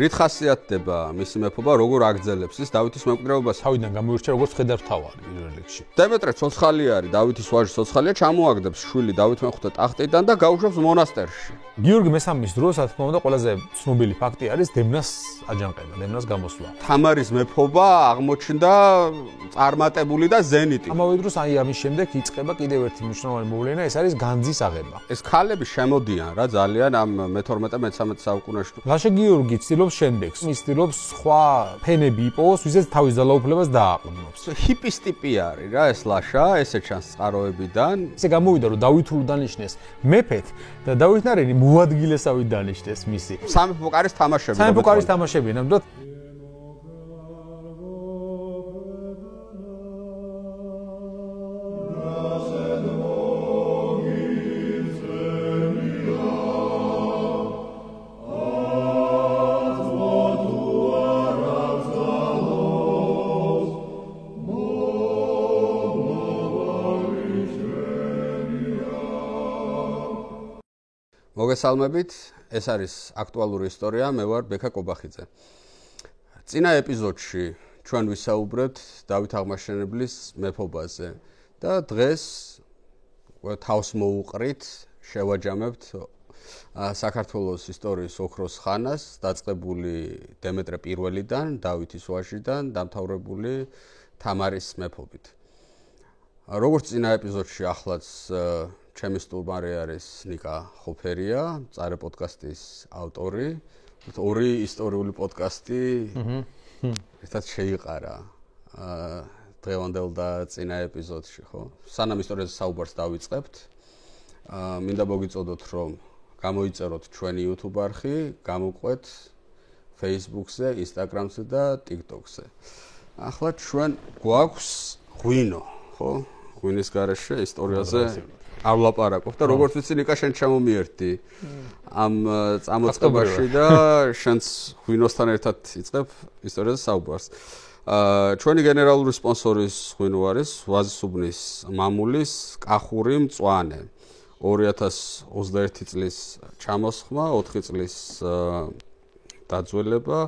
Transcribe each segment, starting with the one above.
რით ხასიათდება მისი მეფობა, როგორ აგრძელებს ის დავითის მემკვიდრეობას? თავიდან გამოირჩა როგორც მხედართმთავარი პირველ რიგში. დემეტრე ცოცხალი არის, დავითის ვაჟი ცოცხალია, ჩამოაგდებს შვილი დავით მეხუთე ტახტიდან და გაუშვებს მონასტერში. გიორგი მესამის დროს, რა თქმა უნდა, ყველაზე ცნობილი ფაქტი არის დემნას აჯანყება, დემნას გამოსვლა. თამარის მეფობა აღმოჩნდა წარმატებული და ზენიტი. ამავე დროს აი ამის შემდეგ იწყება კიდევ ერთი მნიშვნელოვანი მოვლენა, ეს არის განძის აღება. ეს ქალები შემოდიან რა ძალიან ამ მე-12-მე-13 საუკუნეში. ლაშა გიორგი ცდილობს შემდეგს. ის ცდილობს სხვა ფენები იპოვოს, ვისაც თავის ძალაუფლებას დააყრდნობს. ჰიპის ტიპი არის რა ეს ლაშა, ესე ჩანს წყაროებიდან. ესე გამოვიდა რომ დავითულ დანიშნეს მეფეთ და დავით ნარინი მოადგილესავით დანიშნეს მისი. სამეფო კარის თამაშები. სამეფო კარის თამაშები, ნამდვილად. მოგესალმებით, ეს არის აქტუალური ისტორია, მე ვარ ბექა კობახიძე. წინა ეპიზოდში ჩვენ ვისაუბრებთ დავით აღმაშენებლის მეფობაზე და დღეს თავს მოუყრით, შევაჯამებთ საქართველოს ისტორიის ოქროს ხანას, დაწყებული დემეტრე პირველიდან, დავითის ვაჟიდან, დამთავრებული თამარის მეფობით. როგორც წინა ეპიზოდში, ახლაც ჩემი სტუმარი არის ნიკა ხოფერია, წარე პოდკასტის ავტორი. ორი ისტორიული პოდკასტი ერთად შეიყარა დღევანდელ და წინა ეპიზოდში, ხო? სანამ ისტორიაზე საუბარს დავიწყებთ, მინდა მოგიწოდოთ, რომ გამოიწეროთ ჩვენი YouTube არხი, გამოვყვეთ Facebook-ზე, Instagram-ზე და TikTok-ზე. ახლა ჩვენ გვაქვს ღვინო, ხო? ღვინის გარეშე ისტორიაზე არ ვლაპარაკობ და როგორც ვიცი ნიკა შენ ჩამომიერთდი ამ წამოწყებაში და შენც ღვინოსთან ერთად იწყებ ისტორიაზე საუბარს. ჩვენი გენერალური სპონსორის ღვინო არის ვაზისუბნის მამულის კახური მწვანე. 2021 წლის ჩამოსხმა, 4 წლის დაძველება.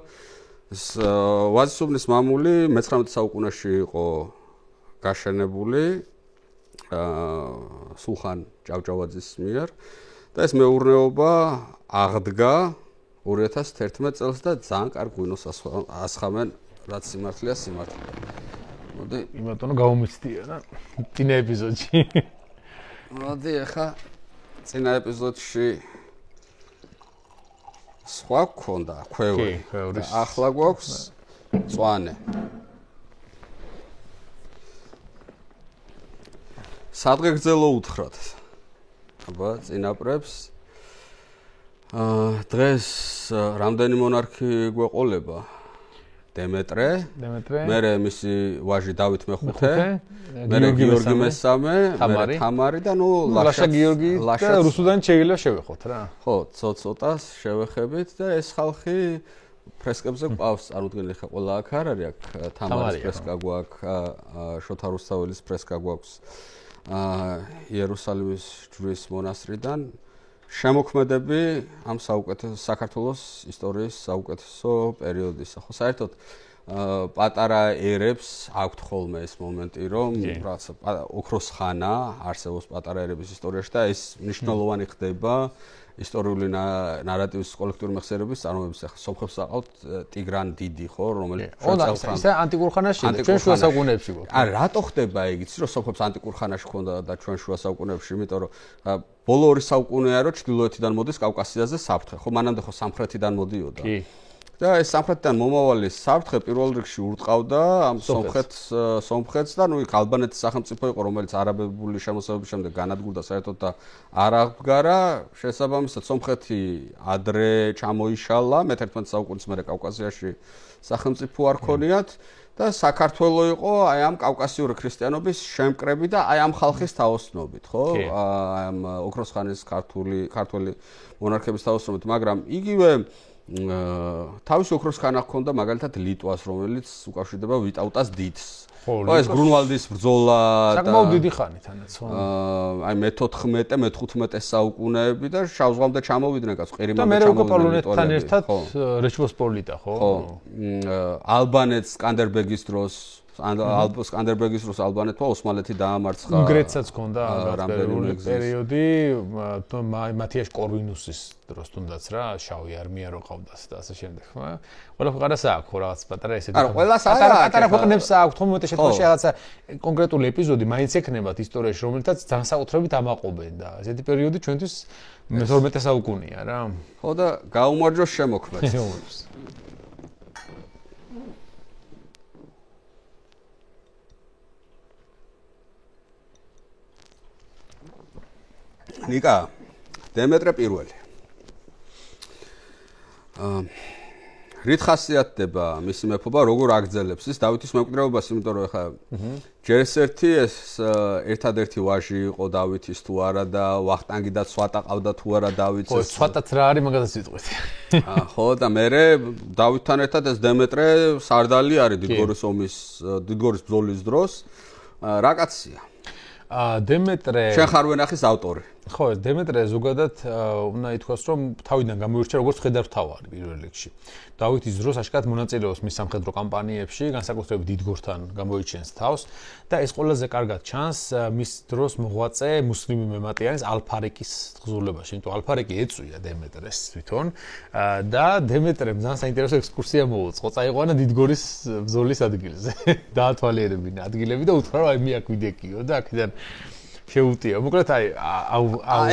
ვაზისუბნის მამული მე-19 საუკუნეში იყო გაშენებული სულხან ჭავჭავაძის მიერ და ეს მეურნეობა აღდგა 2011 წელს და ძალიან კარგ ღვინოს ასხამენ, რაც სიმართლეა სიმართლე. მოდი, იმათონო გამომიცდია რა წინა ეპიზოდში. მოდი ახლა წინა ეპიზოდში სხვა გქონდა ქვევრი. ახლა გვაქვს მწვანე. სადღე გრძელო უთხრათ. აბა, წინაპრებს. დღეს რამდენი მონარქი გვეყოლება? დემეტრე, მერე მისი ვაჟი დავით მეხუთე, მერე გიორგი მესამე, მერე თამარი და ნუ ლაშა გიორგი და რუსუდან შეიძლება შევეხოთ რა. ხო, ცოტას შევეხებით და ეს ხალხი ფრესკებზე ყავს, წარუდგენელი ხა ყველა აქ არ არის, აქ თამარის ფრესკა გვაქვს, შოთა რუსთაველის ფრესკა გვაქვს. იერუსალიმის ჯვრის მონასტრიდან შემოქმედები ამ საუკეთესო საქართველოს ისტორიის საუკეთესო პერიოდისა. ხო, საერთოდ პატარა ერებს აქვთ ხოლმე ეს მომენტი, რომ რაღაც ოქროს ხანა არსებობს პატარა ერების ისტორიაში და ეს მნიშვნელოვანი ხდება ისტორიული ნარატივის კოლექტიური მეხსიერების წარმოების. ახლა სომხებს აყავთ ტიგრან დიდი, ხო, რომელიც ეს ანტიკურ ხანაში ჩვენ შუა საუკუნეებში გვაქვს. არა, რატო ხდება ეგ იცი, რომ სომხებს ანტიკურ ხანაში ჰქონდა და ჩვენ შუა საუკუნეებში, იმიტომ რომ ბოლო ორი საუკუნეა რომ ჩრდილოეთიდან მოდის კავკასიაზე საფრთხე, ხო, მანამდე ხო სამხრეთიდან მოდიოდა. კი. და ეს სამხრეთიდან მომავალი საფრთხე პირველ რიგში ურტყავდა ამ სომხეთს და ნუ იქ ალბანეთის სახელმწიფო იყო, რომელიც არაბებული შემოსევების შემდეგ განადგურდა საერთოდ და არ აღდგარა. შესაბამისად სომხეთი ადრე ჩამოიშალა, მე-11 საუკუნის მერე კავკასიაში სახელმწიფო არ ქონიათ და საქართველო იყო აი ამ კავკასიური ქრისტიანობის შემკრები და აი ამ ხალხის თაოსნობით, ხო? აი ამ ოქროს ხანის ქართული მონარქების თაოსნობით, მაგრამ იგივე თავის ოქროს ხანა ჰქონდა მაგალითად ლიტვას, რომელიც უკავშირდება ვიტაუტას დიდს. ხო, ეს გრუნვალდის ბრძოლა და საკმაოდ დიდი ხანი თანაც, ხო. აი მე-14, მე-15 საუკუნეები და შავ ზღვამდე ჩამოვიდნენ კაც, ყირიმამდე ჩამოვიდნენ. და მე უკვე პოლონეთთან ერთად რეჩპოსპოლიტა, ხო? ხო. ალბანეთს სკანდერბეგის დროს სკანდერბეგის დროს ალბანეთმა ოსმალეთი დაამარცხა. უნგრეთსაც ჰქონდა რამდენიმე პერიოდი, მათიაშ კორვინუსის დროს თუნდაც რა, შავი არმია რო ყავდას და ასე შემდეგ, ხო? ყველა ქვეყანას აქვს ხო რაღაც პატარა ესეთი. არა, ყველას არა, პატარა ქვეყნებს აქვს, თუმცა მეტი შემთხვევაში რაღაცა კონკრეტული ეპიზოდი მაინც ექნებათ ისტორიაში, რომელთაც განსაკუთრებით ამაყობენ და ესეთი პერიოდი ჩვენთვის მე-12 საუკუნეა რა. ხო და გაუმარჯოს შემოქმედს. ნიკა დემეტრე პირველი. რით ხასიათდება მისი მეფობა, როგორ აგრძელებს ის დავითის მემკვიდრეობას, იმიტომ რომ ეხლა ჯერ ეს ერთადერთი ვაჟი იყო დავითის თუ არა და ვახტანგიდაც სვატა ყავდა თუ არა დავითს. ხო, სვატაც რა არის მაგასაც ვიტყვით. ხო და მერე დავითთან ერთად ეს დემეტრე სარდალი არის დიდგორის ბრძოლის დროს. რა კაცია? დემეტრე შენ ხარ ვენახის ავტორი. ხო, დემეტრე ზოგადად უნდა ითქვას, რომ თავიდან გამოირჩა როგორც ხედართავარი პირველ რიგში. დავითის დროს აშკარად მონაწილეობს მის სამხედრო კამპანიებში, განსაკუთრებით დიდგორთან გამოიჩენს თავს და ეს ყველაზე კარგად ჩანს მის დროს მოღვაწე მუსლიმი მემატიანის ალფარეკის თხზულებაში, იმიტომ ალფარეკი ეწვია დემეტრეს თვითონ და დემეტრემ ძალიან საინტერესო ექსკურსია მოუწყო, წაიყვანა დიდგორის ბრძოლის ადგილზე. დაათვალიერებინა ადგილები და უთხრა, რომ აი მე აქ ვიდეკიო და აქედან შეუტია. მოკლედ აი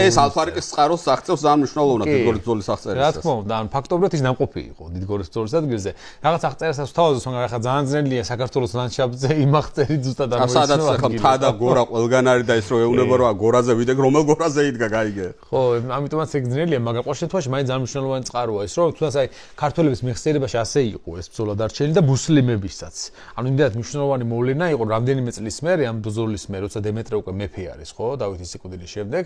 ეს ალფარეკის წყაროს აღწევს ძალიან მნიშვნელოვნად დიდგორის ბრძოლის აღწერას. რა თქმა უნდა, ფაქტობრივად ის ნამყოფი იყო დიდგორის ბრძოლის ადგილზე. რაღაც აღწერასაც თავაზობს, მაგრამ ახლა ძალიან ძნელია საქართველოს ლანდშაფტზე იმ აღწერი ზუსტად ამოიცნო. სადაც ახლა მთა და გორა ყველგან არის და ის რომ ეუნება რომ გორაზე ვიდექ, რომელ გორაზე იდგა, გაიგე. ხო, ამიტომაც ეგ ძნელია, მაგრამ ყოველ შემთხვევაში მაინც ძალიან მნიშვნელოვანი წყაროა ის, რომ თუნდაც აი ქართველების მეხსიერებაში ასე იყო ეს ბრძოლა დარჩენილი და მუსლიმებისაც. ანუ იმდენად მნიშვნელოვანი მოვლენა იყო, რამდენიმე წლის მერე ამ ბრძოლის მერე, როცა დემეტრე უკვე მეფე არის. ხო, დავითის სიკვდილის შემდეგ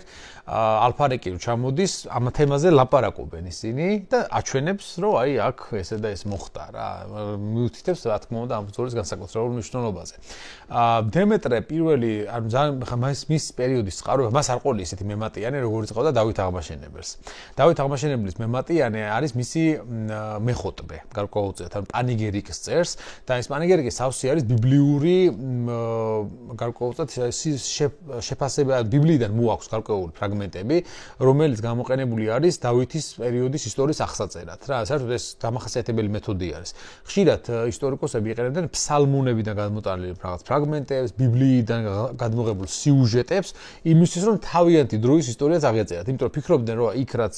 ალფარეკი რო ჩამოდის, ამ თემაზე ლაპარაკობენ ისინი და აჩვენებს, რომ აი აქ ესე და ეს მოხდა რა. მიუთითებს რა თქმა უნდა ამ ბრძოლის განსაკუთრებულ მნიშვნელობაზე. დემეტრე პირველი, ანუ ძალიან მის პერიოდის წყაროება, მას არ ყოლი ისეთი მემატიანე, როგორც ყავდა დავით აღმაშენებელს. დავით აღმაშენებლის მემატიანე არის მისი მეხოტბე, გარკვეულწილად, ანუ პანიგერიკის წერს და ეს პანიგერიკის სავსე არის ბიბლიური გარკვეულწილად შეფასება ბიბლიიდან მოაქვს გარკვეული ფრაგმენტები, რომელიც გამოყენებული არის დავითის პერიოდის ისტორიის აღსაწერად. რა, საერთოდ ეს დამახასიათებელი მეთოდი არის. ხშირად ისტორიკოსები იყენებენ ფსალმუნებიდან გადმოტანილი რაღაც ფრაგმენტებს, ბიბლიიდან გადმოღებულ სიუჟეტებს, იმისთვის რომ თავიანთი დროის ისტორიას აღეწერათ. იმიტომ რომ ფიქრობდნენ, რომ იქ რაც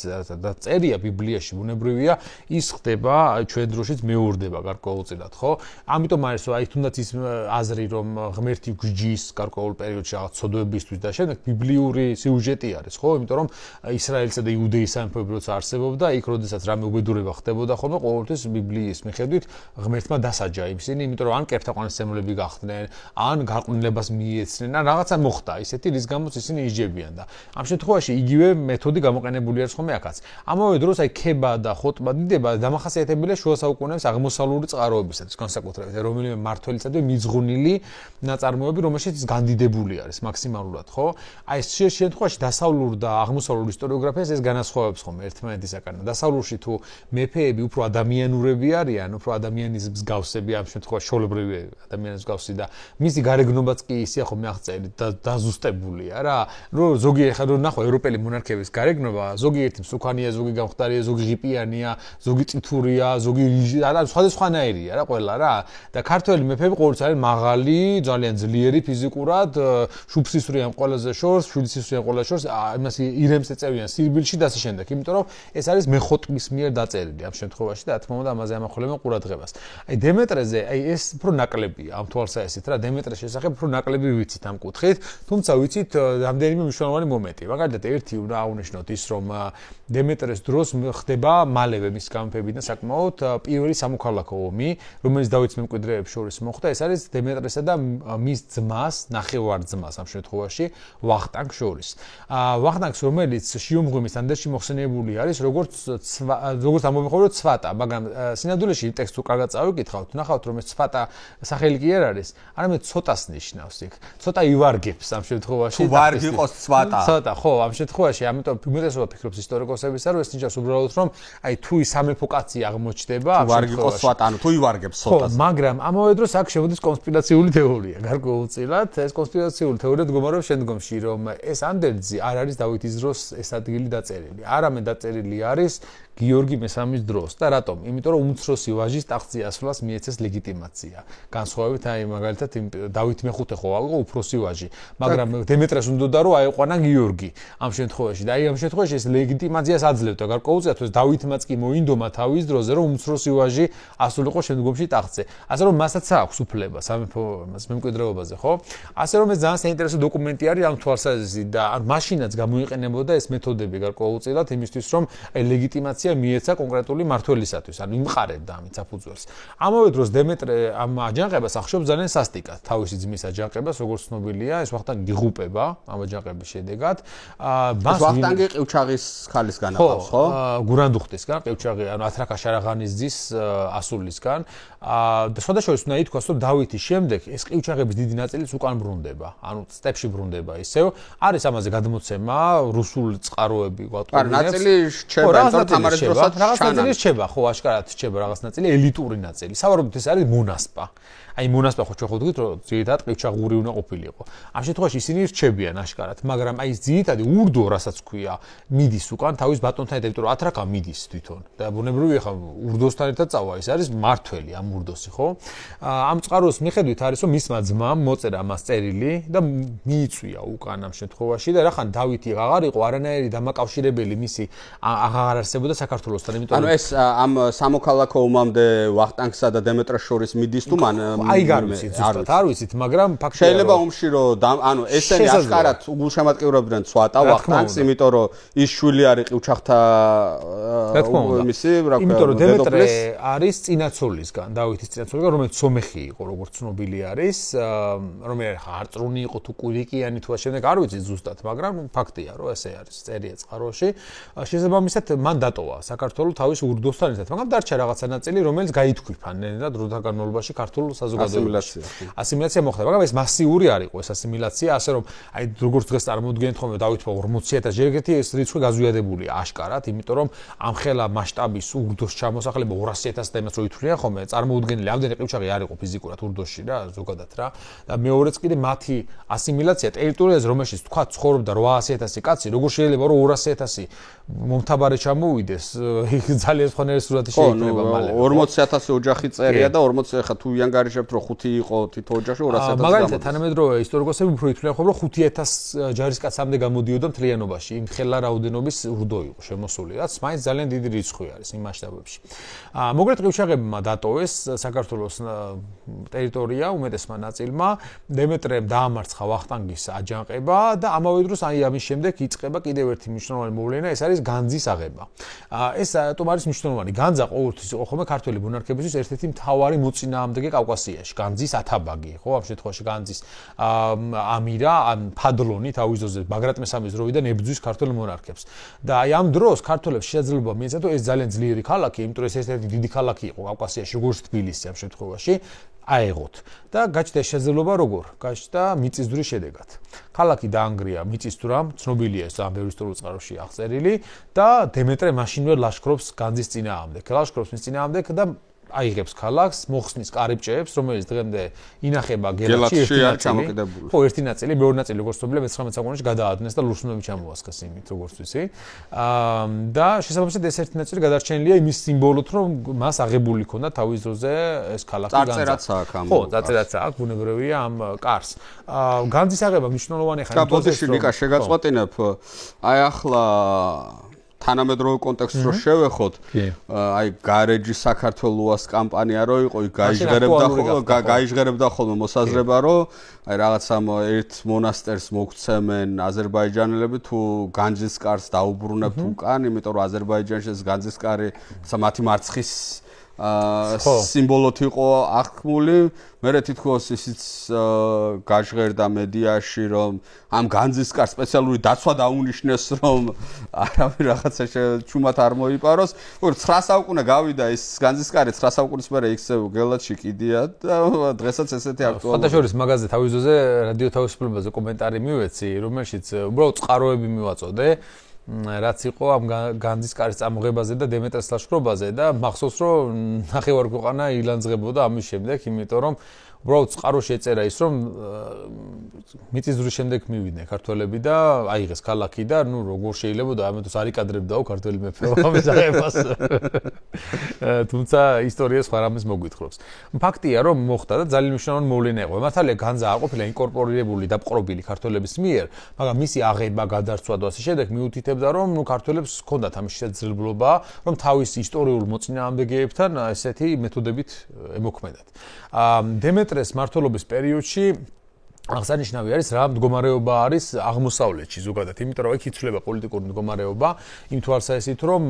წერია ბიბლიაში ბუნებრივია, ის ხდება ჩვენ დროშიც მეორდება გარკვეულწილად, ხო? ამიტომ არის რომ აი თუნდაც ის აზრი რომ ღმერთი გჯის გარკვეულ პერიოდში რაღაც ცოდვებისთვის და შემდეგ ბიბლიური სიუჟეტი არის, ხო? იმიტომ რომ ისრაელისა და იუდეის სამეფოები როცა არსებობდა, იქ როდესაც რამე უბედურება ხდებოდა ხოლმე, ყოველთვის ბიბლიის მიხედვით ღმერთმა დასაჯა ისინი, იმიტომ რომ ან კერტაყვანისმცემლები გახდნენ, ან გარყვნილებას მიეცნენ, ან რაღაცა მოხდა ისეთი, რის გამოც ისინი იჯებიან და ამ შემთხვევაში იგივე მეთოდი გამოყენებული არის ხოლმე აქაც. ამავე დროს აი ქება და ხოტბა დიდება დამახასიათებელია შუა საუკუნეების აღმოსავლური წყაროებისათვის, განსაკუთრებით რომელიმე მმართველისადმი მიძღვნილი ნაწარმოები, რომელშიც ის განდიდებული არის მაქსიმალურად, ხო? აი ეს შემთხვევაში დასავლურ და აღმოსავლურ ისტორიოგრაფიას ეს განასხვავებს ხოლმე ერთმანეთისაგან. დასავლურში თუ მეფეები უფრო ადამიანურები არიან, უფრო ადამიანის მსგავსები, ამ შემთხვევაში შოლებრივი ადამიანის მსგავსი და მისი გარეგნობაც კი ისია ხოლმე აღწერილი და დაზუსტებულია რა. რომ ზოგი ახლა რომ ნახო ევროპელი მონარქიების გარეგნობა, ზოგიერთი მსუქანია, ზოგი გამხდარია, ზოგი ღიპიანია, ზოგი წითურია, ზოგი სხვადასხვანაირია რა ყველა რა. და ქართველი მეფეები ყოველთვის არის მაღალი, ძალიან ძლიერი ფიზიკურად, შუბსისრიან ყველაზე შორს, შვილისისრიან ყველაზე შორს, იმას ირემს ეწევიან სირბილში და ასე შემდეგ. იმიტომ რომ ეს არის მეხოტბის მიერ დაწერილი ამ შემთხვევაში და რა თქმა უნდა ამაზე ამახვილებენ ყურადღებას. აი დემეტრეზე, აი ეს უფრო ნაკლებია ამ თვალსაჩინო რა, დემეტრეს შესახებ უფრო ნაკლები ვიცით ამ კუთხით, თუმცა ვიცით რამდენიმე მნიშვნელოვანი მომენტი. მაგალითად ერთი უნდა აუნიშნოთ ის, რომ დემეტრეს დროს ხდება მალევე მის გამეფებიდან საკმაოდ პირველი სამოქალაქო ომი, რომელიც დავითის მემკვიდრეებს შორის მოხდა. ეს არის დემეტრესა და მის ძმას, ნახევარ-ძმას ამ შემთხვევაში, ვახტანგ შორის. ვახტანგს რომელიც შიომღვიმის ანდერში მოხსენიებული არის როგორც ამომიხმაურებო ცვატა, მაგრამ სინამდვილეში ტექსტს უკარგად წავიკითხავთ, ნახავთ რომ ეს ცვატა სახელი კი არ არის, არამედ ცოტას ნიშნავს იქ. ცოტა ივარგებს ამ შემთხვევაში. თუ ვარგი იყოს ცვატა. ცოტა, ხო, ამ შემთხვევაში, ამიტომ უმეტესობა ფიქრობს ისტორიკოსებისა, რომ ეს ნიშნავს უბრალოდ რომ აი თუ ის სამეფო კაცი აღმოჩნდება ამ შემთხვევაში. ვარგი იყოს ცვატა, ანუ თუ ივარგებს ცოტას. ხო, მაგრამ ამავე დროს აქ შემოდის კონსპირაციული თეორია. გარკვეულწილად ეს კონსპირაციული თეორია დგომარეობს შემდგომში, რომ ეს ანდერძი არ არის დავითის დროს ეს ადგილი დაწერილი. არამედ დაწერილი არის გიორგი მესამის დროს და რატომ? იმიტომ რომ უმცროსი ვაჟის ტახტზე ასვლას მიეცეს ლეგიტიმაცია. განსხვავებით აი მაგალითად დავით მეხუთე ხო იყო უფროსი ვაჟი, მაგრამ დემეტრეს უნდოდა რომ აეყვანა გიორგი ამ შემთხვევაში და აი ამ შემთხვევაში ეს ლეგიტიმაციას აძლევდა გარკვეულწილად ეს დავითმაც კი მოინდომა თავის დროზე რომ უმცროსი ვაჟი ასულიყო შემდგომში ტახტზე. ასე რომ მასაც აქვს უფლება სამეფო მემკვიდრეობაზე, ხო? ასე რომ ეს ძალიან საინტერესო დოკუმენტი არის ამ თვალსაზრისით და მაშინაც გამოიყენებოდა ეს მეთოდები გარკვეულწილად იმისთვის რომ აი ლეგიტიმაცია მიეცა კონკრეტული მმართველისათვის, ანუ იმყარებდა ამით საფუძველს. ამავე დროს დემეტრე ამ აჯანყებას ახშობს ძალიან სასტიკად, თავისი ძმის აჯანყებას, როგორც ცნობილია, ეს ვახტანგი გიღუპება ამ აჯანყების შედეგად. მას ვახტანგი ყივჩაღის ხალის განაყავს, ხო? გურანდუხტისგან, ყივჩაღი, ანუ ათრაკა შარაღანის ძის ასულისგან. და სხვადასხვა უნდა ითქვას, რომ დავითის შემდეგ ეს ყივჩაღების დიდი ნაწილიც უკან ბრუნდება, ანუ სტეპში ბრუნდება ისევ. არის ამაზე გადმოცემა, რუსული წყაროები ვატყობინებს. ნაწილი რჩება, თორემ თამარის დროსაც რაღაც ნაწილი რჩება, ხო, აშკარად რჩება რაღაც ნაწილი, ელიტური ნაწილი. სავარაუდოდ ეს არის მონასპა. აი მონასპა ხო ჩვენ ხვდებით, რომ ძირითადად ყივჩაღური უნდა ყოფილიყო. ამ შემთხვევაში ისინი რჩებიან აშკარად, მაგრამ აი ეს ძირითადი ურდო, რასაც ქვია, მიდის უკან თავის ბატონთან ერთად, იმიტომ რომ ათრაკა მიდის თვითონ. და ბუნებრივია ხა ურდოსთან ერთად წავა, ეს არის მართველი ამ ურდოსი, ხო? ამ წყაროს მიხედვით არის, რომ მისმა ძმამ მოწერა მას წერილი და მიიწვია უკან ამ შემთხვევაში და რახან დავითი აღარ იყო არანაირი დამაკავშირებელი მისი აღარ არსებობდა საქართველოსთან, იმიტომ რომ ანუ ეს ამ სამოქალაქო ომამდე ვახტანგსა და დემეტრეს შორის მიდის თუ მან აი გარვიცით ზუსტად არ ვიცით მაგრამ ფაქტია შეიძლება ომში რომ ანუ ესენი აშკარად უგულშემატკივრებდნენ ცვატა ვახტანგს იმიტომ რომ ის შვილი არის ყივჩაღთა მისი რა ქვია იმიტომ რომ დემეტრე არის წინაცოლისგან დავითის წინაცოლისგან რომელიც სომეხი იყო როგორც ცნობილი არის რომელიც არწრუნი იყო თუ კულიკიანი თუ შემდეგ არ ვიცით ზუსტად მაგრამ ფაქტია რომ ესე არის წერია წყაროში შესაბამისად მან დატოვა საქართველოს თავის ურდოსთან ერთად მაგრამ დარჩა რაღაცა ნაწილი რომელიც გაითქვიფა ნენად დროთა განმავლობაში ქართულ ასიმილაცია მოხდა, მაგრამ ეს მასიური არ იყო ეს ასიმილაცია, ასე რომ აი როგორც დღეს წარმოუდგენთ ხოლმე დავითმა 40000 ჯერგეთი ეს რიცხვი გაზვიადებულია აშკარად, იმიტომ რომ ამხელა მასშტაბის ურდოს ჩამოსახლება 200000 და იმას რო ითვლიან ხოლმე, წარმოუდგენელი ამდენი ყივჩაღი არ იყო ფიზიკურად ურდოსში რა, ზოგადად რა. და მეორეც კიდე მათი ასიმილაცია ტერიტორიაზე, რომელშიც თქვა ცხოვრობდა 800000 кაცი, როგორ შეიძლება რომ 200000 მომთაბარე ჩამოვიდეს, ძალიან სხვანაირი სურათი შეიძლება მალე. 40000 ოჯახი წერია და 40 ხა თუ იანგარიშებთ რომ 5 იყო თითო ოჯახში 200000 მაგალითად თანამედროვე ისტორიკოსები უფრო ითვლიან ხოლმე რომ 5000 ჯარისკაცამდე გამოდიოდა მთლიანობაში იმ ხელა რაოდენობის ურდო იყო შემოსული რაც მაინც ძალიან დიდი რიცხვი არის იმ მასშტაბებში მოგრეთ ყივჩაღებმა დატოვეს საქართველოს ტერიტორია უმეტესმა ნაწილმა დემეტრემ დაამარცხა ვახტანგის აჯანყება და ამავე დროს აი ამის შემდეგ იწყება კიდევ ერთი მნიშვნელოვანი მოვლენა ეს არის განძის აღება ეს რატომ არის მნიშვნელოვანი განძა ყოველთვის იყო ხოლმე ქართველი მონარქებისთვის ერთ-ერთი მთავარი მოწინააღმდეგე კავკასიაში განძის ათაბაგი ხო ამ შემთხვევაში განძის ამირა ან ფადლონი თავის ძოზე ბაგრატ მესამის დროიდან ებრძვის ქართულ მონარქებს და აი ამ დროს ქართველებს შესაძლებლობა მიეცათ ეს ძალიან ძლიერი ქალაქი იმიტომ რომ ეს ერთ-ერთი დიდი ქალაქი იყო კავკასიაში როგორც თბილისი ამ შემთხვევაში აეღოთ და გაჩნდა შესაძლებლობა როგორ გაჩნდა მიწისძვრის შედეგად ქალაქი დაანგრია მიწისძვრამ ცნობილია ეს ამ ბევრი ისტორიულ წყაროში აღწერილი და დემეტრე მაშინვე ლაშქრობს განძის წინააღმდეგ ლაშქრობს მის წინააღმდეგ და აიღებს ქალაქს, მოხსნის კარიბჭეებს, რომელიც დღემდე ინახება გელათში ერთი ნაწილი. ხო, ერთი ნაწილი, მეორე ნაწილი როგორც ცნობილია მე-19 საუკუნეში გადაადნეს და ლურსმნები ჩამოასხეს იმით, როგორც ვიცი. და შესაბამისად ეს ერთი ნაწილი გადარჩენილია იმის სიმბოლოდ, რომ მას აღებული ქონდა თავის დროზე ეს ქალაქი განძა. წარწერაც აქვს ამ. ხო, წარწერაც აქვს, ბუნებრივია ამ კარს. განძის აღება მნიშვნელოვანი ხარ იმ პოზიციაში მიკა შეგაწყვეტინებ. აი ახლა თანამედროვე კონტექსტს რო შევეხოთ, აი გარეჯი საქართველოს კამპანია რო იყო, გაიჟღერებდა ხოლმე მოსაზრება, რომ აი რაღაცა ერთ მონასტერს მოგცემენ აზერბაიჯანელები თუ განძის კარს დაუბრუნებთ უკან, იმიტომ რომ აზერბაიჯანში ეს განძის კარი, მათი მარცხის სიმბოლოთ იყო აღქმული. მე თითქოს ისიც გაჟღერდა მედიაში, რომ ამ განძის კარს სპეციალური დაცვა დაუნიშნეს, რომ არავინ რაღაცა ჩუმად არ მოიპაროს. 9 საუკუნე გავიდა ის განძის კარი, 9 საუკუნის მერე იქცევ გელათში კიდია და დღესაც ესეთი აქტუალურია. ფოტოშორის მაგაზე თავისოზე რადიო თავისუფლებაზე კომენტარი მივეცი, რომელშიც უბრალოდ წყაროები მივაწოდე. რაც იყო ამ განძის კარის წამოღებაზე და დემეტრეს ლაშქრობაზე და მახსოვს რომ ნახევარ ქვეყანა ილანძღებოდა ამის შემდეგ, იმიტომ რომ უბრალოდ წყაროში ეწერა ის რომ მიწისძვრის შემდეგ მივიდნენ ქართველები და აიღეს ქალაქი და ნუ როგორ შეიძლება და ამეთოს არ იკადრებდაო ქართველი მეფე ამის აღებას. თუმცა ისტორია სხვა რამეს მოგვითხრობს. ფაქტია რომ მოხდა და ძალიან მნიშვნელოვანი მოვლენა იყო. მართალია განძა არ ყოფილა ინკორპორირებული და პყრობილი ქართველების მიერ, მაგრამ მისი აღება, გადარცვა და ასე შემდეგ მიუთითებდა რომ ნუ ქართველებს ჰქონდათ ამის შესაძლებლობა რომ თავის ისტორიულ მოწინააღმდეგეებთან ესეთი მეთოდებით ემოქმედათ. დემეტრეს მმართველობის პერიოდში აღსანიშნავი არის რა მდგომარეობა არის აღმოსავლეთში ზოგადად, იმიტომ რომ იქ იცვლება პოლიტიკური მდგომარეობა, იმ თვალსაზრისით რომ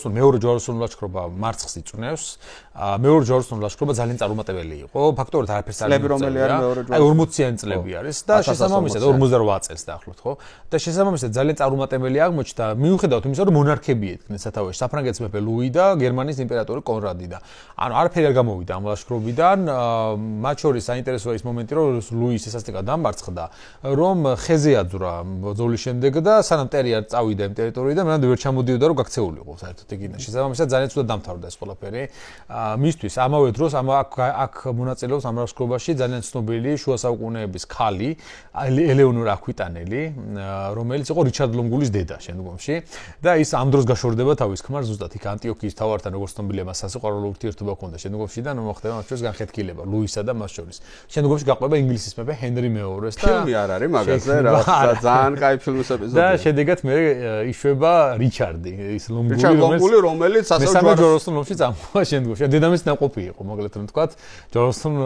მეორე ჯვაროსნული ლაშქრობა მარცხს იწვნევს, მეორე ჯვაროსნული ლაშქრობა ძალიან წარუმატებელი იყო, ფაქტობრივად არაფერს არ იწვევია. აი 40-იანი წლები არის და შესაბამისად 48 წელს დაახლოებით, ხო? და შესაბამისად ძალიან წარუმატებელი აღმოჩნდა, მიუხედავად იმისა, რომ მონარქები ედგნენ სათავეში, საფრანგეთის მეფე ლუი და გერმანიის იმპერატორი კონრადი და ანუ არაფერი არ გამოვიდა ამ ლაშქრობიდან, მათ შორის საინტერესოა ის მომენტი, რომ ლუის ესასტიკა დამარცხდა, რომ ხეზე აძვრა ბრძოლის შემდეგ და სანამ ტერი არ წავიდა იმ ტერიტორიიდან, მანამდე ვერ ჩამოდიოდა რომ გაქცეულიყო საერთოდ ეგინა. შესაბამისად ძალიან ცუდად დამთავრდა ეს ყველაფერი. მისთვის ამავე დროს აქ მონაწილეობს ამ ლაშქრობაში ძალიან ცნობილი შუა საუკუნეების ქალი ელეონორ აკვიტანელი, რომელიც იყო რიჩარდ ლონგულის დედა შემდგომში და ის ამ დროს გაშორდება თავის ქმარს ზუსტად იქ ანტიოქიის მთავართან როგორც ცნობილია მას სასიყვარულო ურთიერთობა ჰქონდა შემდგომში და მოხდება მათ შორის განხეთქილება ლუისა და მას შორის. შემდგომში გაყვება ინგლისის მეფე ჰენრი მეორეს და ფილმი არ არის მაგაზე რაღაცა ძალიან კაი ფილმის ეპიზოდია. და შედეგად მე იშვება რიჩარდი, ის ლონგული, რომელიც ასევე ჯვაროსნულ ომში წამოვა შემდგომში. დედამისი ნაყოფი იყო, მოკლედ რომ ვთქვათ, ჯვაროსნულ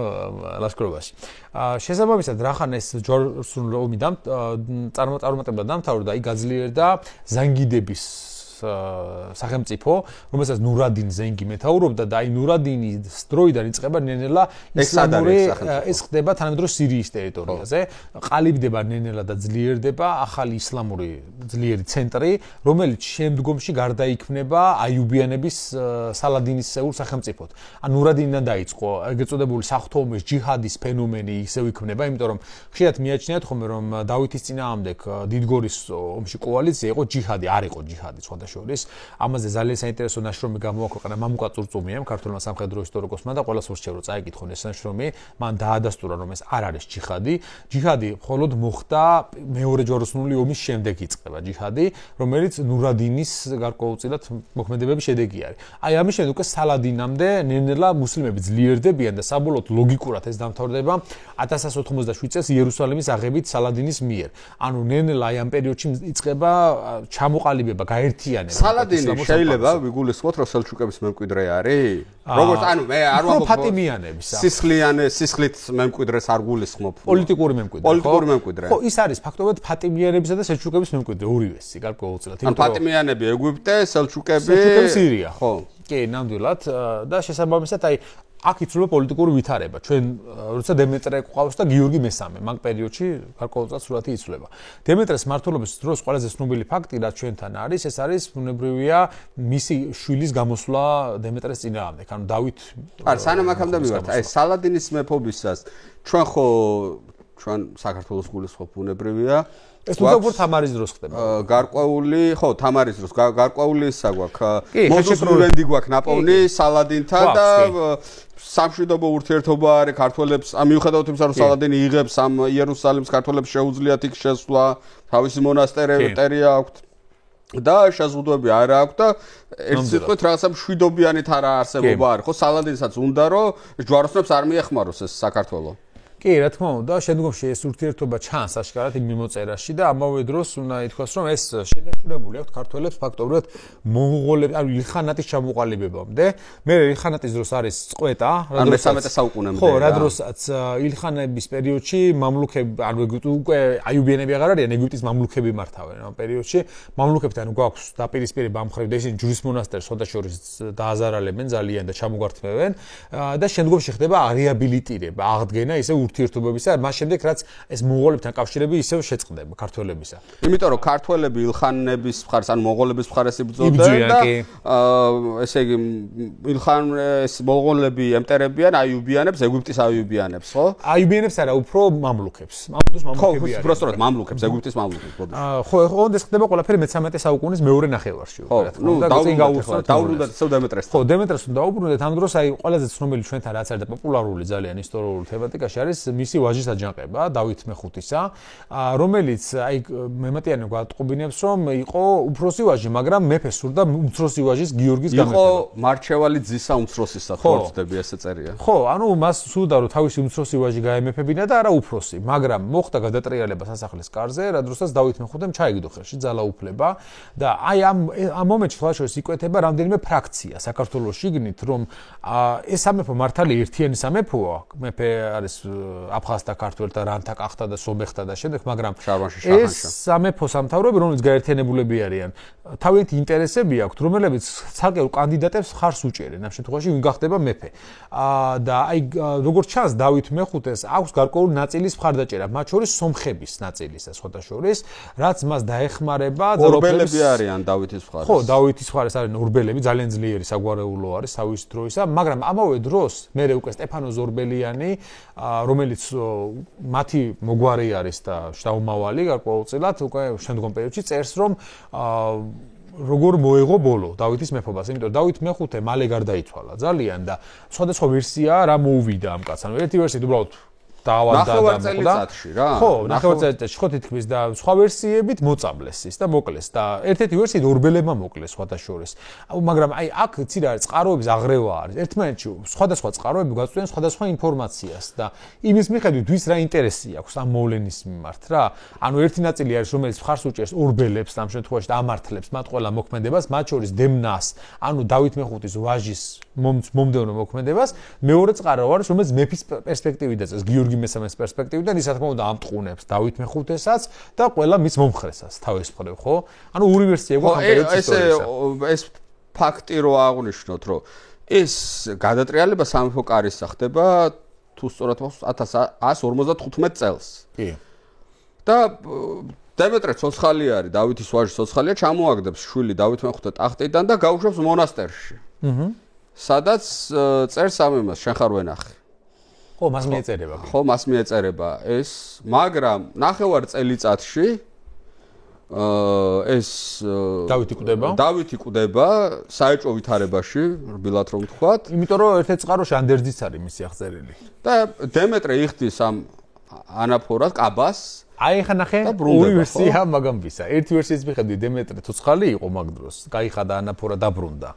ლაშქრობაში. შესაბამისად, რახან ეს ჯვაროსნული ომი წარუმატებლად დამთავრდა, იქ გაძლიერდა ზანგიდების სახელმწიფო, რომელსაც ნურადინ ზენგი მეთაურობდა და აი ნურადინის დროიდან იწყება ნენელა ისლამური ეს ხდება თანამედროვე სირიის ტერიტორიაზე, ყალიბდება ნენელა და ძლიერდება ახალი ისლამური ძლიერი ცენტრი, რომელიც შემდგომში გარდაიქმნება აიუბიანების სალადინისეულ სახელმწიფოდ. ან ნურადინიდან დაიწყო ეგრეთ წოდებული საღვთო ომის ჯიჰადის ფენომენი ისევ იქმნება, იმიტომ რომ ხშირად მიაჩნიათ ხოლმე რომ დავითის წინააღმდეგ დიდგორის ომში კოალიცია იყო ჯიჰადი, არ იყო ჯიჰადი სხვა შორის. ამაზე ძალიან საინტერესო ნაშრომი გამოაქვეყნა მამუკა წურწუმიამ, ქართულმა სამხედრო ისტორიკოსმა და ყველას ურჩევ რომ წაიკითხონ ეს ნაშრომი. მან დაადასტურა რომ ეს არ არის ჯიჰადი. ჯიჰადი მხოლოდ მოხდა მეორე ჯვაროსნული ომის შემდეგ იწყება ჯიჰადი, რომელიც ნურადინის გარკვეულწილად მოქმედებების შედეგი არის. აი ამის შემდეგ უკვე სალადინამდე ნენელა მუსლიმები ძლიერდებიან და საბოლოოდ ლოგიკურად ეს დამთავრდება 1187 წელს იერუსალიმის აღებით სალადინის მიერ. ანუ ნენელა აი ამ პერიოდში იწყება ჩამოყალიბება, გაერთიანება. სალადინი შეიძლება ვიგულისხმოთ, რომ სელჩუკების მემკვიდრე არის? როგორც ანუ მე არ ვამბობ ფატიმიანების. სისხლით მემკვიდრეს არ გულისხმობ. პოლიტიკური მემკვიდრე. პოლიტიკური მემკვიდრე. ხო, ის არის ფაქტობრივად ფატიმიანებისა და სელჩუკების მემკვიდრე, ორივესი გარკვეულწილად. ან ფატიმიანები ეგვიპტე, სელჩუკები სირია. ხო. კი, ნამდვილად და შესაბამისად აი აქ იცვლება პოლიტიკური ვითარება. ჩვენ როცა დემეტრე ყავს და გიორგი მესამე, მაგ პერიოდში გარკვეულწილად სურათი იცვლება. დემეტრეს მმართველობის დროს ყველაზე ცნობილი ფაქტი, რაც ჩვენთან არის, ეს არის ბუნებრივია მისი შვილის გამოსვლა დემეტრეს წინააღმდეგ. ანუ დავით არა, სანამ აქამდე მივართ, აი სალადინის მეფობისას ჩვენ საქართველოს გულისხმობ ბუნებრივია ეს თუნდაც თამარის დროს ხდება. გარკვეული, ხო, თამარის დროს, გარკვეული ისა გვაქვს. მოზუსრულენდი გვაქვს ნაპოვნი სალადინთან და სამშვიდობო ურთიერთობა არის ქართველებს, მიუხედავად იმისა, რომ სალადინი იღებს ამ იერუსალიმს, ქართველებს შეუძლიათ იქ შესვლა, თავისი მონასტერი აქვთ და შეზღუდვები არ აქვს და ერთ სიტყვით რაღაცა მშვიდობიანით არა არსებობა არის. ხო, სალადინსაც უნდა რომ ჯვაროსნებს არ მიეხმაროს ეს საქართველო. კი, რა თქმა უნდა, შემდგომში ეს ურთიერთობა ჩანს აშკარად იმ მიმოწერაში და ამავე დროს უნდა ითქვას, რომ ეს შენარჩუნებული აქვს ქართველებს ფაქტობრივად მონღოლებს, ანუ ილხანატის ჩამოყალიბებამდე. მე ილხანატის დროს არის წყვეტა, რა დროს 13 საუკუნემდე. ხო, რა დროსაც ილხანების პერიოდში მამლუქები, ანუ უკვე აიუბიანები აღარ არიან, ეგვიპტის მამლუქები მართავენ ამ პერიოდში. მამლუქებთან გვაქვს დაპირისპირება ამ ხრით და ისინი ჯვრის მონასტერს შორს დააზარალებენ ძალიან და ჩამოგვართმევენ და შემდგომში ხდება რეაბილიტირება, აღდგენა ისე ურთიერთობებისა, მას შემდეგ რაც ეს მონღოლებთან კავშირები ისევ შეწყდება ქართველებისა. იმიტომ რომ ქართველები ილხანების მხარეს, ან მონღოლების მხარეს იბრძოდნენ და ესე იგი ილხანეს მონღოლები ემტერებიან აიუბიანებს, ეგვიპტის აიუბიანებს, ხო? აიუბიანებს არა, უფრო მამლუქებს. მამლუქები არიან. ხო, უბრალოდ მამლუქებს, ეგვიპტის მამლუქებს, ბოდიშ. ხო, ეს ხდება ყველაფერი მე-13 საუკუნის მეორე ნახევარში, ხო, დაუბრუნდათ დემეტრეს. ხო, დემეტრეს უნდა დაუბრუნდეთ ამ დროს, აი ყველაზე ცნობილი ჩვენთან რაც არის და პოპულარული ძალიან ისტორიული თემატიკაში არის მისი ვაჟის აჯანყება, დავით მეხუთისა, რომელიც აი მემატიანე გვატყობინებს, რომ იყო უფროსი ვაჟი, მაგრამ მეფეს სურდა უმცროსი ვაჟის გიორგის გამეფება. იყო მარჩევალი ძისა უმცროსისა, ხორცდები ესე წერია. ხო, ანუ მას სურდა რომ თავისი უმცროსი ვაჟი გაემეფებინა და არა უფროსი, მაგრამ მოხდა გადატრიალება სასახლის კარზე, რა დროსაც დავით მეხუთემ ჩაიგდო ხელში ძალაუფლება და აი ამ მომენტში თვალშორის იკვეთება რამდენიმე ფრაქცია საქართველოს შიგნით, რომ ეს სამეფო მართალი ერთიანი სამეფოა, მეფე არის აფხაზთა, ქართველთა, რანთა, კახთა და სომეხთა და შემდეგ, მაგრამ ეს სამეფო სამთავროები, რომელიც გაერთიანებულები არიან, თავიანთი ინტერესები აქვთ, რომელებიც ცალკეულ კანდიდატებს ხარს უჭერენ, ამ შემთხვევაში ვინ გახდება მეფე. და აი როგორც ჩანს, დავით მეხუთეს აქვს გარკვეული ნაწილის მხარდაჭერა, მათ შორის სომხების ნაწილისა, სხვათა შორის, რაც მას დაეხმარება ორბელები არიან დავითის მხარეს. ხო, დავითის მხარეს არიან ორბელები, ძალიან ძლიერი საგვარეულო არის თავის დროისა, მაგრამ ამავე დროს მე უკვე სტეფანო ზორბელიანი, რომელიც მათი მოგვარი არის და შთამომავალი გარკვეულწილად უკვე შემდგომ პერიოდში წერს, რომ როგორ მოეღო ბოლო დავითის მეფობას, იმიტომ რომ დავით მეხუთე მალე გარდაიცვალა ძალიან და სხვადასხვა ვერსია რა მოუვიდა ამ კაცს. ანუ ერთი ვერსია უბრალოდ ნახევარწელიწადში რა. ხო, ნახევარწელიწადში ხო თითქმის და სხვა ვერსიებით მოწამლეს ის და მოკლეს და ერთ-ერთი ვერსიით ორბელებმა მოკლეს სხვათა შორის. მაგრამ აი აქ იცი რა არის, წყაროების აღრევა არის. ერთმანეთში სხვადასხვა წყაროები გვაწვდიან სხვადასხვა ინფორმაციას და იმის მიხედვით ვის რა ინტერესი აქვს ამ მოვლენის მიმართ რა. ანუ ერთი ნაწილი არის რომელიც მხარს უჭერს ორბელებს ამ შემთხვევაში და ამართლებს მათ ყველა მოქმედებას, მათ შორის დემნას, ანუ დავით მეხუთის ვაჟის მომდევნო მოქმედებას. მეორე წყარო არის რომელიც მეფის პერსპექტივით ეწევს გიორგი მესამეს პერსპექტივიდან ის რა თქმა უნდა ამტყუნებს დავით მეხუთესაც და ყველა მის მომხრესაც თავის მხრივ, ხო? ანუ ორი ვერსია გვაქვს ეს ფაქტი რო აღნიშნოთ, რომ ეს გადატრიალება სამეფო კარისა ხდება თუ სწორად 1155 წელს. კი. და დემეტრე ცოცხალი არის, დავითის ვაჟი ცოცხალია, ჩამოაგდებს შვილი დავით მეხუთე ტახტიდან და გაუშვებს მონასტერში. სადაც წერს ამ იმას, შენ ხარ ვენახი. ხო, მას მიეწერება. ხო, მას მიეწერება ეს, მაგრამ ნახევარ წელიწადში ეს დავითი კვდება საეჭვო ვითარებაში, რბილად რომ ვთქვათ. იმიტომ რომ ერთ-ერთ წყაროში ანდერძიც არის მისი აღწერილი. და დემეტრე იხდის ამ ანაფორას, კაბას. აი ხა ნახე, ორი ვერსია მაგამბისა. ერთი ვერსიის მიხედვით დემეტრე ცოცხალი იყო მაგ დროს, გაიხადა ანაფორა დაბრუნდა.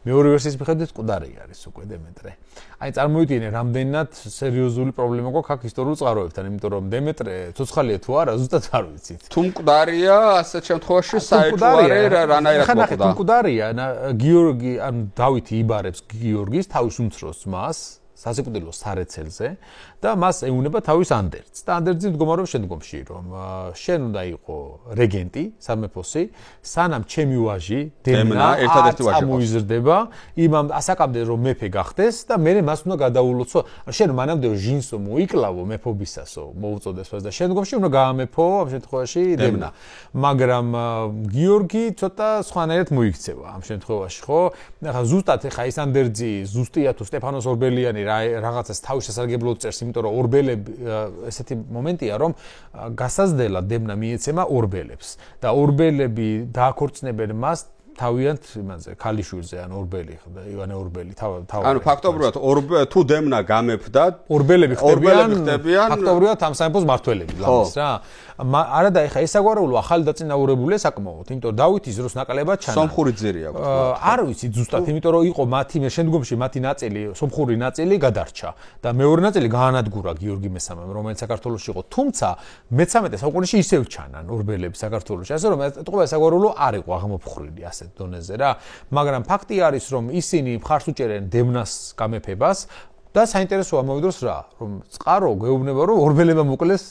მეორე ვერსიის მიხედვით მკვდარი არის უკვე დემეტრე. აი წარმოვიდგინე, რამდენად სერიოზული პრობლემა გვაქვს აქ ისტორიულ წყაროებთან, იმიტომ რომ დემეტრე ცოცხალია თუ არა, ზუსტად არ ვიცით. თუ მკვდარია, ასეთ შემთხვევაში საეჭვო არის რანაირად მოხდა. ხა მკვდარია, გიორგი, ან დავითი იბარებს გიორგის თავის უმცროს ძმას, სასიკვდილო სარეცელზე და მას ეუნება თავის ანდერძს. და ანდერძი მდგომარეობს შემდგომში, რომ შენ უნდა იყო რეგენტი, სამეფოსი, სანამ ჩემი ვაჟი დემნა ერთადერთი ვაჟი მოიზრდება, იმამ ასაკამდე რომ მეფე გახდეს და მე მას უნდა გადაულოცო. შენ მანამდე ჟინსო მოიკლავო მეფობისასო, მოუწოდეს მას და შემდგომში უნდა გაამეფო ამ შემთხვევაში დემნა. მაგრამ გიორგი ცოტა სხვანაირად მოიქცევა ამ შემთხვევაში, ხო? ახლა ზუსტად ახლა ეს ანდერძი ზუსტია თუ სტეფანოს ორბელიანი რაღაცას თავის შესარგებლოდ წერს, იმიტომ რომ ორბელები ესეთი მომენტია, რომ გასაზრდელად დემნა მიეცემა ორბელებს და ორბელები დააქორწნებენ მას თავიანთ იმაზე ქალიშვილზე ან ორბელი ხდა ივანე ორბელი ანუ ფაქტობრივად თუ დემნა გამეფდა ორბელები ხდებიან ფაქტობრივად ამ სამეფოს მართველები ლამის რა არა და ეხა ეს საგვარეულო ახალი დაწინაურებულია საკმაოდ იმიტომ რომ დავითის დროს ნაკლებად ჩანა სომხური ძირი აქვს არ ვიცი ზუსტად იმიტომ რომ იყო მათი შემდგომში მათი ნაწილი სომხური ნაწილი გადარჩა და მეორე ნაწილი გაანადგურა გიორგი მესამემ რომელიც საქართველოში იყო თუმცა მე-13 საუკუნეში ისევ ჩანან ორბელები საქართველოში ასე რომ ეთყობა საგვარეულო არ იყო აღმოფხრილი ასეთ დონეზე რა მაგრამ ფაქტი არის რომ ისინი მხარს უჭერენ დემნას გამეფებას და საინტერესოა მოვიდროს რა რომ წყარო გვეუბნება რომ ორბელებმა მოკლეს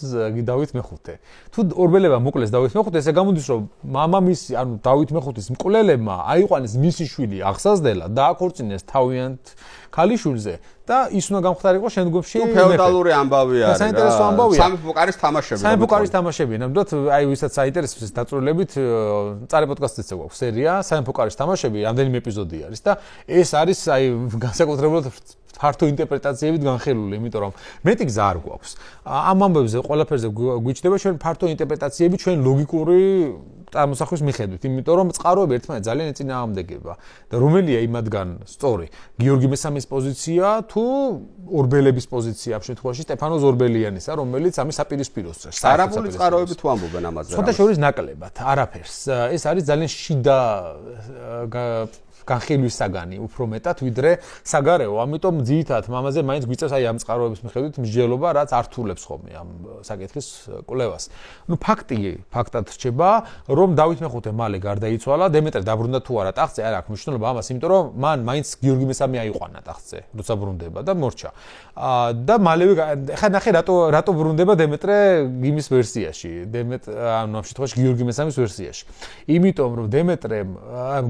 დავით მეხუთე თუ ორბელებმა მოკლეს დავით მეხუთე ესე გამოდის რომ მამამისი ანუ დავით მეხუთის მკვლელებმა აიყვანეს მისი შვილი აღსაზრდელად და აქორწინეს თავიანთ ქალიშვილზე და ის უნდა გამختارიყო შემდგომში ფეოდალური ამბავი არის რა საინტერესო ამბავია სამეფო კარის თამაშები სამეფო კარის თამაშები ნამდვილად აი ვისაც საინტერესოს დაწვრილებით წარე პოდკასტიც გვაქვს სერია სამეფო კარის თამაშები რამდენიმე ეპიზოდი არის და ეს არის აი განსაკუთრებულად ფართო ინტერპრეტაციებით განხილული, იმიტომ რომ მეტი გზა არ გვაქვს. ამ ამბებზე ყველაფერზე გვიჩნდება ჩვენ ფართო ინტერპრეტაციები ჩვენ ლოგიკური წარმოსახვის მიხედვით, იმიტომ რომ წყაროები ერთმანეთს ძალიან ეწინააღმდეგება და რომელია იმათგან სწორი? გიორგი მესამის პოზიცია თუ ორბელების პოზიცია ამ შემთხვევაში სტეფანო ზორბელიანისა, რომელიც ამის საპირისპიროს წერს. არაბული წყაროები თუ ამბობენ ამაზე? ხოთა შორის ნაკლებად, არაფერს. ეს არის ძალიან შიდა განხილვის საგანი უფრო მეტად ვიდრე საგარეო, ამიტომ ძირითადად მამაზე მაინც გვიწევს აი ამ წყაროების მიხედვით მსჯელობა, რაც ართულებს ხოლმე ამ საკითხის კვლევას. ნუ ფაქტად რჩება, რომ დავით მეხუთე მალე გარდაიცვალა, დემეტრე დაბრუნდა თუ არა ტახტზე, არ აქვს მნიშვნელობა ამას, იმიტომ რომ მან მაინც გიორგი მესამე აიყვანა ტახტზე, როცა ბრუნდება და მორჩა. და მალევე ხა ნახე რატო ბრუნდება დემეტრე იმის ვერსიაში, ანუ ამ შემთხვევაში გიორგი მესამის ვერსიაში. იმიტომ რომ დემეტრემ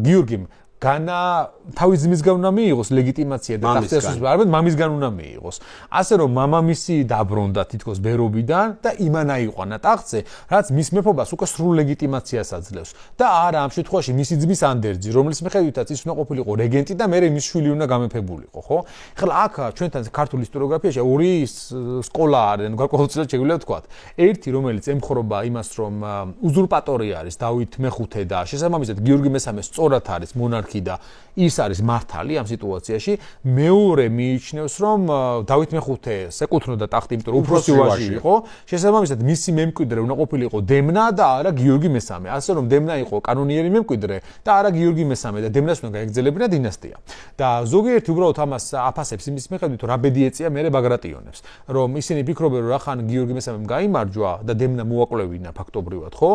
გიორგიმ თავის ძმისგან უნდა მიიღოს ლეგიტიმაცია და ტახტზე არამედ მამისგან უნდა მიიღოს. ასე რომ მამამისი დაბრუნდა თითქოს ბერობიდან და იმან აიყვანა ტახტზე, რაც მის მეფობას უკვე სრულ ლეგიტიმაციას აძლევს. და არა ამ შემთხვევაში მისი ძმის ანდერძი, რომლის მიხედვითაც ის უნდა ყოფილიყო რეგენტი და მერე მის შვილი უნდა გამეფებულიყო, ხო? ეხლა აქ ჩვენთან ქართულ ისტორიოგრაფიაში ორი სკოლა არის, გარკვეულწილად შეგვიძლია ვთქვათ. ერთი, რომელიც ემხრობა იმას, რომ უზურპატორი არის დავით მეხუთე და შესაბამისად გიორგი მესამე სწორად არის მონარქი და ის არის მართალი ამ სიტუაციაში. მეორე მიიჩნევს, რომ დავით მეხუთეს ეკუთვნოდა ტახტი, იმიტომ რომ უფროსი ვაჟი იყო. შესაბამისად, მისი მემკვიდრე უნდა ყოფილიყო დემნა და არა გიორგი მესამე. ასე რომ დემნა იყო კანონიერი მემკვიდრე და არა გიორგი მესამე და დემნას უნდა გაეგრძელებინა დინასტია. და ზოგიერთი უბრალოდ ამას აფასებს იმის მიხედვით, რომ რა ბედი ეწია მერე ბაგრატიონებს, რომ ისინი ფიქრობენ, რომ რახან გიორგი მესამემ გაიმარჯვა და დემნა მოაკვლევინა ფაქტობრივად, ხო?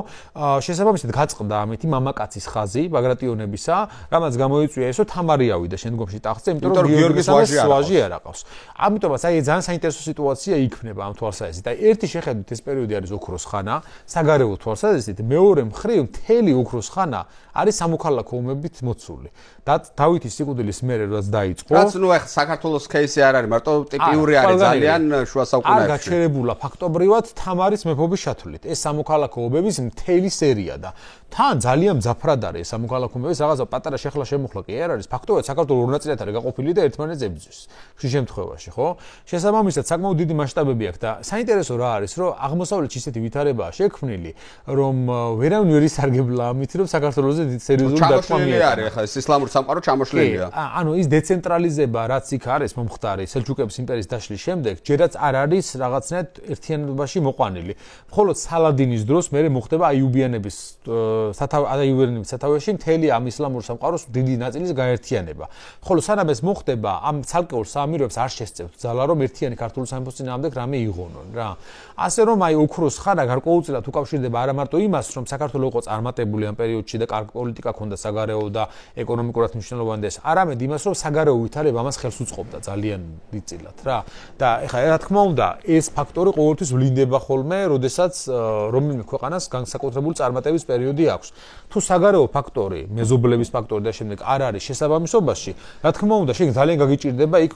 შესაბამისად გაწყდა ამეთი მამაკაცის ხაზი ბაგრატიონებისა, რამაც გამოიწვია ესო თამარი ავიდა შემდგომში ტახტზე, იმიტომ რომ გიორგის ვაჟი არ აყავს. ამიტომაც აი ძალიან საინტერესო სიტუაცია იქნება ამ თვალსაზრისით. აი ერთი შეხედვით ეს პერიოდი არის ოქროს ხანა, საგარეო თვალსაზრისით, მეორე მხრივ მთელი ოქროს ხანა არის სამოქალაქო ომებით მოცული. და დავითის სიკვდილის მერე რაც დაიწყო. რაც ნუ ახლა საქართველოს кейსი არ არის, მარტო ტიპიური არის ძალიან შუა საუკუნეებში. არ გაჩერებულა ფაქტობრივად თამარის მეფობის ჩათვლით. ეს სამოქალაქო ომების მთელი სერია და თან ძალიან მძაფრად არის ეს სამოქალაქო ომების რაღაცა პატარა შეხლა შემოხლა კი არ არის. ფაქტობრივად საქართველოს ორ ნაწილად არის გაყოფილი და ერთმანეთს ებრძვის. ხშირ შემთხვევაში, ხო? შესაბამისად საკმაოდ დიდი მასშტაბები აქვს და საინტერესო რა არის, რომ აღმოსავლეთში ისეთი ვითარებაა შექმნილი, რომ ვერავინ ვერ ისარგებლა ამით, რომ საქართველოსზე სერიოზული დათმა მიეცა. არის ახლა ეს ისლამური სამყარო ჩამოშლილია. ანუ ის დეცენტრალიზება, რაც იქ არის მომხდარი სელჩუკების იმპერიის დაშლის შემდეგ, ჯერაც არ არის რაღაცნაირად ერთიანობაში მოყვანილი. მხოლოდ სალადინის დროს მერე მოხდება აიუბიანების სათავეში მთელი ამ ისლამურ სამყაროს დიდი ნაწილის გაერთიანება. ხოლო სანამ ეს მოხდება, ამ ცალკეულ საამიროებს არ შესწევთ ძალა, რომ ერთიანი ქართული სამეფოს წინააღმდეგ რამე იღონონ რა. ასე რომ აი ოქროს ხანა გარკვეულწილად უკავშირდება არა მარტო იმას, რომ საქართველო იყო წარმატებული ამ პერიოდში და კარგი პოლიტიკა ჰქონდა საგარეო და ეკონომიკურად მნიშვნელოვანი და ეს, არამედ იმას, რომ საგარეო ვითარება ამას ხელს უწყობდა ძალიან დიდწილად რა. და ეხლა რა თქმა უნდა, ეს ფაქტორი ყოველთვის ვლინდება ხოლმე, როდესაც რომელიმე ქვეყანას განსაკუთრებული წარმატების პერიოდი აქვს. თუ საგარეო ფაქტორი, მეზობლების ფაქტორი და შემდეგ არ არის შესაბამისობაში, რა თქმა უნდა, შენ ძალიან გაგიჭირდება იქ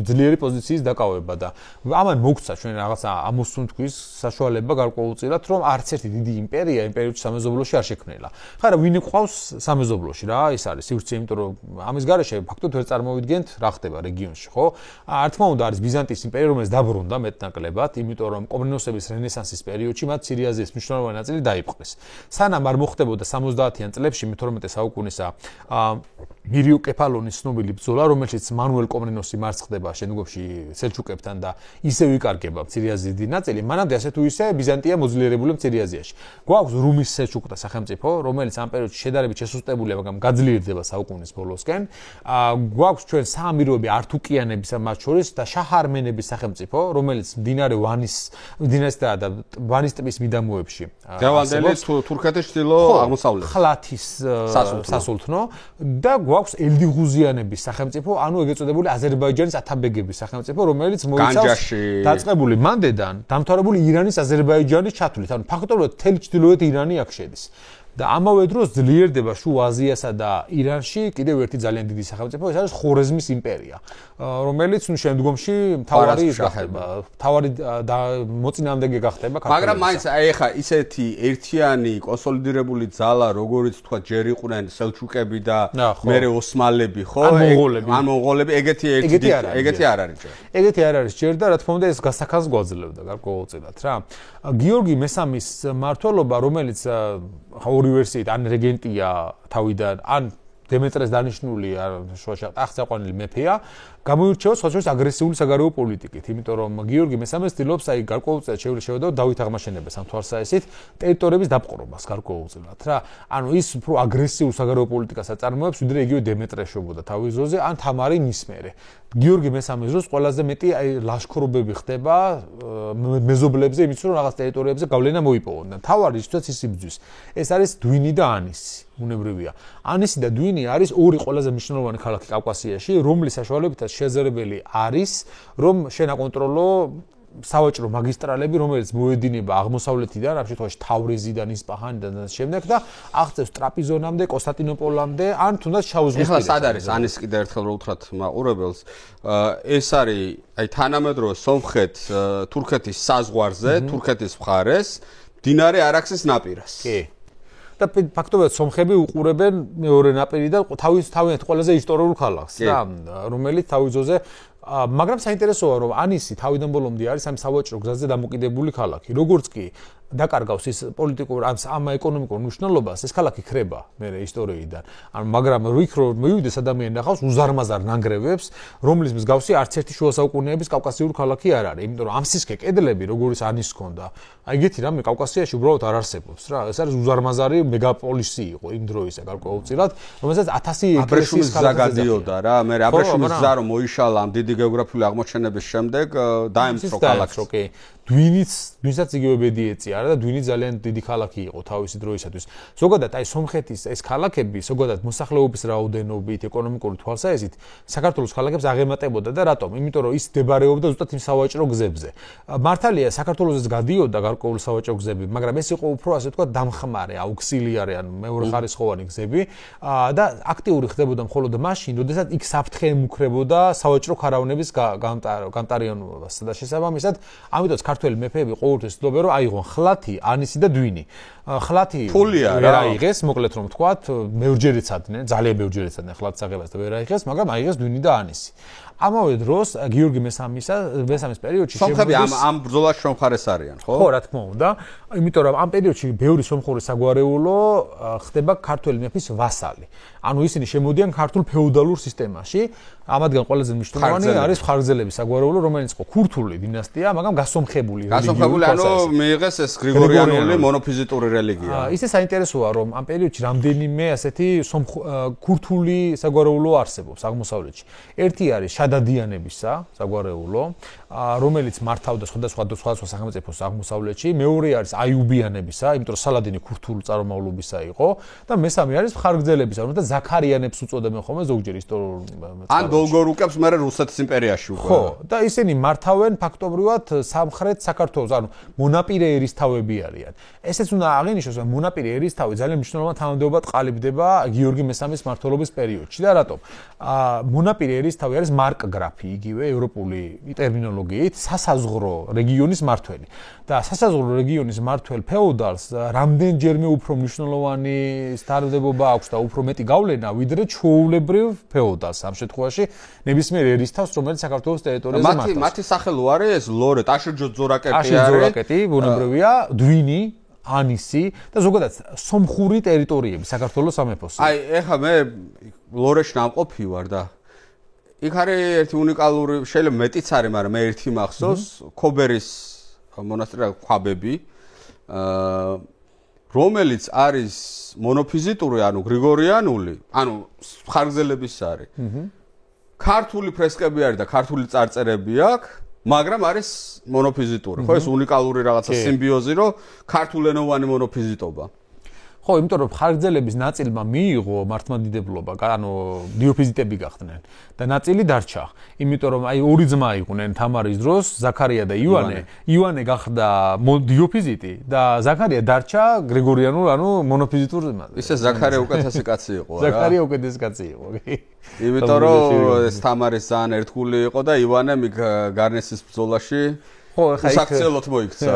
ძლიერი პოზიციის დაკავება და ამან მოგცა ჩვენ რაღაცა ამოსუნთქვის საშუალება გარკვეულწილად, რომ არც ერთი დიდი იმპერია იმ პერიოდში სამეზობლოში არ შექმნილა. ხარა ვინ ყავს სამეზობლოში რა, ის არის სივრცე, იმიტომ რომ ამის გარეშე ფაქტობრივად ვერ წარმოვიდგენთ რა ხდება რეგიონში, ხო? რა თქმა უნდა, არის ბიზანტიის იმპერია, რომელიც დაბრუნდა მეტნაკლებად, იმიტომ რომ კომნენოსების რენესანსის პერიოდში მათ სირიაზიის მნიშვნელოვანი ნაწილი დაიპყრეს. სანამ არ მოხდებოდა 70-იან წლებში მე-12 საუკუნისა მირიო კეფალონის ცნობილი ბრძოლა, რომელშიც მანუელ კომნენოსი მარცხდება შემდგომში სელჩუკებთან და ისე ვიკარგება მცირე აზიის დიდი ნაწილი, მანამდე ასე თუ ისე ბიზანტია მოძლიერებული მცირე აზიაში. გვაქვს რუმის სელჩუკთა სახელმწიფო, რომელიც ამ პერიოდში შედარებით შესუსტებულია, მაგრამ გაძლიერდება საუკუნის ბოლოსკენ. გვაქვს ჩვენ საამიროები ართუკიანების მათ შორის და შაჰ-არმენების სახელმწიფო, რომელიც მდინარე ვანის და ვანის ტბის მიდამოებში. დევანდელი თურქეთის ჩრდილო აღმოსავლეთ. ხლათის სასულთნო და გვაქვს ელდიღუზიანების სახელმწიფო, ანუ ეგრეთ წოდებული აზერბაიჯანის ათაბეგების სახელმწიფო, რომელიც მოიცავს დაწყებული მანდედან დამთავრებული ირანის აზერბაიჯანის ჩათვლით. ანუ ფაქტობრივად მთელი ჩრდილოეთი ირანი აქ შედის. და ამავე დროს ძლიერდება შუა აზიასა და ირანში კიდევ ერთი ძალიან დიდი სახელმწიფო, ეს არის ხორეზმის იმპერია, რომელიც შემდგომში მთავარი მოწინააღმდეგე გახდება ქართლებს. მაგრამ მაინც ეხა ისეთი ერთიანი კონსოლიდირებული ძალა, როგორიც თქვა ჯერ იყვნენ სელჩუკები და მერე ოსმალები, ხო? ან მონღოლები, ეგეთი არ არის ჯერ. ეგეთი არ არის ჯერ და რა თქმა უნდა ეს გასახანს გვაძლევდა გარკვეულწილად რა. გიორგი მესამის მმართველობა, რომელიც ორი ვერსიით ან რეგენტია თავიდან, ან დემეტრეს დანიშნული შუაში ტახტსაყვანელი მეფეა, გამოირჩევა სხვადასხვა აგრესიული საგარეო პოლიტიკით, იმიტომ რომ გიორგი მესამე ცდილობს აი გარკვეულწილად შეეულება დავით აღმაშენებელს ამ თვალსაჩინით ტერიტორიების დაპყრობას გარკვეულწილად რა. ანუ ის უფრო აგრესიულ საგარეო პოლიტიკას აწარმოებს, ვიდრე იგივე დემეტრე შობოდა თავის ძროზე ან თამარი მის მერე. გიორგი მესამის დროს ყველაზე მეტი აი ლაშქრობები ხდება მეზობლებზე, იმით რომ რაღაც ტერიტორიებზე გავლენა მოიპოვონ და თავარი ისიც ის იბძვის. ეს არის დვინი და ანისი. უნებრივია. ანისი და დვინი არის ორი ყველაზე მნიშვნელოვანი ქალაქი კავკასიაში, რომლის საშუალებითაც შეძლებელი არის, რომ შენაკონტროლო სავაჭრო მაგისტრალები, რომელიც მოედინება აღმოსავლეთიდან, ამ შემთხვევაში თავრიზიდან, ისპაჰანიდან და შემდეგ და აღწევს ტრაპიზონამდე, კონსტანტინოპოლამდე, ან თუნდაც შავიზღვისპირეთამდე. ეხლა სად არის ანისი კიდევ ერთხელ რო უთხრათ მაყურებელს, ეს არის აი თანამედროვე სომხეთ, თურქეთის საზღვარზე, თურქეთის მხარეს, მდინარე არაქსის ნაპირას. კი. და ფაქტობრივად სომხები უყურებენ მეორე ნაპირიდან თავიანთ ყველაზე ისტორიულ ქალაქს რა, რომელიც თავის ძოზე მაგრამ საინტერესოა რომ ანისი თავიდან ბოლომდე არის ამ სავაჭრო გზაზე დამოკიდებული ქალაქი. როგორც კი დაკარგავს ის პოლიტიკურ ამ ეკონომიკურ მნიშვნელობას, ეს ქალაქი ხრება მერე ისტორიიდან. ანუ მაგრამ იქ რომ მივიდეს ადამიანი ნახავს უზარმაზარ ნანგრევებს, რომლის მსგავსი არც ერთი შუა საუკუნეების კავკასიური ქალაქი არ არის. იმიტომ რომ ამ სისქე კედლები, როგორც ანის ჰქონდა, აი ეგეთი რამე კავკასიაში უბრალოდ არ არსებობს რა. ეს არის უზარმაზარი მეგაპოლისი იყო იმ დროისა გარკვეულწილად, რომელსაც 1000 ეკლესიის გზა გადიოდა რა. მე აბრეშუმის გზა რომ მოიშალა ამ დიდი გეოგრაფიული აღმოჩენების შემდეგ დაემწრო ქალაქს. დვინიცაც იგივე ბედი ეწია რა და დვინი ძალიან დიდი ქალაქი იყო თავისი დროისათვის. ზოგადად აი სომხეთის ეს ქალაქები, ზოგადად მოსახლეობის რაოდენობით, ეკონომიკური თვალსაზრისით საქართველოს ქალაქებს აღემატებოდა და რატომ? იმიტომ რომ ის მდებარეობდა ზუსტად იმ სავაჭრო გზებზე. მართალია საქართველოსაც გადიოდა გარკვეული სავაჭრო გზები, მაგრამ ეს იყო უფრო ასე ვთქვათ დამხმარე, აუქსილიარი ან მეორეხარისხოვანი გზები და აქტიური ხდებოდა მხოლოდ მაშინ, როდესაც იქ საფრთხე ემუქრებოდა სავაჭრო ქარავნების გამტარიანობას და შესაბამისად, ამიტომაც ქართველი მეფეები ყოველთვის ცდილობენ რომ აიღონ ხლათი, ანისი და დვინი. ხლათი ვერ აიღეს, მოკლედ რომ ვთქვათ, მეურჯერიცადნე, ძალიან მეურჯერიცადნე ხლათს აღებას და ვერ აიღეს, მაგრამ აიღეს დვინი და ანისი. ამავე დროს გიორგი მესამის პერიოდში სომხები ამ ბრძოლაში შემხარეს არიან, ხო? ხო, რა თქმა უნდა. იმიტომ რომ ამ პერიოდში ბევრი სომხური საგვარეულო ხდება ქართველი მეფის ვასალი. ანუ ისინი შემოდიან ქართულ ფეოდალურ სისტემაში. ამათგან ყველაზე მნიშვნელოვანი არის ხარგზელების საგვარეულო, რომელიც იყო ქურთული დინასტია, მაგრამ გასომხებული ანუ მიიღეს ეს გრიგორიანული მონოფიზიტური რელიგია. ისე საინტერესოა, რომ ამ პერიოდში რამდენიმე ასეთი ქურთული საგვარეულო არსებობს აღმოსავლეთში. ერთი არის შადადიანებისა საგვარეულო, რომელიც მართავდა სხვადასხვა სახელმწიფოს აღმოსავლეთში. მეორე არის აიუბიანებისა, იმიტომ რომ სალადინი ქურთული წარმომავლობისა იყო და მესამე არის ხარგზელებისა, რომელთა ზაქარიანებს უწოდებენ ხოლმე ზოგჯერ ისტორიულ ან დოლგორუკებს მე რუსეთის იმპერიაში უკვე. ხო, და ისინი მართავენ ფაქტობრივად სამხრეთ საქართველოს, ანუ მონაპირე ერისთავები არიან. ესეც უნდა აღინიშნოს, რომ მონაპირე ერისთავი ძალიან მნიშვნელოვან თანამდებობად ყალიბდება გიორგი მესამის მმართველობის პერიოდში და რატომ? მონაპირე ერისთავი არის მარკგრაფი, იგივე ევროპული ტერმინოლოგიით, სასაზღვრო რეგიონის მმართველი. და სასაზღვრო რეგიონის მმართველ ფეოდალს რამდენჯერმე უფრო მნიშვნელოვანი თანამდებობა აქვს და უფრო მეტი გავლენა, ვიდრე ჩვეულებრივ ფეოდალს ამ შემთხვევაში ნებისმიერ ერისთავს, რომელიც საქართველოს ტერიტორიაზე მართავს. მათი სახელო არის ლორე, ტაშიჯო ზორაკეტი არის. ტაშიჯო ზორაკეტი, ბუნებრივია, დვინი ანისი და ზოგადად სომხური ტერიტორიები საქართველოს სამეფოს. აი, ეხლა მე ლორეში ნამყოფი ვარ და იქ არის ერთი უნიკალური, შეიძლება მეტიც არის, მაგრამ მე ერთი მახსოვს, ქობერის მონასტერი ქვაბები, რომელიც არის მონოფიზიტური, ანუ გრიგორიანული, ანუ ხარგზელების არის. ქართული ფრესკები არის და ქართული წარწერები აქვს, მაგრამ არის მონოფიზიტური. ხო, ეს უნიკალური რაღაცა სიმბიოზი, რომ ქართულენოვანი მონოფიზიტობა. ხო, იმიტომ რომ ხარგზელების ნაწილმა მიიღო მართლმადიდებლობა, ანუ დიოფიზიტები გახდნენ და ნაწილი დარჩა. იმიტომ რომ აი ორი ძმა იყვნენ თამარის დროს, ზაქარია და ივანე. ივანე გახდა დიოფიზიტი და ზაქარია დარჩა გრიგორიანულ, ანუ მონოფიზიტურ ძმად. ისე ზაქარია უკეთესი კაცი იყო რა. ზაქარია უკეთესი კაცი იყო. იმიტომ რომ ეს თამარის ძალიან ერთგული იყო და ივანე გარნესის ბრძოლაში ხო, ხა იქ საქციელოთ მოიქცა.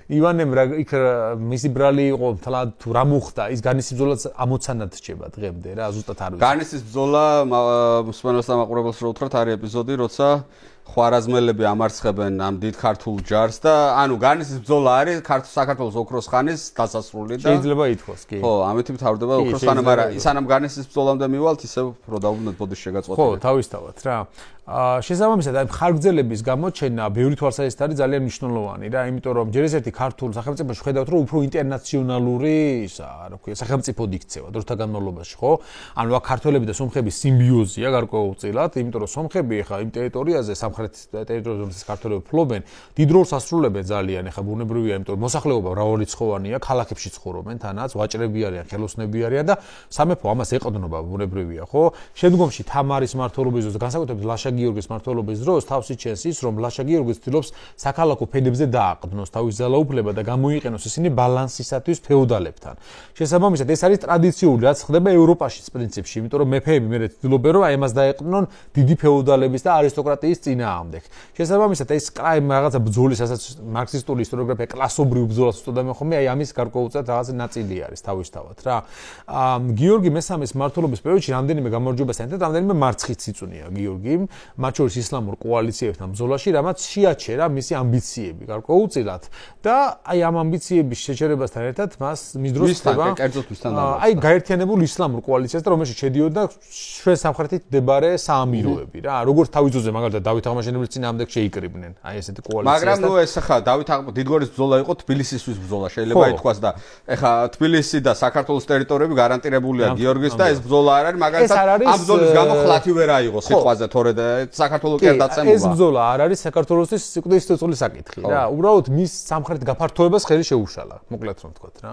ივანემ იქ მისი ბრალი იყო, თლად თუ რა მოხდა, ის გარნისის ბრძოლაც ამოცანად რჩება დღემდე რა, ზუსტად არ ვიცი. გარნისის ბრძოლა მსმენელს და მაყურებელს რო უთხრათ, არის ეპიზოდი, როცა ხვარაზმელები ამარცხებენ ამ დიდ ქართულ ჯარს და ანუ გარნისის ბრძოლა არის საქართველოს ოქროს ხანის დასასრული და შეიძლება ითქვას, კი. ხო, ამით მთავრდება ოქროს ხანა, მაგრამ სანამ გარნისის ბრძოლამდე მივალთ, ისევ რო დავუნდეთ ბოდიშ შეგაწყვეტილეთ. ხო, თავისთავად რა. შესაბამისად, აი ხარგზელების გამოჩენა ბევრი თვალსაზრისით არის ძალიან მნიშვნელოვანი რა, იმიტომ რომ ჯერ ესეთი ქართულ სახელმწიფოში ხედავთ, რომ უფრო ინტერნაციონალური ისა, რა ქვია, სახელმწიფოდ იქცევა დროთა განმავლობაში, ხო? ანუ აქ ქართველები და სომხების სიმბიოზია გარკვეულწილად, იმიტომ რომ სომხები ახლა იმ ტერიტორიაზე, სამხრეთ ტერიტორიაზე, რომელსაც ქართველები ფლობენ, დიდ როლს ასრულებენ ძალიან, ახლა ბუნებრივია, იმიტომ რომ მოსახლეობა მრავალრიცხოვანია, ქალაქებში ცხოვრობენ თანაც, ვაჭრები არიან, ხელოსნები არიან და სამეფო ამას ეყრდნობა ბუნებრივია, ხო? შემდგომში თამარის მმართველობის დროს, განსაკუთრებით ლაშა გიორგის მმართველობის დროს თავს იჩენს ის, რომ ლაშა გიორგი ცდილობს საქალაქო ფენებზე დააყრდნოს თავის ძალაუფლება და გამოიყენოს ისინი ბალანსისათვის ფეოდალებთან. შესაბამისად, ეს არის ტრადიციული, რაც ხდება ევროპაშიც პრინციპში, იმიტომ რომ მეფეები მერე ცდილობენ, რომ აი ამას დაეყრდნონ დიდი ფეოდალების და არისტოკრატიის წინააღმდეგ. შესაბამისად, ეს რაღაცა ბრძოლის, რასაც მარქსისტული ისტორიოგრაფია კლასობრივ ბრძოლას უწოდებენ ხოლმე, აი ამის გარკვეულწილად რაღაც ნაწილი არის თავისთავად რა. გიორგი მესამის მმართველობის პერიოდში რამდენიმე გამარჯვებასთან ერთად რამდენიმე მარცხიც იწუნია გიორგიმ, მათ შორის ისლამურ კოალიციებთან ბრძოლაში, რამაც შეაჩერა მისი ამბიციები გარკვეულწილად და აი ამ ამბიციების შეჩერებასთან ერთად მის დროს ხდება აი გაერთიანებულ ისლამურ კოალიციას და რომელშიც შედიოდა ჩვენ სამხრეთით მდებარე საამიროები რა, როგორც თავის ძოზე მაგალითად დავით აღმაშენებლის წინააღმდეგ შეიკრიბნენ აი ესეთი კოალიციას. მაგრამ ნუ ეს ახლა დავით დიდგორის ბრძოლა იყო თბილისისთვის ბრძოლა შეიძლება ითქვას და ახლა თბილისი და საქართველოს ტერიტორიები გარანტირებულია გიორგის და ეს ბრძოლა არ არის მაგალითად ამ ბრძოლის გამო ხლათი ვერ აიღო სიტყვაზე თორე და საქართველოს კი არ დაწემულა. ეს ბრძოლა არ არის საქართველოსთვის სიკვდილის წესული საკითხი რა. უბრალოდ მის სამხრეთ გაფართოებას ხელი შეუშალა, მოკლედ რომ ვთქვათ რა.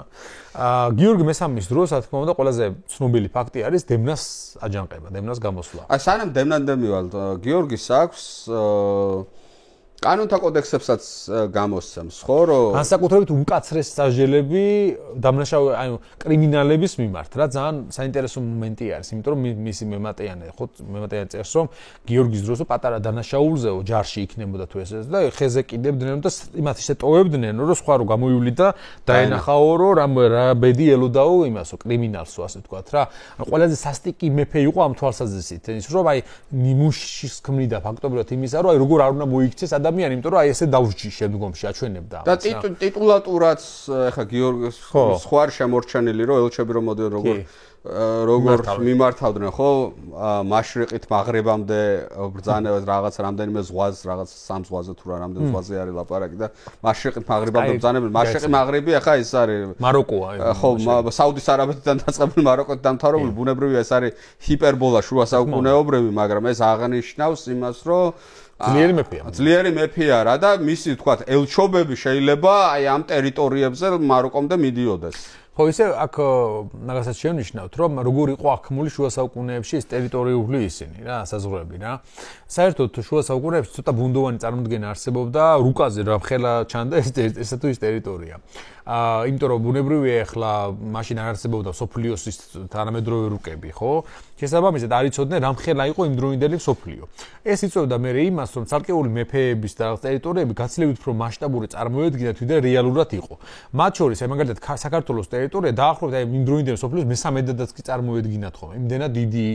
გიორგი მესამის დროს, რა თქმა უნდა, ყველაზე ცნობილი ფაქტი არის დემნას აჯანყება, დემნას გამოსვლა. აი სანამ დემნამდე მივალთ, გიორგის აქვს კანონთა კოდექსებსაც გამოსცემს, ხო, რომ განსაკუთრებით უმკაცრეს სასჯელები დამნაშავე, ანუ კრიმინალების მიმართ, რა ძალიან საინტერესო მომენტი არის, იმიტომ რომ მისი მემატიანე, ხო, მემატიანე წერს, რომ გიორგის დროს პატარა დანაშაულზეო ჯარში იქნებოდა თუ ესეც და ხეზე კიდებდნენ და იმათ ისე ტოვებდნენ, რომ სხვა რო გამოივლი და დაენახაო, რომ რა ბედი ელოდაო იმასო, კრიმინალსო, ასე ვთქვათ რა. ანუ ყველაზე სასტიკი მეფე იყო ამ თვალსაზრისით, ის რომ აი ნიმუშის ქმნიდა ფაქტობრივად იმისა, რომ აი როგორ არ უნდა მოიქცეს ადამიანი, იმიტომ რომ აი ესე დავსჯი შემდგომში აჩვენებდა და ტიტულატურაც ახლა გიორგის სხვა შემორჩენილი რომ ელჩები რომ მოდიო როგორ მიმართავდნენ ხო მაშრიყით მაღრიბამდე ბრძანებად რაღაც რამდენიმე ზღვას რაღაც სამ ზღვაზე თუ რა რამდენი ზღვაზე არის ლაპარაკი და მაშრიყით მაღრიბამდე ბრძანებენ მაშრიყი მაღრიბი ახლა ეს არის მაროკოა ხო საუდის არაბეთიდან დაწყებული მაროკოთი დამთავრებული ბუნებრივია ეს არის ჰიპერბოლა შუა საუკუნეობრივი მაგრამ ეს აღნიშნავს იმას რომ ძლიერი მეფეა რა და მისი თქვათ ელჩობები შეიძლება აი ამ ტერიტორიებზე მაროკომდე მიდიოდეს. ხო ისე აქ მაგასაც შევნიშნავთ რომ როგორ იყო აღქმული შუა საუკუნეებში ეს ტერიტორიული ისინი რა საზღვრები რა. საერთოდ შუა საუკუნეებში ცოტა ბუნდოვანი წარმოდგენა არსებობდა რუკაზე რა ხელა ჩანდა ესა თუ ის ტერიტორია. იმიტომ რომ ბუნებრივია ახლა მაშინ არ არსებობდა სოფლიოსის თანამედროვე რუკები, ხო? შესაბამისად არ იცოდნენ რამხელა იყო იმდროინდელი სოფლიო. ეს იწვევდა მე იმას, რომ ცალკეული მეფეების და ტერიტორიები გაცილებით უფრო მასშტაბური წარმოედგინათ, ვიდრე რეალურად იყო. მათ შორის, აი მაგალითად საქართველოს ტერიტორია დაახლოებით აი იმ დროინდელი სოფლის მე-13-დანაც კი წარმოედგინათ ხოლმე. იმდენად დიდი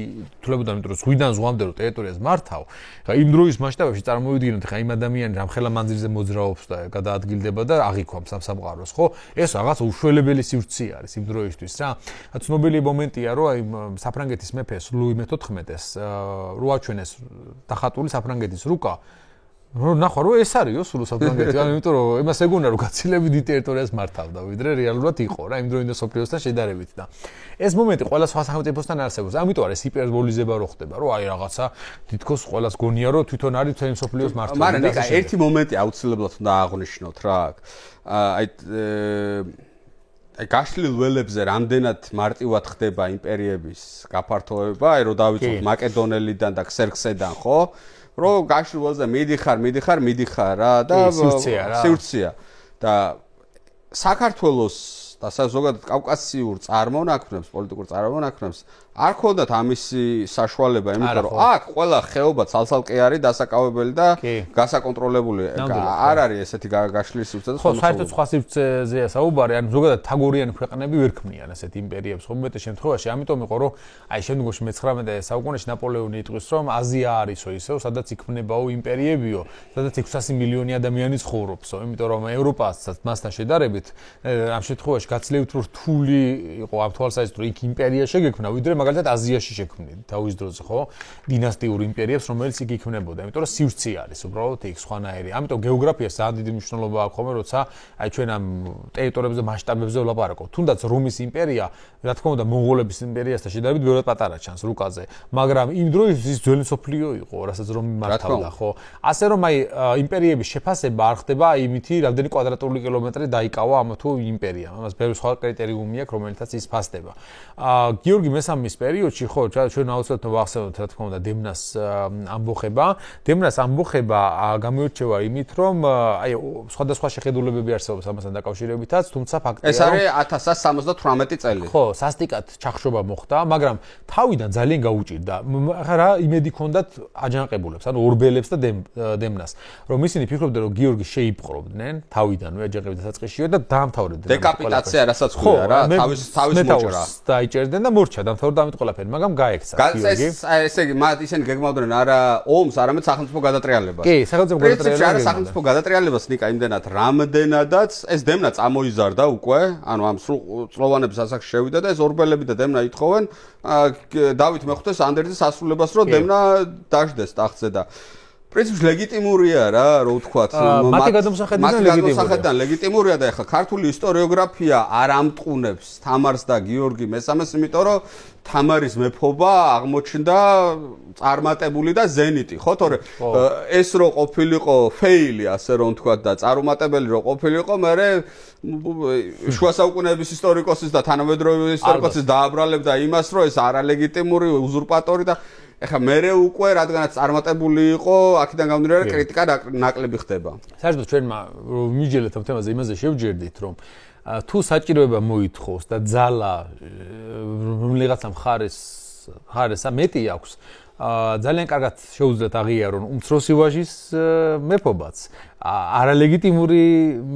თვლებოდა, იმიტომ რომ ზღვიდან ზღვამდე რო ტერიტორიას მართავ, ხა იმ დროის მასშტაბებში წარმოედგინოთ, ხა იმ ადამიანი რამხელა მანძილზე მოძრაობს და გადაადგილდება და აღიქვამს ამ სამყაროს, ხო? ეს რაღაც უშველებელი სივრცე არის იმ დროისთვის რა. ცნობილი მომენტია, რომ აი საფრანგეთის მეფეს ლუი მე-14-ს რო აჩვენეს დახატული საფრანგეთის რუკა ნახვა რომ ეს არისო სულ საფრანგეთი, იმიტომ რომ იმას ეგონა რომ გაცილებით დიდ ტერიტორიას მართავდა, ვიდრე რეალურად იყო რა იმ დროინდელ სოფლიოსთან შედარებით და ეს მომენტი ყველა სხვა სახელმწიფოსთან არსებობს. ამიტომ არის ჰიპერბოლიზება რო ხდება, რომ აი რაღაცა თითქოს ყველას გონია რომ თვითონ არის თემ სოფლიოს მართვა. მაგრამ ნიკა ერთი მომენტი აუცილებლად უნდა აღვნიშნოთ რა. აი გაშლილ ველებზე რამდენად მარტივად ხდება იმპერიების გაფართოება, აი რომ დავიწყოთ მაკედონელიდან და ქსერქსედან, ხო? რო გაშლილ მიდიხარ რა და სივრცეა და საქართველოს და ზოგადად კავკასიურ წარმონაქმნებს, პოლიტიკურ წარმონაქმნებს არ ქონდათ ამისი საშუალება, იმიტომ რომ აქ ყველა ხეობა ცალ-ცალკე არის დასაკავებელი და გასაკონტროლებული. არ არის ესეთი გაშლილი სივრცე და ხო, საერთოდ სხვა სივრცეზეა საუბარი, ან ზოგადად თაგორიანი ქვეყნები ვერ ქმნიან ასეთ იმპერიებს, ხო, მეტეს შემთხვევაში, ამიტომ იყო რომ აი შემდგომში მე-19 საუკუნეში ნაპოლეონი იტყვის რომ აზია არისო ისევ, სადაც იქმნებაო იმპერიებიო, სადაც 600 მილიონი ადამიანი ცხოვრობსო, იმიტომ რომ ევროპასაც მასთან შედარებით ამ შემთხვევაში გაცილებით რთული იყო ამ თვალსაზრისით რომ იქ იმპერია შეგექმნა, ვიდრე მაგალითად აზიაში შექმნილი თავის დროზე, ხო? დინასტიური იმპერიებს, რომელიც იქ იქმნებოდა, იმიტომ რომ სივრცე არის უბრალოდ იქ სხვანაირი. ამიტომ გეოგრაფიას ძალიან დიდი მნიშვნელობა აქვს ხოლმე, როცა აი ჩვენ ამ ტერიტორიებზე მასშტაბებზე ვლაპარაკობთ. თუნდაც რომის იმპერია, რა თქმა უნდა, მონღოლების იმპერიასთან შედარებით ბევრად პატარა ჩანს რუკაზე, მაგრამ იმ დროის ის ძველი სოფლიო იყო, რასაც რომი მართავდა, ხო? ასე რომ აი იმპერიების შეფასება არ ხდება იმითი, რამდენი კვადრატული კილომეტრი დაიკავა ამ თუ იმპერიამ. ამას ბევრი სხვა კრიტერიუმი აქვს, რომელთაც ის ფასდება. გიორგი მესამის პერიოდში ხო ჩვენ აუცილებლად ვახსენოთ რა თქმა უნდა დემნას ამბოხება. დემნას ამბოხება გამოირჩევა იმით, რომ აი სხვადასხვა შეხედულებები არსებობს ამასთან დაკავშირებითაც, თუმცა ფაქტია ეს არის 1178 წელი. ხო, სასტიკად ჩახშობა მოხდა, მაგრამ თავიდან ძალიან გაუჭირდა. ახლა რა იმედი ჰქონდათ აჯანყებულებს, ანუ ორბელებს და დემნას, რომ ისინი ფიქრობდნენ, რომ გიორგი შეიპყრობდნენ თავიდანვე აჯანყების დასაწყისშიო და დაამთავრებდნენ. დეკაპიტაცია რასაც ქვია რა, თავის მოჭრა. დაიჭერდნენ და მორჩა დამთავრდა ამით ყველაფერი, მაგრამ გაექცა გიორგი. ესე იგი, მათ ისინი გეგმავდნენ არა ომს, არამედ სახელმწიფო გადატრიალებას. კი, სახელმწიფო გადატრიალებას. არა სახელმწიფო გადატრიალებას ნიკა იმდენად რამდენადაც ეს დემნა წამოიზარდა უკვე, ანუ ამ სრულწლოვანების ასაკში შევიდა და ეს ორბელები და დემნა ითხოვენ დავით მეხუთეს ანდერძის ასრულებას, რომ დემნა დაждდეს ტახტზე და პრინციპში ლეგიტიმურია რა, რო ვთქვათ, მათი გადამსახედიდან ლეგიტიმურია და ეხლა ქართული ისტორიოგრაფია არ ამტყუნებს თამარს და გიორგი მესამეს, იმიტომ რომ თამარის მეფობა აღმოჩნდა წარმატებული და ზენიტი, ხო, თორე ეს რო ყოფილიყო ფეილი, ასე რომ ვთქვათ და წარუმატებელი რო ყოფილიყო, მერე შუა საუკუნეების ისტორიკოსის და თანამედროვე ისტორიკოსის დააბრალებდა იმას, რომ ეს არალეგიტიმური უზურპატორი და ეხლა მერე უკვე რადგანაც წარმატებული იყო, აქედან გამომდინარე კრიტიკა ნაკლები ხდება. საერთოდ ჩვენმა მიჯელეთ ამ თემაზე იმაზე შევჯერდით, რომ თუ საჭიროება მოითხოვს და ძალა რომელიღაცა მხარესა მეტი აქვს, ძალიან კარგად შეუძლიათ აღიარონ უმცროსი ვაჟის მეფობაც, არალეგიტიმური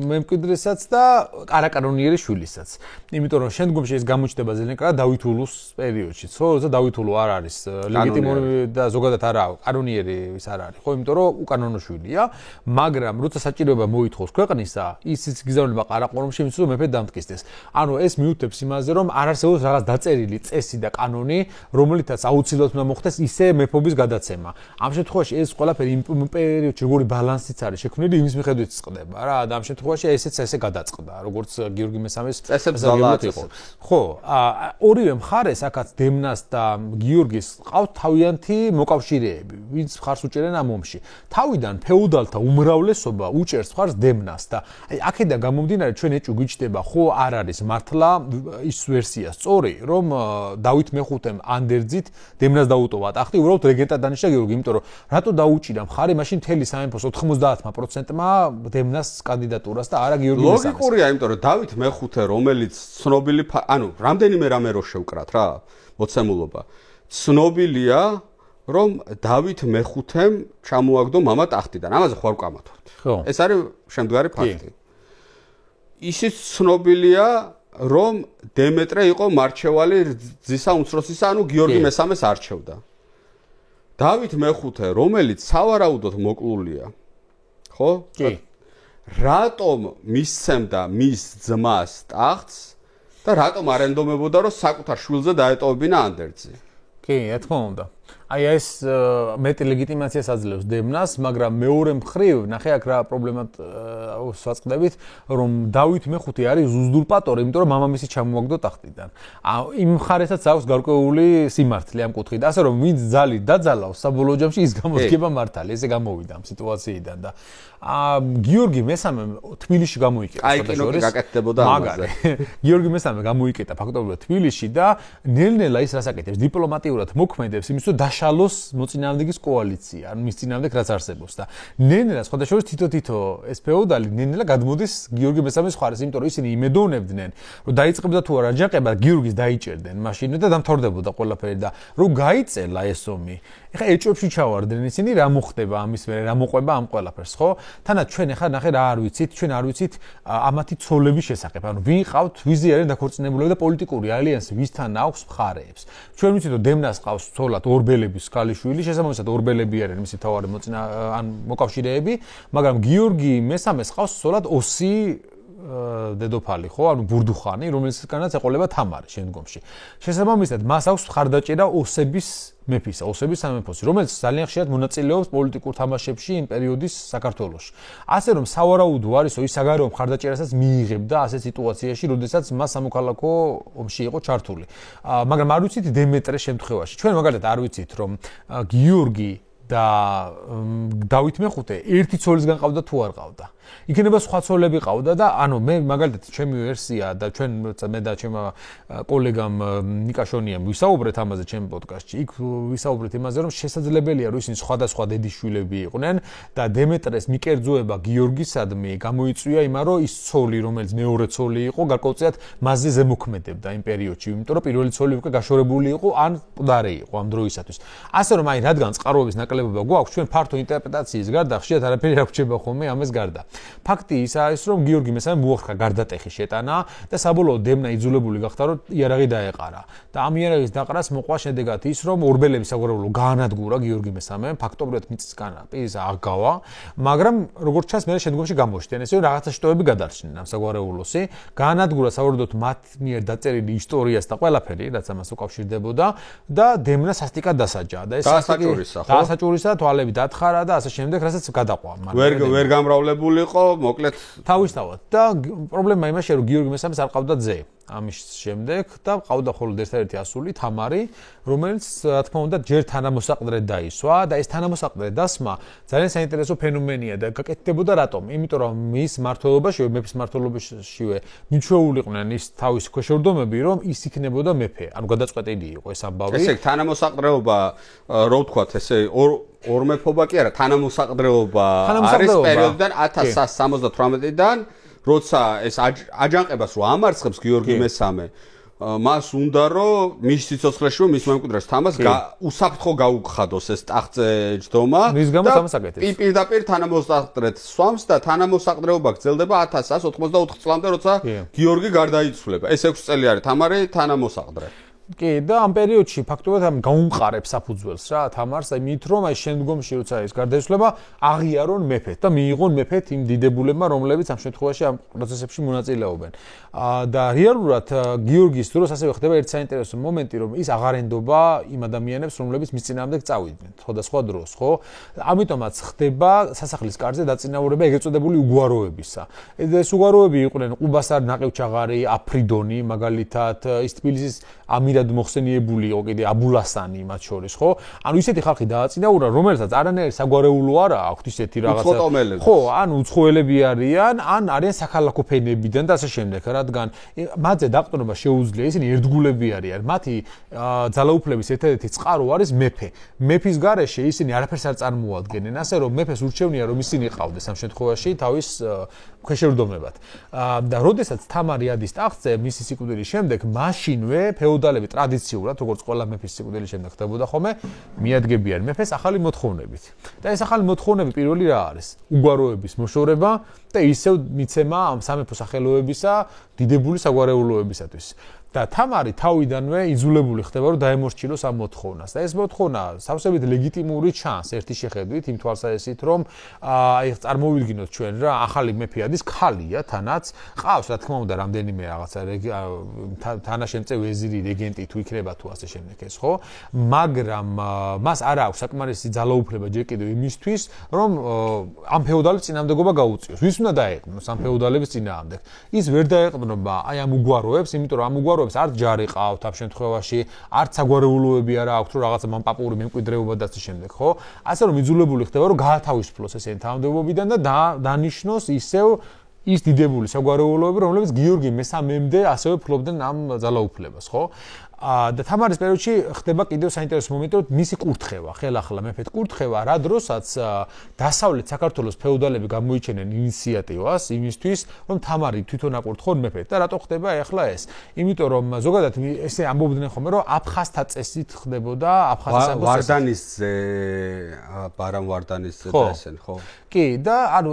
მემკვიდრესაც და არაკანონიერი შვილისაც. იმიტომ რომ შემდგომში ეს გამოჩნდება ძალიან კარგად დავითულუს პერიოდში, ხო, როცა დავითულუ არ არის ლეგიტიმური და ზოგადად არა კანონიერი ის არ არის, ხო, იმიტომ რომ უკანონო შვილია, მაგრამ როცა საჭიროება მოითხოვს ქვეყნისა, ისიც გიზავნება ყარაყორომში, იმის რომ მეფე დამტკიცდეს. ანუ ეს მიუთებს იმაზე, რომ არ არსებობს რაღაც დაწერილი წესი და კანონი, რომელითაც აუცილებლად უნდა მოხდეს ისე მეფობის გადაცემა. ამ შემთხვევაში ეს ყველაფერი იმ პერიოდში როგორი ბალანსიც არის შექმნილი იმის მიხედვით წყდება რა და ამ შემთხვევაში ესეც ესე გადაწყდა როგორც გიორგი მესამეს წესებს იყო. ხო, ორივე მხარეს აქაც დემნას და გიორგის ყავთ თავიანთი მოკავშირეები, ვინც მხარს უჭერენ ამ ომში. თავიდან ფეოდალთა უმრავლესობა უჭერს მხარს დემნას და აი აქედან გამომდინარე ჩვენ ეჭვი გვიჩნდება, ხო, არ არის მართლა ის ვერსია სწორი, რომ დავით მეხუთემ ანდერძით დემნას დაუტოვა ტახტი, უბრალოდ რეგენტად დანიშნა გიორგი, იმიტომ რომ რატო დაუჭირა მხარი მაშინ მთელი სამეფოს 90% დემნას კანდიდატურას და არა გიორგი მესამეს. ლოგიკურია, იმიტომ რომ დავით მეხუთე, რომელიც ცნობილი, ანუ რამდენიმე რამე რო შევკრათ რა, მოცემულობა. ცნობილია, რომ დავით მეხუთემ ჩამოაგდო მამა ტახტიდან. ამაზე ხوار ვკამათობთ. ეს არის შემდგარი ფაქტი. ისიც ცნობილია, რომ დემეტრე იყო მარჩევალი რძისა უმცროსისა, ანუ გიორგი მესამეს არჩევდა. დავით მეხუთე, რომელიც სავარაუდოდ მოკლულია. ხო? კი. რატომ მისცემდა მის ძმას ტახტს და რატომ არ ენდომებოდა რომ საკუთარ შვილზე დაეტოვებინა ანდერძი? კი, რა თქმა უნდა. აი ეს მეტი ლეგიტიმაციას აძლევს დემნას, მაგრამ მეორე მხრივ, ნახე აქ რა პრობლემად ვაწყდებით, რომ დავით მეხუთე არის უზურპატორი, იმიტომ რომ მამამისი ჩამოაგდო ტახტიდან. იმ მხარესაც აქვს გარკვეული სიმართლე ამ კუთხით. ასე რომ ვინც ძალით დაძალავს საბოლოო ჯამში ის გამოდგება მართალი, ესე გამოვიდა ამ სიტუაციიდან და გიორგი მესამე თბილისში გამოიკეტა. აი კინო გაკეთდებოდა ამაზე. გიორგი მესამე გამოიკეტა ფაქტობრივად თბილისში და ნელ-ნელა ის რას აკეთებს, დიპლომატიურად მოქმედებს იმის რომ დაშალოს მოწინააღმდეგის კოალიცია, ან მის წინააღმდეგ რაც არსებობს და ნელ-ნელა სხვადასხვა თითო-თითო ეს ფეოდალი ნელ-ნელა გადმოდის გიორგი მესამეს მხარეს, იმიტომ რომ ისინი იმედოვნებდნენ, რომ დაიწყებდა თუ არა აჯანყება, გიორგის დაიჭერდნენ მაშინ და დამთავრდებოდა ყველაფერი და რომ გაიწელა ეს ომი. ეხლა ეჭვებში ჩავარდნენ ისინი, რა მოხდება ამის მერე, რა მოყვება ამ ყველაფერს, ხო? თანაც ჩვენ ეხლა ნახე რა არ ვიცით, ჩვენ არ ვიცით ამათი ცოლების შესახებ, ანუ ვინ ყავთ, ვიზი არიან დაქორწინებულები და პოლიტიკური ალიანსი ვისთან აქვს მხარეებს. ჩვენ ვიცით რომ დემნას ყავს ცოლად ორბელების ქალიშვილი, შესაბამისად ორბელები არიან მისი თავარი ან მოკავშირეები, მაგრამ გიორგი მესამეს ყავს ცოლად ოსი დედოფალი, ხო, ანუ ბურდუხანი, რომელსაც ეყოლება თამარი შემდგომში. შესაბამისად, მას აქვს მხარდაჭერა ოსების მეფისა, ოსების სამეფოსი, რომელიც ძალიან ხშირად მონაწილეობს პოლიტიკურ თამაშებში იმ პერიოდის საქართველოში. ასე რომ სავარაუდო არის, რომ ის საგარეო მხარდაჭერასაც მიიღებდა ასეთ სიტუაციაში, როდესაც მას სამოქალაქო ომში იყო ჩართული. მაგრამ არ ვიცით დემეტრეს შემთხვევაში. ჩვენ მაგალითად არ ვიცით, რომ გიორგი და დავით მეხუთე ერთი ცოლისგან ყავდა თუ არ ყავდა. იქნება სხვა ცოლები ყავდა და ანუ მე მაგალითად ჩემი ვერსია და ჩვენ მე და ჩემმა კოლეგამ ნიკაშონიამ ვისაუბრეთ ამაზე ჩემ პოდკასტში. იქ ვისაუბრეთ იმაზე, რომ შესაძლებელია, რომ ისინი სხვადასხვა დედიშვილები იყვნენ და დემეტრეს მიკერძოება გიორგისადმი გამოიწვია იმან, რომ ის ცოლი, რომელიც მეორე ცოლი იყო, გარკვეულწილად მასზე ზემოქმედებდა იმ პერიოდში, იმიტომ რომ პირველი ცოლი უკვე გაშორებული იყო ან მკვდარი იყო ამ დროისათვის. ასე რომ აი რადგან წყაროების ნაკლებობა გვაქვს, ჩვენ ფართო ინტერპრეტაციის გარდა ხშირად არაფერი არ გვჭირდება ხოლმე ამას გარდა. ფაქტი ისაა ის, რომ გიორგი მესამე მოახერხა გარდატეხი შეტანა და საბოლოოდ დემნა იძულებული გახდა, რომ იარაღი დაეყარა. და ამ იარაღის დაყრას მოყვა შედეგად ის, რომ ორბელების საგვარეულო გაანადგურა გიორგი მესამემ, ფაქტობრივად მიწისგან პირის აღგავა, მაგრამ როგორც ჩანს, მე შემდგომში გამოჩნდნენ ესე, რომ რაღაცა შტოები გადარჩნენ ამ საგვარეულოსი, გაანადგურა საერთოდ მათ მიერ დაწერილი ისტორიას და ყველაფერი, რაც ამას უკავშირდებოდა და დემნა სასტიკად დასაჯა და ეს დასაჭურისა, თვალები დათხარა და ასე შემდეგ, რასაც გადაყვა. ვერ გამრავლებული იყო, მოკლედ თავისთავად და პრობლემა იმაშია, რომ გიორგი მესამეს არ ყავდა ძე ამის შემდეგ და ყავდა მხოლოდ ერთადერთი ასული თამარი, რომელიც რა თქმა უნდა ჯერ თანამოსაყდრედ დაისვა და ეს თანამოსაყდრე დასმა ძალიან საინტერესო ფენომენია და გაკეთდებოდა რატომ? იმიტომ რომ მის მმართველობაში, მეფის მმართველობაშივე მიჩვეულიყვნენ ის თავის ქვეშევრდომები, რომ ის იქნებოდა მეფე, ანუ გადაწყვეტილი იყო ეს ამბავი. ესე თანამოსაყდრეობა, რო ვთქვათ, ესე ორმეფობა კი არა, თანამოსაყდრეობა არის პერიოდიდან 1178-დან, როცა ეს აჯანყებას რო ამარცხებს გიორგი მესამე, მას უნდა რომ მის სიცოცხლეში მის მემკვიდრეს თამას უსაფრთხო გაუგხადოს ეს ტახტზე ჯდომა და პირდაპირ თანამოსაყდრედ სვამს და თანამოსაყდრეობა გრძელდება 1184 წლამდე, როცა გიორგი გარდაიცვლება. ეს 6 წელი არის თამარი თანამოსაყდრე. კი, და ამ პერიოდში ფაქტობრივად ამ გაუმყარებს საფუძველს რა თამარს, აი მით რომ აი შემდგომში როცა ის გარდაიცვლება, აღიარონ მეფეთ და მიიღონ მეფეთ იმ დიდებულებმა, რომლებიც ამ შემთხვევაში ამ პროცესებში მონაწილეობენ. და რეალურად გიორგის დროს ასევე ხდება ერთ საინტერესო მომენტი, რომ ის აღარ ენდობა იმ ადამიანებს, რომლებიც მის წინააღმდეგ წავიდნენ, სხვადასხვა დროს, ხო? ამიტომაც ხდება სასახლის კარზე დაწინაურება ეგრეთ წოდებული უგვაროებისა. ეს უგვაროები იყვნენ ყუბასარ ნაყევჩაღარი, აფრიდონი, მაგალითად, ის თბილისის ამირად მოხსენიებული იყო კიდე აბულასანი მათ შორის, ხო? ანუ ისეთი ხალხი დააწინაურა, რომელსაც არანაირი საგვარეულო არა აქვთ ისეთი რაღაცა. ხო, ან უცხოელები არიან, ან არიან საქალაქო ფენებიდან და ასე შემდეგ, რადგან მათზე დაყრდნობა შეუძლია, ისინი ერთგულები არიან. მათი ძალაუფლების ერთ-ერთი წყარო არის მეფე. მეფის გარეშე ისინი არაფერს არ წარმოადგენენ, ასე რომ მეფეს ურჩევნია, რომ ისინი ყავდეს ამ შემთხვევაში თავის ქვეშევრდომებად. და როდესაც თამარი ადის ტახტზე, მისი სიკვდილის შემდეგ, მაშინვე ფეოდალები მოთხოვნები ტრადიციულად, როგორც ყველა მეფის სიკვდილის შემდეგ ხდებოდა ხოლმე, მიადგებიან მეფეს ახალი მოთხოვნებით. და ეს ახალი მოთხოვნები პირველი რა არის? უგვაროების მოშორება და ისევ მიცემა ამ სამეფო სახელოებისა დიდებული საგვარეულოებისათვის. და თამარი თავიდანვე იძულებული ხდება რომ დაემორჩილოს ამ მოთხოვნას. და ეს მოთხოვნა სავსებით ლეგიტიმური ჩანს ერთი შეხედვით იმ თვალსაზრისით რომ აი წარმოვიდგინოთ ჩვენ რა ახალი მეფე ადის ქალია თანაც ყავს რა თქმა უნდა რამდენიმე რაღაცა თანაშემწე ვეზირი რეგენტი თუ იქნება თუ ასე შემდეგ ეს ხო მაგრამ მას არ აქვს საკმარისი ძალაუფლება ჯერ კიდევ იმისთვის რომ ამ ფეოდალებს წინამდებობა გაუწიოს. ვის უნდა დაეყნოს ამ ფეოდალების წინააღმდეგ? ის ვერ დაეყნობა აი ამ უგვაროებს, იმიტომ რომ ამ უგვაროებს არც ჯარი ყავთ ამ შემთხვევაში, არც საგვარეულოები არა აქვთ, რომ რაღაცა მამპაპური მემკვიდრეობა და ასე შემდეგ, ხო? ასე რომ იძულებული ხდება, რომ გაათავისუფლოს ესენი თანამდებობიდან და დანიშნოს ისევ ის დიდებული საგვარეულოები, რომლებიც გიორგი მესამემდე ასევე ფლობდნენ ამ ძალაუფლებას, ხო? და თამარის პერიოდში ხდება კიდევ საინტერესო მომენტი, რომ მისი კურთხევა, ხელახლა მეფეთ კურთხევა, რა დროსაც დასავლეთ საქართველოს ფეოდალები გამოიჩენენ ინიციატივას იმისთვის, რომ თამარი თვითონ აკურთხონ მეფეთ. და რატო ხდება ახლა ეს? იმიტომ რომ ზოგადად ესე ამბობდნენ ხოლმე, რომ აფხაზთა წესით ხდებოდა აფხაზთა ვარდანისზე, ბარამ ვარდანისზე და ესენ, ხო? კი, და ანუ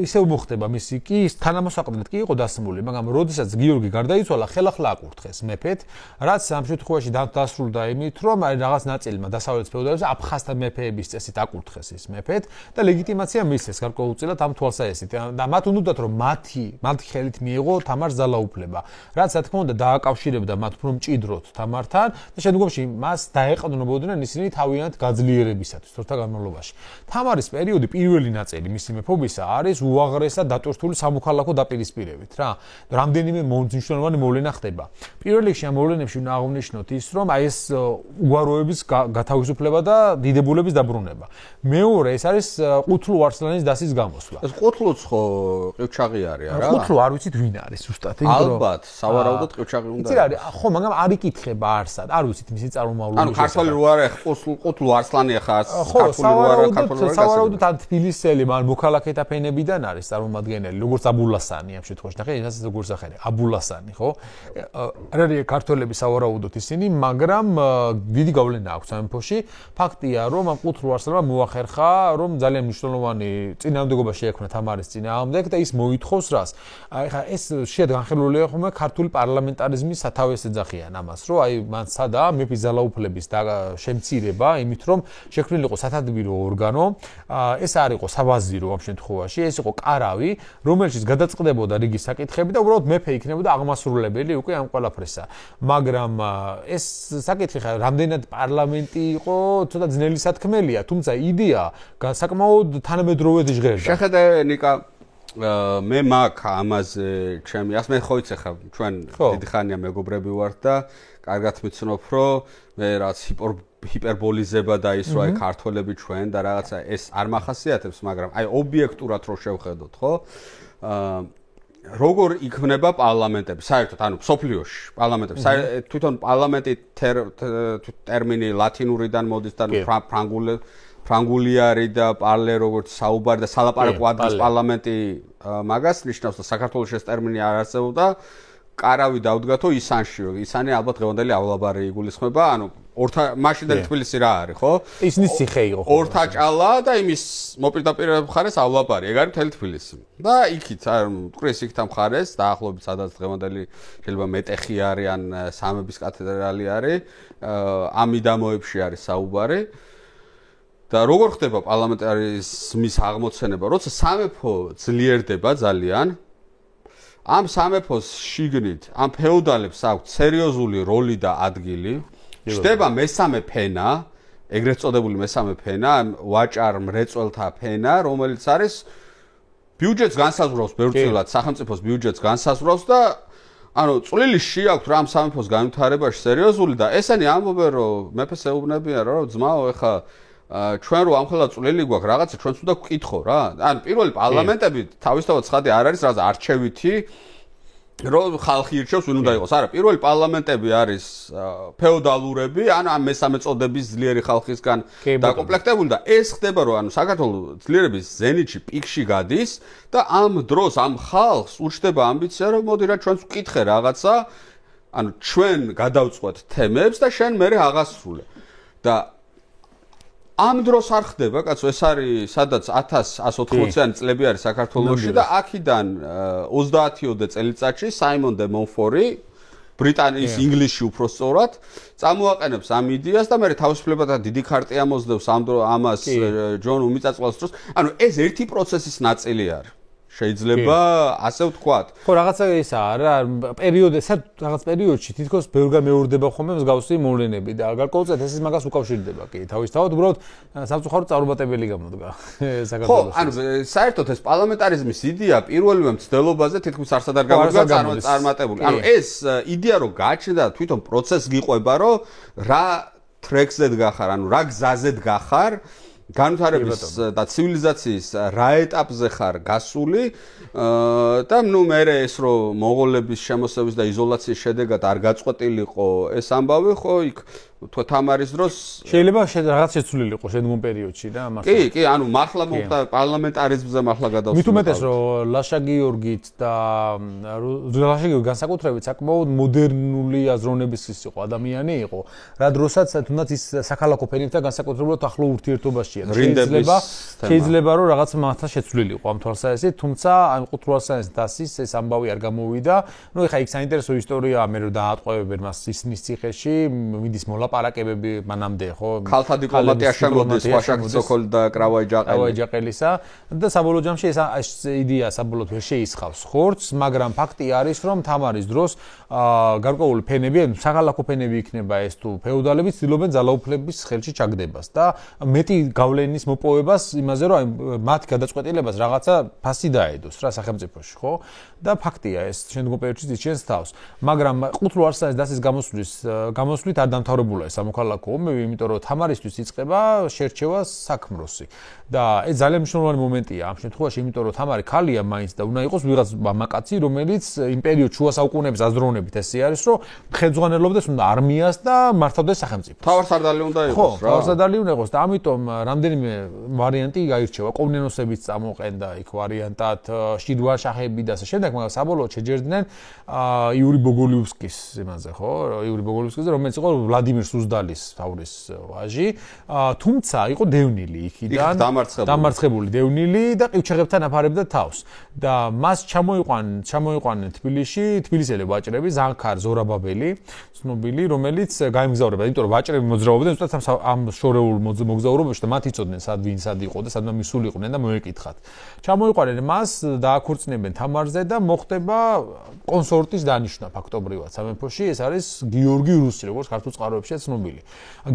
ისევ მოხდება მისი კი თანამოსაყდრად კი იყო დასმული, მაგრამ როდესაც გიორგი გარდაიცვალა, ხელახლა აკურთხეს მეფეთ, რაც ამ შემთხვევაში დასრულდა იმით, რომ აი რაღაც ნაწილმა დასავლეთ ფეოდალებს აფხაზთა მეფეების წესით აკურთხეს ის მეფეთ და ლეგიტიმაცია მისცეს გარკვეულწილად ამ თვალსაზრისით. და მათ უნდათ რომ მათ ხელით მიიღო თამარს ძალაუფლება, რაც რა თქმა უნდა დააკავშირებდა მათ უფრო მჭიდროდ თამართან და შემდგომში მას დაეყრდნობოდნენ ისინი თავიანთ გაძლიერებისათვის თორთა განმავლობაში. თამარის პერიოდი პირველი ნაწილი მისი მეფობისა არის უაღრესად დატვირთული სამოქალაქო დაპირისპირებით რა. რამდენიმე მნიშვნელოვანი მოვლენა ხდება. პირველ რიგში ამ მოვლენებში უნდა აღნიშნოთ ის, რომ აი ეს უგვაროების გათავისუფლება და დიდებულების დაბრუნება. მეორე ეს არის ყუთლუ არსლანის დასის გამოსვლა. ეს ყუთლუც ხო ყივჩაღი არის რა? ყუთლუ არ ვიცით ვინ არის ზუსტად. ალბათ, სავარაუდოდ ყივჩაღი უნდა. იცი რა არის? ხო, მაგრამ არ იკითხება არსად. არ ვიცით მისი წარმომავლობა. ანუ ქართველი რო არა, ყუთლუ არსლანი ხარ, ქართული რო არა, ქართული რო არა. სავარაუდოდ ან თბილისელი, მაგრამ მოქალაქეთა ფენებიდან არის წარმომადგენელი, როგორც აბულასანი ამ შემთხვევაში. ნახე, ეს როგორც სახელი, აბულასანი, ხო? არ არის ქართველები სავარაუდოდ ისინი, მაგრამ დიდი გავლენა აქვს სამეფოში. ფაქტია, რომ ამ ყუთლუ არსლანმა მოახერხა, რომ ძალიან მნიშვნელოვანი წინააღმდეგობა შეექმნა თამარის წინააღმდეგ და ის მოითხოვს რას? ახლა ეს შეად განხილულია ხოლმე ქართული პარლამენტარიზმის სათავეს ეძახიან ამას, რომ აი მან სადა მეფის ძალაუფლების შემცირება, იმით რომ შექმნილი იყო სათადბირო ორგანო, ეს არ იყო სავაზირო ამ შემთხვევაში, ეს იყო კარავი, რომელშიც გადაწყდებოდა რიგი საკითხები და უბრალოდ მეფე იქნებოდა აღმასრულებელი უკვე ამ ყველაფრისა. მაგრამ ეს საკითხი ხა რამდენად პარლამენტი იყო, ცოტა ძნელი სათქმელია, თუმცა იდეა საკმაოდ თანამედროვე ჟღერდა. შეხედე ნიკა მე მაგ ამაზე ჩემი ას მე ხო იცი ხა ჩვენ დიდი ხანია მეგობრები ვართ და კარგად ვიცნობ რომ მე რაც ჰიპერბოლიზება და ის რა აი ქართველები ჩვენ და რაღაცა ეს არ მახასიათებს, მაგრამ აი ობიექტურად რო შევხედოთ, ხო? როგორ იქმნება პარლამენტები საერთოდ, ანუ სოფლიოში პარლამენტები, თვითონ პარლამენტი ტერმინი ლათინურიდან მოდის და ფრანგული არის და პარლე როგორც საუბარი და სალაპარაკო ადგილს პარლამენტი მაგას ნიშნავს და საქართველოს ეს ტერმინი არ არსებობდა. კარავი დავდგათო ისანში, ისანი ალბათ დღევანდელი ავლაბარი იგულისხმება, ანუ მაშინდელი თბილისი რა არის, ხო? ისნის ციხე იყო. ორთაჭალა და იმის მოპირდაპირე მხარეს ავლაბარი, ეგ არის მთელი თბილისი. და იქით, მტკვრის იქით ამ მხარეს, დაახლოებით სადაც დღევანდელი შეიძლება მეტეხი არის ან სამების კათედრალი არის, ამ მიდამოებში არის საუბარი. და როგორ ხდება პარლამენტარიზმის აღმოცენება, როცა სამეფო ძლიერდება ძალიან, ამ სამეფოს შიგნით, ამ ფეოდალებს აქვს სერიოზული როლი და ადგილი. ხდება მესამე ფენა, ეგრეთ წოდებული მესამე ფენა, ვაჭარ მრეწველთა ფენა, რომელიც არის ბიუჯეტს განსაზღვრავს ბევრწილად, სახელმწიფოს ბიუჯეტს განსაზღვრავს და ანუ წვლილი შეაქვთ რა ამ სამეფოს განვითარებაში სერიოზული და ესენი ამბობენ რომ მეფეს ეუბნებიან რომ ძმაო ეხა ჩვენ რო ამხელა წვლილი გვაქვს რაღაცა ჩვენც უნდა გვკითხო რა. ან პირველი პარლამენტები თავისთავად ცხადი არ არის რაღაცა არჩევითი რომ ხალხი ირჩევს ვინ უნდა იყოს. არა, პირველი პარლამენტები არის ფეოდალურები, ანუ ამ მესამე წოდების ძლიერი ხალხისგან დაკომპლექტებული და ეს ხდება რომ ანუ საქართველოს ძლიერების ზენიტში პიკში გადის და ამ დროს ამ ხალხს ურჩდება ამბიცია რომ მოდი რა ჩვენც ვკითხე რაღაცა. ანუ ჩვენ გადავწყვეტ თემებს და შენ მე აღასრულე. და ამ დროს არ ხდება, კაცო, ეს არის სადაც 1180-იანი წლები არის საქართველოში და აქედან 30-ოდე წელიწადში საიმონ დე მონფორი ბრიტანიის ინგლისში უფრო სწორად წამოაყენებს ამ იდეას და მე თავისუფლებათა დიდი ხარტი ამოსდევს ამას ჯონ უმიწაწყლოს დროს. ანუ ეს ერთი პროცესის ნაწილი არის. შეიძლება ასე ვთქვათ. ხო, რაღაცა ისაა რა, რაღაც პერიოდში თითქოს ბევრგან მეორდება ხოლმე მსგავსი მოვლენები და გარკვეულწილად ეს მაგას უკავშირდება კი. თავისთავად უბრალოდ სამწუხაროდ წარუმატებელი გამოდგა საქართველოს. ხო, ანუ საერთოდ ეს პარლამენტარიზმის იდეა პირველივე მცდელობაზე თითქმის არსად არ გამოდგა წარმატებული. ანუ ეს იდეა რომ გაჩნდა თვითონ პროცესს გიყვება რომ რა ტრეკზე დგახარ, ანუ რა გზაზე დგახარ განვითარების და ცივილიზაციის რა ეტაპზე ხარ გასული და ნუ მე ეს რომ მონღოლების შემოსევის და იზოლაციის შედეგად არ გაწყვეტილიყო ეს ამბავი ხო იქ თუ თამარის დროს შეიძლება რაღაც შეცვლილი იყო შემდგომ პერიოდში რა მართლა კი ანუ მართლა მოხდა პარლამენტარიზმზე მართლა გადავსვლა მით უმეტეს რომ ლაშა გიორგით და ლაშა გიორგი განსაკუთრებით საკმაოდ მოდერნული აზროვნების იყო ადამიანი იყო რა დროსაც თუნდაც ის საქალაქო ფენებთან განსაკუთრებულად ახლო ურთიერთობაშია შეიძლება რომ რაღაც მართლა შეცვლილი იყო ამ თვალსაზრისით თუმცა ამ ყუთრვალსანის დასის ეს ამბავი არ გამოვიდა ნუ ეხა იქ საინტერესო ისტორიაა მე რომ დაატყვევებენ მას ისნის ციხეში მიდის ლაპარაკებები მანამდე ხო ქალთა დიპლომატია შემოდის ვაშაკცოქოლ და კრავაიჯაყელისა და საბოლოო ჯამში ეს იდეა საბოლოოდ ვერ შეისხავს ხორცს მაგრამ ფაქტი არის რომ თამარის დროს გარკვეული ფენები საქალაქო ფენები იქნება ეს თუ ფეოდალები ცდილობენ ძალაუფლების ხელში ჩაგდებას და მეტი გავლენის მოპოვებას იმაზე რომ მათ გადაწყვეტილებას რაღაცა ფასი დაედოს რა სახელმწიფოში ხო და ფაქტია ეს შემდგომ პერიოდში იჩენს თავს მაგრამ ყუთლუ არსანის დასის გამოსვლით არ დამთავრებულა ეს სამოქალაქო ომები, იმიტომ რომ თამარისთვის იწყება შერჩევა საქმროსი. და ეს ძალიან მნიშვნელოვანი მომენტია ამ შემთხვევაში, იმიტომ რომ თამარი ქალია მაინც და უნდა იყოს ვიღაც მამაკაცი, რომელიც იმ პერიოდში შუა საუკუნეების აზროვნებით ესე არის, რომ ხელმძღვანელობდეს უნდა არმიას და მართავდეს სახელმწიფოს. თავარსარდალი უნდა იყოს რა. თავარსარდალი უნდა იყოს და ამიტომ რამდენიმე ვარიანტი გაირჩევა. კომნენოსებიც წამოყენდა იქ ვარიანტად, შირვა შაჰები და ასე შემდეგ, მაგრამ საბოლოოდ შეჯერდნენ იური ბოგოლიუსკის იმაზე, ხო? იური ბოგოლიუსკის, რომელიც იყო ვლადიმირ სუზდალის თავრის ვაჟი, თუმცა იყო დევნილი იქიდან, დამარცხებული დევნილი და ყივჩაღებთან აფარებდა თავს. და მას ჩამოიყვანენ თბილისელი ვაჭრები, ზანქარ ზორაბაბელი, ცნობილი, რომელიც გაემგზავრება, იმიტომ რომ ვაჭრები მოძრაობდნენ ზუსტად ამ შორეულ მოგზაურობაში და მათ იცოდნენ ვინ სად იყო და სადმა მისულიყვნენ და მოეკითხათ. ჩამოიყვანენ მას, დააქორწინებენ თამარზე და მოხდება კონსორტის დანიშვნა ფაქტობრივად სამეფოში, ეს არის გიორგი რუსი, როგორც ქართულ წყაროებშია ცნობილი.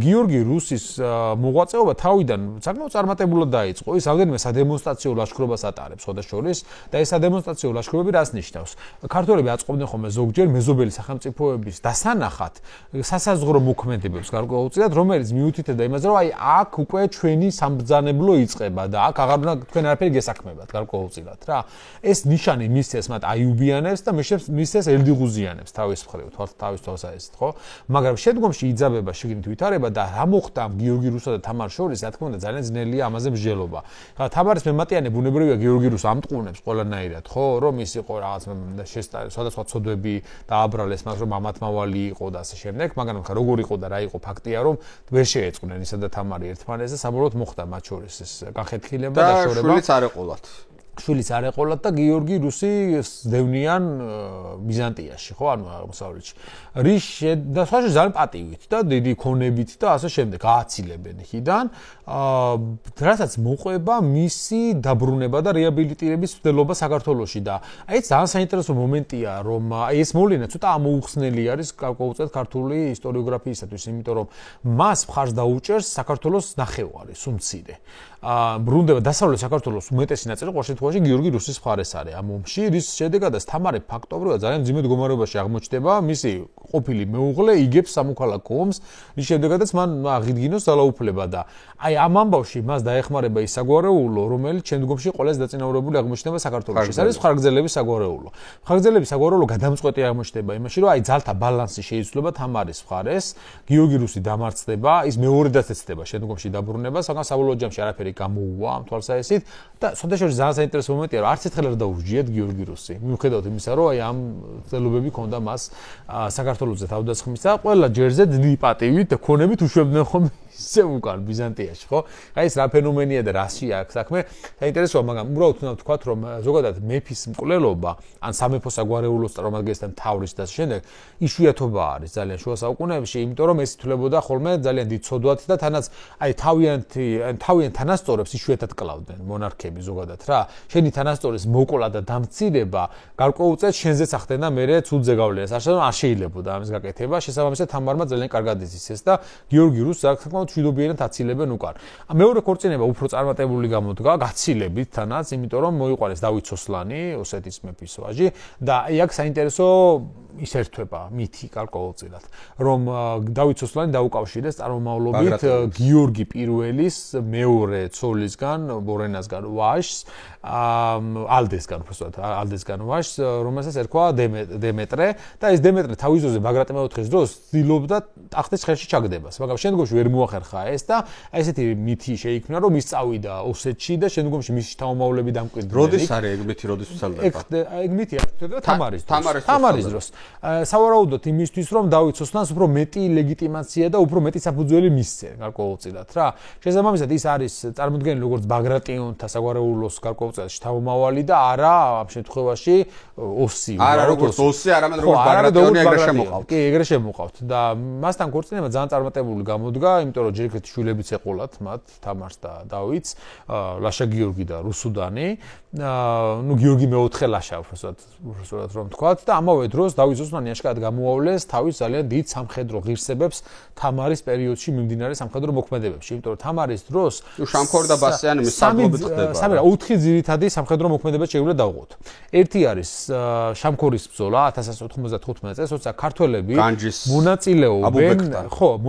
გიორგი რუსის მოღვაწეობა თავიდან საკმაოდ წარმატებულად დაიწყო. ის რამდენიმე სადემონსტრაციო ლაშქრობას ატარებს ხოდაშორის და ეს სადემონსტრაციო ლაშქრობები რას ნიშნავს? ქართველები აწყობდნენ ხოლმე ზოგჯერ მეზობელი სახელმწიფოების დასანახად სასაზღვრო მოქმედებებს გარკვეულწილად, რომელიც მიუთითებდა იმაზე, რომ აი აქ უკვე ჩვენი სამბრძანებლო იწყება და აქ აღარ უნდა თქვენ არაფერი გესაქმებათ გარკვეულწილად რა. ეს ნიშანი მისცეს მათ აიუბიანებს და მისცეს ელდიღუზიანებს თავის მხრივ, თავის თვალსაზრისით, ხო? მაგრამ შემდგომში იძაბება შიგნით ვითარება და რა მოხდა გიორგი რუსა და თამარ შორის, რა თქმა უნდა, ძალიან ძნელია ამაზე მსჯელობა. თამარის მემატიანე ბუნებრივია გიორგი რუსს ამტყუნებს ყველანაირად, ხო, რომ ის იყო რაღაც სხვადასხვა ცოდვები დააბრალეს მას, რომ მამათმავალი იყო და ასე შემდეგ, მაგრამ როგორ იყო და რა იყო ფაქტია, რომ ვერ შეეწყნენ ისა და თამარი ერთმანეთს და საბოლოოდ მოხდა მათ შორის ეს განხეთქილება და შორება. შვილიც არ ეყოლათ. შვილიც არ ეყოლათ და გიორგი რუსი დევნიან ბიზანტიაში, ხო, ანუ აღმოსავლეთში. რის და სხვა ძალიან პატივით და დიდი ქონებით და ასე შემდეგ გააცილებენ ხიდან, რასაც მოყვება მისი დაბრუნება და რეაბილიტირების მცდელობა საქართველოში და აი ეს ძალიან საინტერესო მომენტია, რომ ეს მოვლენა ცოტა ამოუხსნელი არის გარკვეულწილად ქართული ისტორიოგრაფიისათვის, იმიტომ რომ მას მხარს დაუჭერს საქართველოს ნახევარი, სუმცირე. ბრუნდება დასავლეთ საქართველოს უმეტესი ნაწილი ყოველ შემთხვევაში გიორგი რუსის მხარეს არის ამ ომში, რის შედეგადაც თამარი ფაქტობრივად ძალიან ძიმე მდგომარეობაში აღმოჩნდება, მისი ყოფილი მეუღლე იგებს სამოქალაქო ომს, რის შედეგადაც მან აღიდგინოს ძალაუფლება და აი ამ ამბავში მას დაეხმარება ის საგვარეულო, რომელიც შემდგომში ყველაზე დაწინაურებული აღმოჩნდება საქართველოში. ეს არის მხარგრძელების საგვარეულო. მხარგრძელების საგვარეულო გადამწყვეტი აღმოჩნდება იმაში, რომ აი ძალთა ბალანსი შეიცვლება თამარის მხარეს, გიორგი რუსი დამარცხდება, ის მეორედაც ეცდება შემდგომში დაბრუნებას, მაგრამ საბოლოო ჯამში არაფერი მართალი გამოუვა ამ თვალსაჩინით და შესაძლოა ძალიან საინტერესო მომენტია რომ არც ერთხელ არ დაუჯიეთ გიორგი რუსი მიუხედავად იმისა რომ აი ამ ცდილობები ქონდა მას საქართველოზე თავდასხმის და ყველა ჯერზე დიდი პატივით და ქონებით უშვებდნენ ხომ ისე უკან ბიზანტიაში ხო? აი ეს რა ფენომენია და რაში აქვს საქმე? საინტერესოა, მაგრამ უბრალოდ უნდა ვთქვათ, რომ ზოგადად მეფის მკვლელობა ან სამეფო საგვარეულოს წარმომადგენელთან თავრის და შემდეგ იშვიათობა არის ძალიან შუა საუკუნეებში, იმიტომ რომ ეს ითვლებოდა ხოლმე ძალიან დიდ ცოდვად და თანაც აი თავიანთ თანასწორებს იშვიათად კლავდნენ მონარქები ზოგადად რა. შენი თანასწორის მოკლა და დამცირება გარკვეულწილად შენზეც ახდენდა მერე ცუდ ზეგავლენას. არ შეიძლებოდა ამის გაკეთება. შესაბამისად თამარმა ძალიან კარგად იცის და გიორგი რუსს საკმაოდ მშვიდობიანად აცილებენ უკან. მეორე ქორწინება უფრო წარმატებული გამოდგა, გაცილებით თანაც, იმიტომ რომ მოიყვანეს დავით სოსლანი, ოსეთის მეფის ვაჟი და აი აქ საინტერესო ის ერთვება მითი გარკვეულწილად, რომ დავით სოსლანი დაუკავშირეს წარმომავლობით გიორგი პირველის მეორე ცოლისგან, ბორენასგან ვაჟს, ალდესგან უბრალოდ ალდესგან ვაჟს, რომელსაც ერქვა დემეტრე და ეს დემეტრე თავის ძროზე ბაგრატ მეოთხის დროს ცდილობდა ტახტის ხელში ჩაგდებას, მაგრამ შემდგომში ვერ მოახერხა ეს და ესეთი მითი შეიქმნა, რომ ის წავიდა ოსეთში და შემდგომში მისი შთამომავლები დამკვიდრდნენ. როდის არის ეგ მითი, როდის ვრცელდება? ეგ მითი აქვს თამარის დროს. სავარაუდოდ იმისთვის, რომ დავით სოსლანს უფრო მეტი ლეგიტიმაცია და უფრო მეტი საფუძველი მისცე გარკვეულწილად რა. შესაბამისად ის არის წარმოდგენილი როგორც ბაგრატიონთა საგვარეულოს გარკვეულწილად შთამომავალი და არა ამ შემთხვევაში ოსი. არა როგორც ოსი, არამედ როგორც ბაგრატიონი ეგრე შემოყავთ. კი, ეგრე შემოყავთ და მასთან ქორწინება ძალიან წარმატებული გამოდგა, იმიტომ რომ ჯერ ერთი შვილებიც ეყოლათ მათ, თამარს და დავითს, ლაშა გიორგი და რუსუდანი. ნუ გიორგი მეოთხე ლაშა უბრალოდ რომ თქვათ და ამავე დროს დავით სოსლანი აშკარად გამოავლეს თავის ძალიან დიდ სამხედრო ღირსებებს თამარის პერიოდში მიმდინარე სამხედრო მოქმედებებში, იმიტომ რომ თამარის დროს შამქორ და ბასიანი მისაღლობით ხდება. სამი რა, 4 ძირითადი სამხედრო მოქმედება შეგვიძლია დავყოთ. ერთი არის შამქორის ბრძოლა 1195 წელს, როცა ქართველები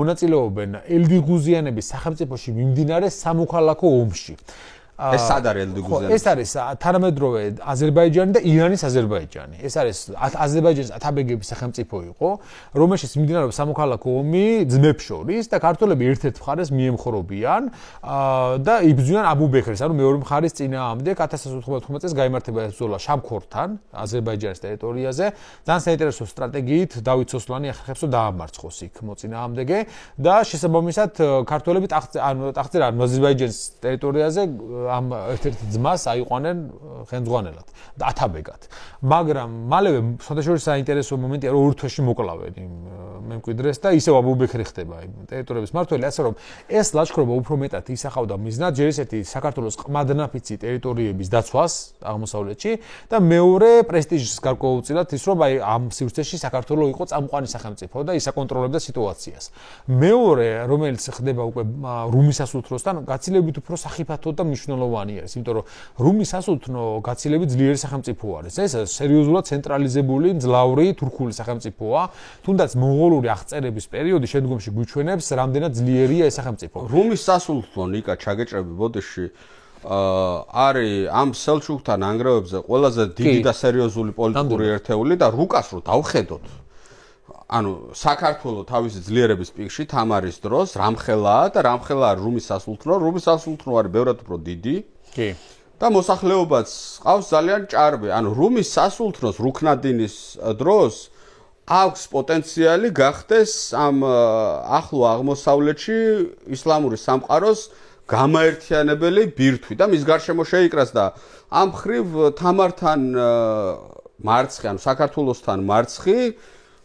მონაწილეობენ ელდიგუზიანების სახელმწიფოში მიმდინარე სამოქალაქო ომში. ეს სად არის ელდიგუზიანი? ეს არის თანამედროვე აზერბაიჯანი და ირანის აზერბაიჯანი. ეს არის აზერბაიჯანის ათაბეგების სახელმწიფო იყო, რომელშიც მიმდინარეობს სამოქალაქო ომი ძმებს შორის და ქართველები ერთ-ერთ მხარეს მიემხრობიან და იბრძვიან აბუბექრეს, ანუ მეორე მხარის წინააღმდეგ 1195 წელს გაიმართება ეს ბრძოლა შამქორთან, აზერბაიჯანის ტერიტორიაზე. ძალიან საინტერესო სტრატეგიით დავით სოსლანი ახერხებს რომ დაამარცხოს იქ მოწინააღმდეგე და შესაბამისად ქართველები ტახტზე რა აზერბაიჯანის ტერიტორიაზე ამ ერთ-ერთ ძმას აიყვანენ ხელმძღვანელად და ათაბეგად. მაგრამ მალევე შესაძლოა საინტერესო მომენტია რომ ორ თვეში მოკლავენ იმ მემკვიდრეს და ისევ აბუბექრი ხდება იმ ტერიტორიების მმართველი, ასე რომ ეს ლაშქრობა უფრო მეტად ისახავდა მიზნად ჯერ ესეთი საქართველოს ყმადნაფიცი ტერიტორიების დაცვას აღმოსავლეთში და მეორე პრესტიჟის გარკვეულწილად ის რომ აი ამ სივრცეში საქართველოს იყო წამყვანი სახელმწიფო და ის აკონტროლებდა სიტუაციას. მეორე რომელიც ხდება უკვე რუმის სასულთნოსთან გაცილებით უფრო სახიფათო და მნიშვნელოვანი არის, იმიტომ რომ რუმის სასულთნო გაცილებით ძლიერი სახელმწიფო არის. ეს სერიოზულად ცენტრალიზებული მძლავრი თურქული სახელმწიფოა, თუნდაც მონღოლური აღწერების პერიოდი შემდგომში გვიჩვენებს, რამდენად ძლიერია ეს სახელმწიფო. რუმის სასულთნო ნიკა ჩაგეჭრები ბოდიში არის ამ სელჩუკთა ნანგრევებზე ყველაზე დიდი და სერიოზული პოლიტიკური ერთეული და რუკას რო დავხედოთ. ანუ საქართველოს თავისი ძლიერების პიკში თამარის დროს რამხელაა და რამხელაა რუმის სასულთნო. რუმის სასულთნო არის ბევრად უფრო დიდი. კი. და მოსახლეობაც ყავს ძალიან ჭარბი. ანუ რუმის სასულთნოს რუქნადინის დროს აქვს პოტენციალი გახდეს ამ ახლო აღმოსავლეთში ისლამური სამყაროს გამაერთიანებელი ბირთვი და მის გარშემო შეიკრას და ამ ხრივ თამართან მარცხი, ანუ საქართველოსთან მარცხი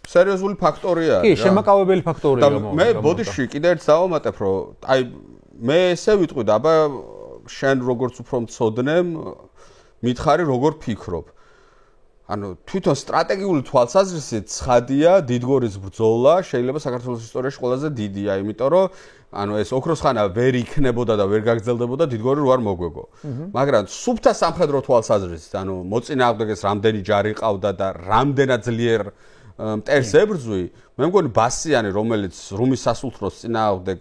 სერიოზული ფაქტორია არის. კი, შემაკავებელი ფაქტორია. მე ბოდიში კიდე ერთ დავამატებ, რომ აი მე ესე ვიტყვი და აბა შენ როგორც უფრო მწოდნე მითხარი როგორ ფიქრობ. ანუ თვითონ სტრატეგიული თვალსაზრისით ცხადია დიდგორის ბრძოლა შეიძლება საქართველოს ისტორიაში ყველაზე დიდია, იმიტომ რომ ანუ ეს ოქროს ხანა ვერ იქნებოდა და ვერ გაგრძელდებოდა დიდგორი რო არ მოგვეგო. მაგრამ სუფთა სამხედრო თვალსაზრისით, ანუ მოწინააღმდეგეს რამდენი ჯარი ყავდა და რამდენად ძლიერ მტერს ებრძვი, მე მგონი ბასიანი, რომელიც რუმის სასულთნოს წინააღმდეგ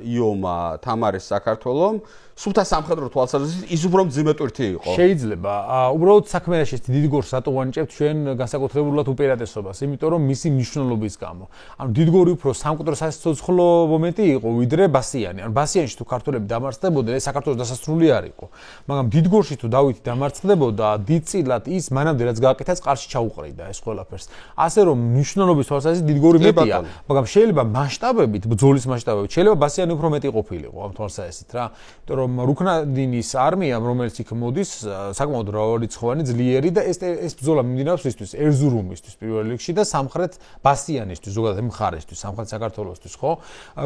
იომა თამარის საქართველომ, სულთა სამხედრო თვალსაზრისით ის უფრო მძიმე ტვირთი იყო. შეიძლება. უბრალოდ საქმეში დიდი გორს რატო ვანიჭებთ ჩვენ განსაკუთრებულად უპირატესობას, იმიტომ რომ მისი მნიშვნელობის გამო. ანუ დიდი გორი უფრო სამკვდრო სასიცოცხლო მომენტი იყო, ვიდრე ბასიანი. ანუ ბასიანში თუ ქართველები დამარცხდებოდნენ, ეს საქართველოს დასასრული არ იყო. მაგრამ დიდი გორში თუ დავითი დამარცხდებოდა, დიდწილად ის მანამდე რაც გააკეთა წყალში ჩაუყრიდა ეს ყველაფერს. ასე რომ მნიშვნელობის თვალსაზრისით დიდი გორი მეტია, მაგრამ შეიძლება მასშტაბებით, ბრძოლის მასშტაბებით, შეიძლება ბასიანი უფრო მეტი ყოფილიყო ამ თვალსაზრისით რა. იმიტომ რომ რუქნადინის არმიამ, რომელიც იქ მოდის, საკმაოდ მრავალრიცხოვანი, ძლიერი და ეს ბრძოლა მიმდინარეობს ისთვის, ერზურუმისთვის პირველ რიგში და სამხრეთ ბასიანისთვის, ზოგადად მხარესთვის, სამხრეთ საქართველოსთვის, ხო?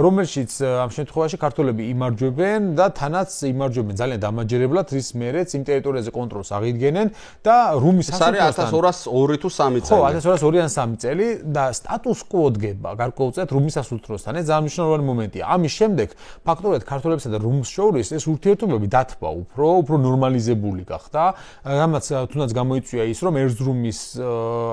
რომელშიც ამ შემთხვევაში ქართველები იმარჯვებენ და თანაც იმარჯვებენ ძალიან დამაჯერებლად, რის მერეც იმ ტერიტორიაზე კონტროლს აღიდგენენ და რუმის სასულთნოსთან 1202 თუ 3 წელი. ხო, 1202 ან 3 წელი და სტატუს კვო დგება გარკვეულწილად რუმის სასულთნოსთან. ეს ძალიან მნიშვნელოვანი მომენტია. ამის შემდეგ ფაქტობრივად ქართველებსა და რუმს შორის ეს ურთიერთობები დათბა უფრო ნორმალიზებული გახდა. რამაც თუნდაც გამოიწვია ის, რომ ერზრუმის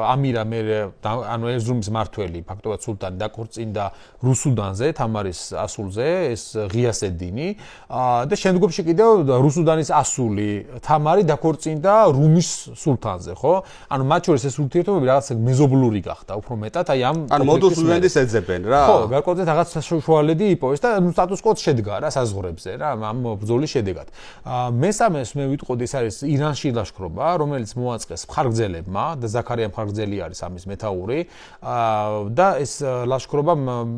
ამირა მე ანუ ერზრუმის მართველი ფაქტობრივად სულთანი დაქორწინდა რუსუდანზე, თამარის ასულზე, ეს ღიასედინი და შემდგომში კიდევ რუსუდანის ასული თამარი დაქორწინდა რუმის სულთანზე, ხო? ანუ მათ შორის ეს ურთიერთობები რაღაც მეზობლური გახდა, უფრო მეტად აი ამ ანუ მოდუს ვივენდის ეძებენ რა. ხო, გარკვეულწილად რაღაც საშუალedi იპოვეს და სტატუს კვო შედგა რა საზღვრებზე რა, ამ ბრძოლის შედეგად. მესამეს მე ვიტყოდი ეს არის ირანში ლაშქრობა, რომელიც მოაწყეს მხარგრძელებმა და ზაქარია მხარგრძელი არის ამის მეთაური და ეს ლაშქრობა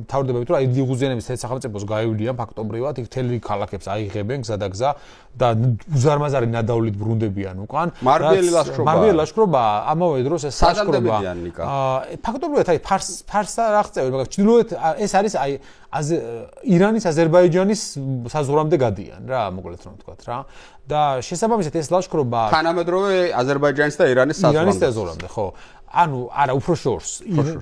თავდება იმიტომ რომ აი დილღუზიანების სახელმწიფოს გაივლიან ფაქტობრივად იქ თელი ქალაქებს აიღებენ გზადაგზა და უზარმაზარი ნადავლით ბრუნდებიან უკან. მარბიელი ლაშქრობა ამავე დროს ეს ლაშქრობა ფაქტობრივად აი ფარსა რა ხწევენ, მაგრამ ჩრდილოეთ ეს არის აი ირანის აზერბაიჯანის საზღვრამდე გადიან რა, მოკლედ რომ ვთქვათ რა. და შესაბამისად ეს ლაშქრობა თანამედროვე აზერბაიჯანის და ირანის საზღვრამდე, ხო. ანუ არა, უფრო შორს.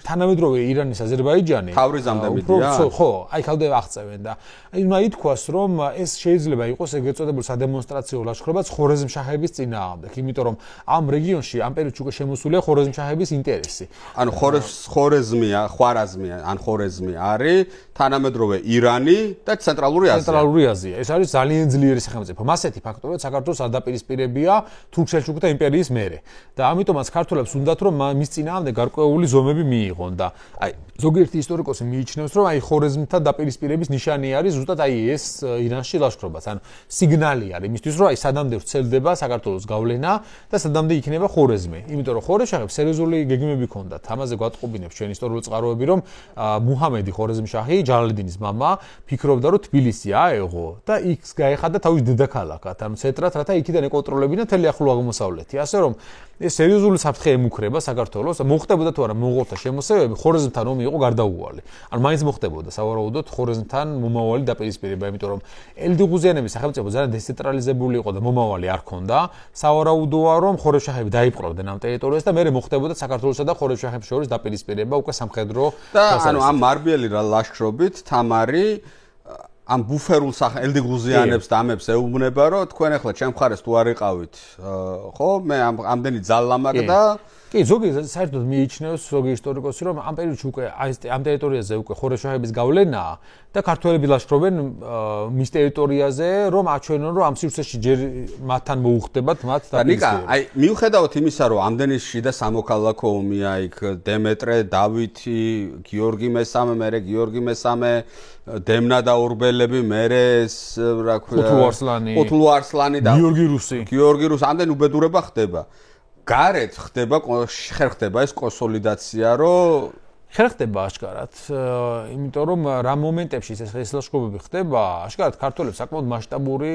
თანამედროვე ირანის აზერბაიჯანი თავრიზამდე მიდიან. ხო, აი ხალხი აღწევენ და აი უნდა ითქვას, რომ ეს შეიძლება იყოს ეგრეთ წოდებული სადემონსტრაციო ლაშქრობაც ხორეზმშაჰების წინააღმდეგ, იმიტომ რომ ამ რეგიონში ამ პერიოდში უკვე შემოსულია ხორეზმშაჰების ინტერესი. ანუ ხორეზმი არის თანამედროვე ირანი და ცენტრალური აზია. ეს არის ძალიან ძლიერი სახელმწიფო. მასეთი ფაქტობრივად საქართველოს არ დაპირისპირებია თურქ-სელჩუკთა იმპერიის მერე. და ამიტომაც ქართველებს უნდათ რომ მის წინააღმდეგ გარკვეული ზომები მიიღონ და აი ზოგიერთი ისტორიკოსი მიიჩნევს რომ აი ხორეზმთან დაპირისპირების ნიშანი არის ზუსტად აი ეს ირანში ლაშქრობაც. ანუ სიგნალი არის იმისთვის რომ აი სადამდე ვრცელდება საქართველოს გავლენა და სადამდე იქნება ხორეზმი. იმიტომ რომ ხორეზმშაჰებს სერიოზული გეგმები ჰქონდათ. ამაზე გვატყობინებს ჩვენ ისტორიული წყაროები რომ მუჰამედი ხორეზმშაჰი ჯალალედინის მამა ფიქრობდა რომ თბილისი აეღო და იქ გაეხადა თავის დედაქალაქად, ანუ ცენტრად, რათა იქიდან ეკონტროლებინა მთელი ახლო აღმოსავლეთი. ასე რომ ეს სერიოზული საფრთხე ემუქრება საქართველოს. მოხდებოდა თუ არა მონღოლთა შემოსევები, ხორეზმთან ომი იყო გარდაუვალი. ანუ მაინც მოხდებოდა სავარაუდოდ ხორეზმთან მომავალი დაპირისპირება, იმიტომ რომ ელდიღუზიანების სახელმწიფო ძალიან დეცენტრალიზებული იყო და მომავალი არ ჰქონდა. სავარაუდოა რომ ხორეზმშაჰები დაიპყრობდნენ ამ ტერიტორიას და მერე მოხდებოდა საქართველოსა და ხორეზმშაჰების შორის დაპირისპირება უკვე სამხედრო და ანუ ამ მარბიელი ლაშქრობით თამარი ამ ბუფერულ ელდიღუზიანებს და ამებს ეუბნება რომ თქვენ ახლა ჩემ მხარეს თუ არ იყავით ხო მე ამდენი ძალამაგდა კი ზოგი საერთოდ მიიჩნევს ზოგი ისტორიკოსი რომ ამ პერიოდში უკვე ამ ტერიტორიაზე უკვე ხორეზმშაჰების გავლენაა და ქართველები ლაშქრობენ მის ტერიტორიაზე რომ აჩვენონ რომ ამ სივრცეში ჯერ მათთან მოუხდებათ მათ დაპირისპირება. აი მიუხედავად იმისა რომ ამდენი შიდა სამოქალაქო ომია იქ დემეტრე, დავითი, გიორგი მესამე, მერე გიორგი მესამე, დემნა და ორბელები, მერე ეს რა ქვია ყუთლუ არსლანი და გიორგი რუსი ამდენი უბედურება ხდება. გარეთ ხდება ხერხდება ეს კონსოლიდაცია რომ ხერხდება აშკარად, იმიტომ რომ რა მომენტებში ეს ლაშქრობები ხდება, აშკარად ქართველებს საკმაოდ მასშტაბური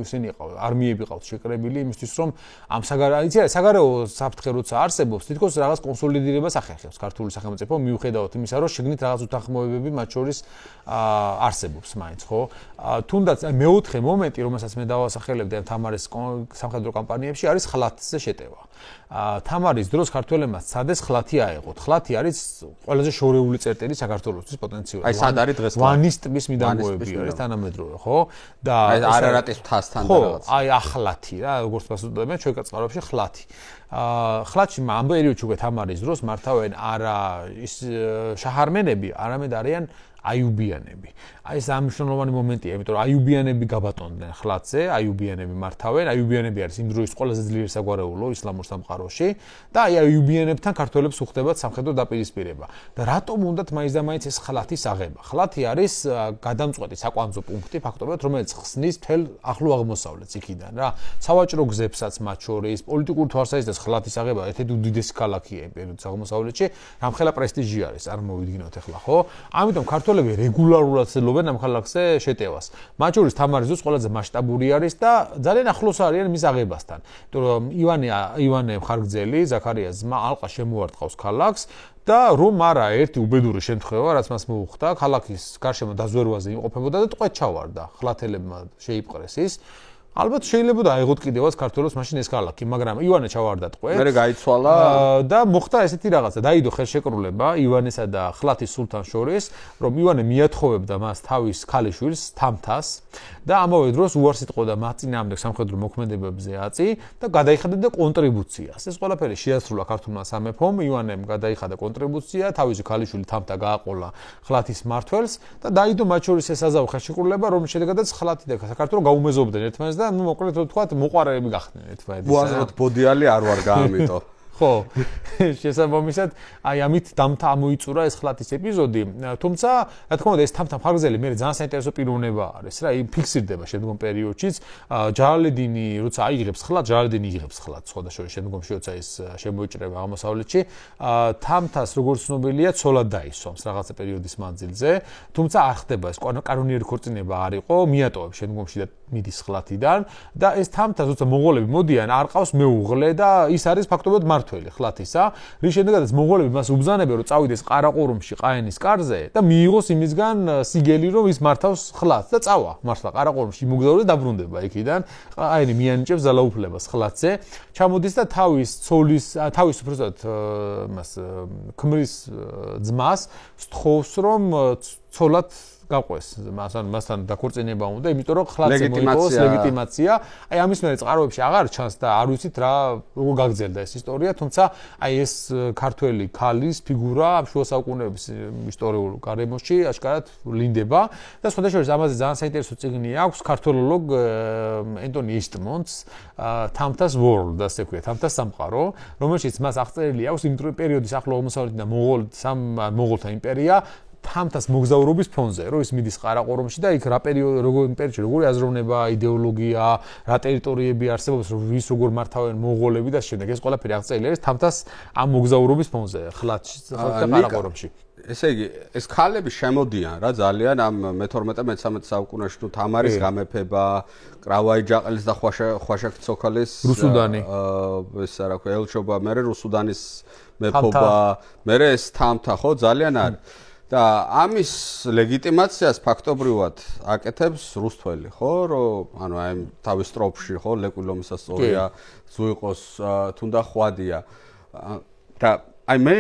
ისინი ყავთ, არმიები ყავთ შეკრებილი იმისთვის რომ ამ საგარეო საფრთხე როცა არსებობს, თითქოს რაღაც კონსოლიდირებას ახერხებს ქართული სახელმწიფო, მიუხედავად იმისა, რომ შეგნით რაღაც უთანხმოებები მათ შორის არსებობს მაინც, ხო? თუნდაც მეოთხე მომენტი, რომელსაც მე დავასახელებდი ამ თამარის სამხედრო კამპანიებში, არის ხლათზე შეტევა. თამარის დროს ქართველებმა სცადეს ხლათი აეღოთ. ხლათი არის ყველაზე შორეული წერტილი საქართველოსთვის პოტენციურად. აი სად არის დღეს? ვანის ტბის მიდამოები არის თანამედროვე, ხო? და არარატის მთასთან და რაღაც. აი ახლათი რა, როგორც პასუხობენ ჩვენ კაცყარებში ხლათი. ხლათში ამ პერიოდში უკვე თამარის დროს მართავენ არა ის შაჰარმენები, არამედ არიან აიუბიანები. აი ეს ამშრომლოვანი მომენტია, იმიტომ რომ აიუბიანები გაბატონდნენ ხლათზე, აიუბიანები მართავენ, აიუბიანები არის იმ დროის ყველაზე ძლიერი საგვარეულო ისლამურ სამყაროში და აი აიუბიანებთან ქართველებს უხდებათ სამხედრო დაპირისპირება. და რატომ უნდათ მაინც და მაინც ეს ხლათის აღება? ხლათი არის გადამწყვეტი საკვანძო პუნქტი ფაქტობრივად, რომელიც ხსნის მთელ ახლო აღმოსავლეთს იქიდან რა. სავაჭრო გზებსაც მათ შორის, პოლიტიკურ თვალსაზრისით ხლათის აღება ერთ-ერთი უდიდესი ქალაქია იმპერიის აღმოსავლეთში, რამხელა პრესტიჟი არის, არ მოვიდგინოთ ახლა, ხო? ამიტომ ქართველები რეგულარულად ცდილობენ ამ ქალაქზე შეტევას. მათ შორის თამარის ძუს ყველაზე მასშტაბური არის და ძალიან ახლოს არიან მის აღებასთან. იმიტომ რომ ივანე მხარგრძელი, ზაქარიას ძმა ალყა შემოარტყავს ქალაქს და რომ არა ერთი უბედური შემთხვევა, რაც მას მოუხდა, ქალაქის გარშემო დაზვერვაზე იმყოფებოდა და ტყვედ ჩავარდა. ხლათელებმა შეიპყრეს ის. ალბათ შეიძლება დაეღოთ კიდევაც ქართველებს მაშინ ეს ქალაქი, მაგრამ ივანე ჩავარდა ტყვედ. მერე გაიცვალა და მოხდა ესეთი რაღაცა, დაიდო ხელშეკრულება ივანესა და ხლათის სულთანს შორის, რომ ივანე მიათხოვებდა მას თავის ქალიშვილს თამთას და ამავე დროს უარს იტყოდა მათ წინააღმდეგ სამხედრო მოქმედებებზე აწი და გადაიხადა კონტრიბუციას. ეს ყველაფერი შეასრულა ქართულმა სამეფომ, ივანემ გადაიხადა კონტრიბუცია, თავისი ქალიშვილი თამთა გააყოლა ხლათის მმართველს და დაიდო მათ შორის ეს აზავ ხელშეკრულება, რომლის შედეგადაც ხლათი და საქართველო გაუმეზობდნენ ერთმანეთს და ნუ მოკლედ ვთქვათ, მოყარები გახდნენ ერთმანეთის. უაზროდ ბოდიალი არ ვარ გაამიტო. ხო, შესაბამისად, აი ამით დამთა ამოიწურა ეს ხლათის ეპიზოდი, თუმცა, რა თქმა უნდა, ეს თამთა მხარგრძელი მე ძალიან საინტერესო პიროვნება არის რა, იმ ფიქსირდება შემდგომ პერიოდშიც, ჯალალედინი, როცა აიღებს ხლათს, ჯალალედინი იღებს ხლათს, ხო და შემდგომში როცა ის შემოიჭრება აღმოსავლეთში, თამთას როგორც ცნობილია, ცოლად დაისვამს რაღაცა პერიოდის მანძილზე, თუმცა არ ხდება ეს კანონიერი ქორწინება არ იყო, მიატოვებს შემდგომში და მიდის ხლათიდან და ეს თამთა როცა მონღოლები მოდიან, არ ყავს მეუღლე და ის არის ფაქტობრივად მართველი ხლათისა, რის შემდეგაც მონღოლები მას უბრძანებენ, რომ წავიდეს ყარაყორუმში ყაენის კარზე და მიიღოს იმისგან სიგელი, რომ ის მართავს ხლათს და წავა მართლა ყარაყორუმში მოგზაურე დაბრუნდება იქიდან, ყაენი მიანიჭებს ძალაუფლებას ხლათზე, ჩამოდის და თავის ცოლის, თავის უბრალოდ მას ქმრის ძმას სთხოვს, რომ ცოლად გაყვეს მასთან დაქორწინება უნდა, იმიტომ რომ ხლათზე მოიპოვოს ლეგიტიმაცია. აი ამის მერე წყაროებში აღარ ჩანს და არ ვიცით რა როგორ გაგრძელდა ეს ისტორია, თუმცა აი ეს ქართველი ქალის ფიგურა შუა საუკუნეების ისტორიულ გარემოში აშკარად ლინდება და სხვადასხვა ამაზე ძალიან საინტერესო წიგნი აქვს ქართველოლოგ ენტონი ისტმონტს თამთას world ასე ქვია, თამთას სამყარო, რომელშიც მას აღწერილი აქვს იმ პერიოდის ახლო აღმოსავლეთიდან მონღოლთა იმპერია თამთას მოგზაურობის ფონზე, რომ ის მიდის ყარაყორუმში და იქ რა პერიოდში როგორი აზროვნება, იდეოლოგია, რა ტერიტორიები არსებობს, ვის როგორ მართავენ მონღოლები და შემდეგ ეს ყველაფერი აღწერილი არის თამთას ამ მოგზაურობის ფონზე, ხლათში და ყარაყორუმში. ესე იგი, ეს ქალები შემოდიან რა ძალიან ამ მე-12-მე-13 საუკუნეში თუ თამარის გამეფება, კრავაიჯაყელის და ხვაშაკ ცოქალის რუსუდანი. ეს რა ქვია, ელჩობა, მერე რუსუდანის მეფობა, მერე ეს თამთა ხო ძალიან არის. და ამის ლეგიტიმაციას ფაქტობრივად აკეთებს რუსთველი, ხო, რომ ანუ აი თავის სტროფში, ხო, ლეკვილომისას სწორია, ზუიყოს თუნდა ხვადია. და აი მე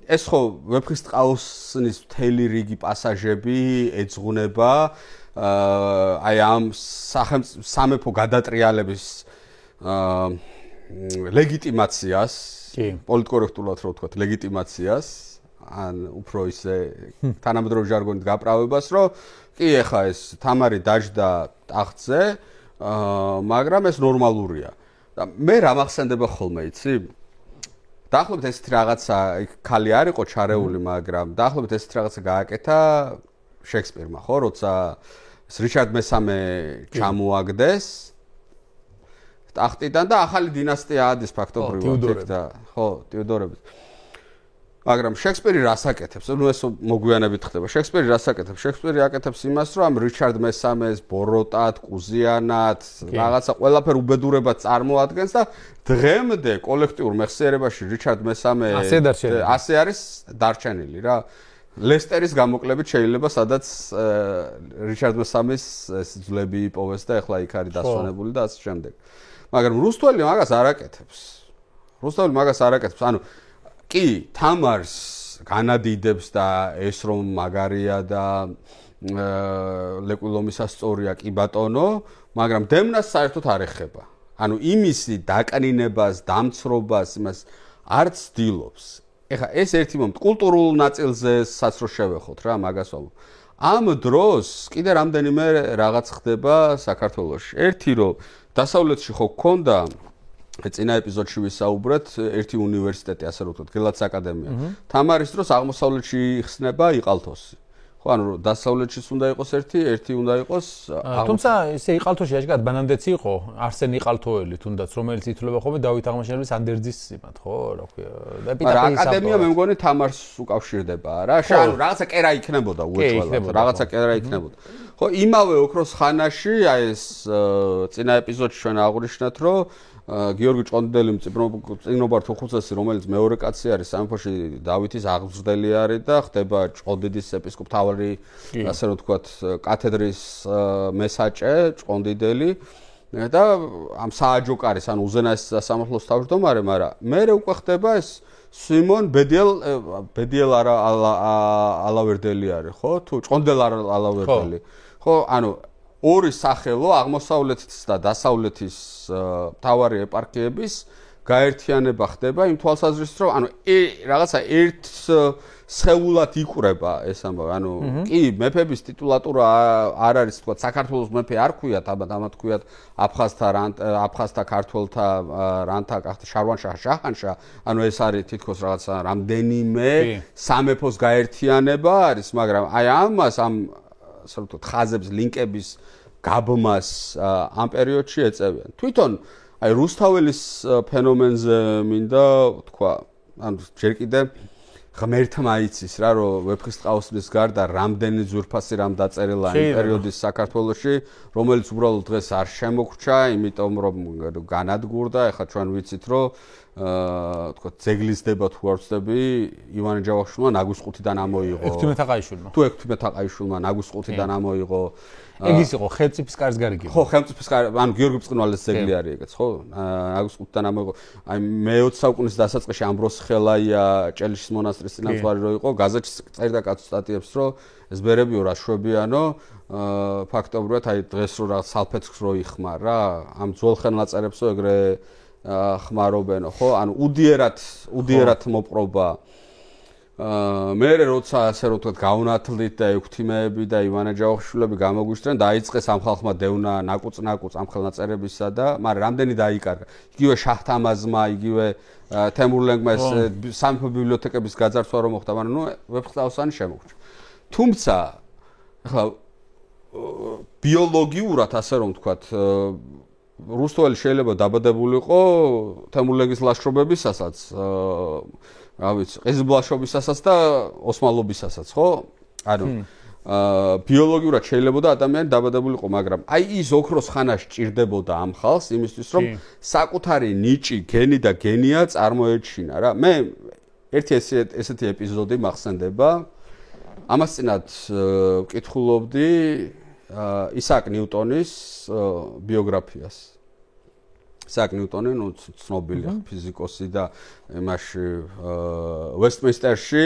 ეს ხო ვეფხისტყაოსნის მთელი რიგი პასაჟები ეძღვნება აი ამ სამეფო გადატრიალების ლეგიტიმაციას, პოლიტკორექტულად რო ვთქვათ, ლეგიტიმაციას ან უფრო ისე თანამედროვე ჟარგონით გაправებას, რომ კი ეხა ეს თამარი დაждდა ტახტზე, მაგრამ ეს ნორმალურია. და მე რა მახსენდება ხოლმე, იცი? დაახლოებით ესეთი რაღაცა ქალი არ იყო ჩარეული, მაგრამ დაახლოებით ესეთი რაღაცა გააკეთა შექსპირმა, ხო, როცა რიჩარდ მესამე ჩამოაგდეს ტახტიდან და ახალი დინასტია ადის ფაქტობრივად და ხო, ტიუდორების. მაგრამ შექსპირი რას აკეთებს? ნუ ეს მოგვიანებით ხდება. შექსპირი რას აკეთებს? შექსპირი აკეთებს იმას, რომ ამ რიჩარდ მესამეს ბოროტად, კუზიანად, რაღაცა ყველაფერ უბედურებად წარმოადგენს და დღემდე კოლექტიურ მეხსიერებაში რიჩარდ მესამე ასე არის დარჩენილი რა. ლესტერის გამოკლებით შეიძლება სადაც რიჩარდ მესამის ეს ძვლები იპოვეს და ეხლა იქ არის დასვენებული და ასე შემდეგ. მაგრამ რუსთველი მაგას არ აკეთებს. რუსთველი მაგას არ აკეთებს. ანუ კი, თამარს განადიდებს და ეს რომ მაგარია და ლეკვილომისას სწორია კი ბატონო, მაგრამ დევნას საერთოდ არ ეხება. ანუ იმისი დაკნინებას, დამცრობას, იმას არც ცდილობს. ეხა ეს ერთი მომენტი კულტურულ ნაწილზესაც რო შევეხოთ რა, მაგას ვამბობ. ამ დროს კიდე რამდენიმე რაღაც ხდება საქართველოში. ერთი რომ დასავლეთში ხო გქონდა წინა ეპიზოდში ვისაუბრეთ ერთი უნივერსიტეტი, ასე რომ ვთქვათ, გელათის აკადემია. თამარის დროს აღმოსავლეთში იხსნება იყალთოსი. ხო, ანუ დასავლეთშიც უნდა იყოს ერთი უნდა იყოს. თუმცა ესე იყალთოში აშკარად ბანამდეც იყო არსენ იყალთოელი თუნდაც, რომელიც ითვლება ხოლმე დავით აღმაშენებლის ანდერძის სიმად, ხო, რა ქვია. და აკადემია მე მგონი თამარს უკავშირდება რა. ანუ რაღაცა კერა იქნებოდა უეჭველად, რაღაცა კერა იქნებოდა. ხო, იმავე ოქროს ხანაში აი ეს წინა ეპიზოდში ჩვენ აღვნიშნეთ, რომ გიორგი ჭყონდელი მწიგნობარ თუხუცესი, რომელიც მეორე კაცი არის სამეფოში დავითის აღმზრდელი არის და ხდება ჭყონდიდის ეპისკოპოსი, ასე რომ ვთქვათ, კათედრის მესაჭე ჭყონდიდელი და ამ სააჯოკარის, ანუ უზენაეს სამართლოს თავმჯდომარე, მაგრამ მერე უკვე ხდება ეს სიმონ ბედიელ ალავერდელი არის, ხო? თუ ჭყონდელ ალავერდელი. ხო, ანუ ორი სახელო აღმოსავლეთის და დასავლეთის მთავარი ეპარქიების გაერთიანება ხდება იმ თვალსაზრისით, რომ ანუ რაღაცა ერთ სხეულად იყრება ეს ამბავი. ანუ კი, მეფების ტიტულატურა არ არის, თქვა, საქართველოს მეფე არ ქვიათ, ამათ ქვიათ აფხაზთა ქართველთა რანთა შარვანშაჰ შაჰანშა, ანუ ეს არის თითქოს რაღაცა რამდენიმე სამეფოს გაერთიანება არის, მაგრამ აი ამას ასე ვთქვათ, ხაზებს, ლინკების გაბმას ამ პერიოდში ეწევიან. თვითონ აი რუსთაველის ფენომენზე მინდა თქვა, ანუ ჯერ კიდე ღმერთმა იცის რა, რომ ვეფხისტყაოსნის გარდა რამდენი ძვირფასი რამ დაწერილა იმ პერიოდის საქართველოში, რომელიც უბრალოდ დღეს არ შემოგრჩა, იმიტომ რომ განადგურდა. ეხლა ჩვენ ვიცით, რომ თქვა ძეგლისდება თუ არ ვცდები, ივანე ჯავახიშვილმა ნაგუსყუთიდან ამოიღო. ექვთიმეთაყაიშვილმა ნაგუსყუთიდან ამოიღო. ეგ ის იყო ხელმწიფის კარის გარიგება. ხო, ხელმწიფის კარი, ანუ გიორგი ბრწყინვალეს ძეგლი არის ეგეც, ხო? ნაგუსყუთიდან ამოიღო. აი მე-20 საუკუნის დასაწყისში ამბროს ხელაია ჭელიშის მონასტრის წინამძღვარი რო იყო, გაზეთში წერდა კაცო სტატიებს, რომ ეს ბერებიო რა შვებიანო, ფაქტობრივად აი დღეს რო რაღაც სალფეცქს რო იხმარ რა, ამ ძველხელ ნაწერებსო ეგრე ხმარობენო, ხო? ანუ უდიერად მოპყრობა. მე როცა ასე რომ ვთქვათ, გაუნათლდით და ექვთიმეები და ივანე ჯავახიშვილები გამოგვიშტრენ, დაიწყეს ამ ხალხმა დევნა ნაკუწ ამ ხელნაწერებისა და, მაგრამ რამდენი დაიკარგა. იგივე შაჰ-თამაზმა, იგივე თემურლენგმა ეს სამეფო ბიბლიოთეკების გაძარცვა რომ მოხდა, მაგრამ ნუ ვეფხისტყაოსანი შემოგრჩა. თუმცა ახლა ბიოლოგიურად ასე რომ ვთქვათ, რუსთაველი შეიძლება დაბადებულიყო თემურლენგის ლაშქრობებისასაც, რა ვიცი, ყიზილბლაშობისასაც და ოსმალობისასაც, ხო? ანუ ბიოლოგიურად შეიძლებოდა ადამიანი დაბადებულიყო, მაგრამ აი ის ოქროს ხანაში ჭირდებოდა ამ ხალხს იმისთვის, რომ საკუთარი ნიჭი, გენი და გენია წარმოეჩინა რა. მე ერთი ესეთი ეპიზოდი მახსენდება. ამას წინათ ვკითხულობდი ისააკ ნიუტონის ბიოგრაფიას. ისააკ ნიუტონი, ნუ ცნობილი ფიზიკოსი და იმაში ვესტმინსტერში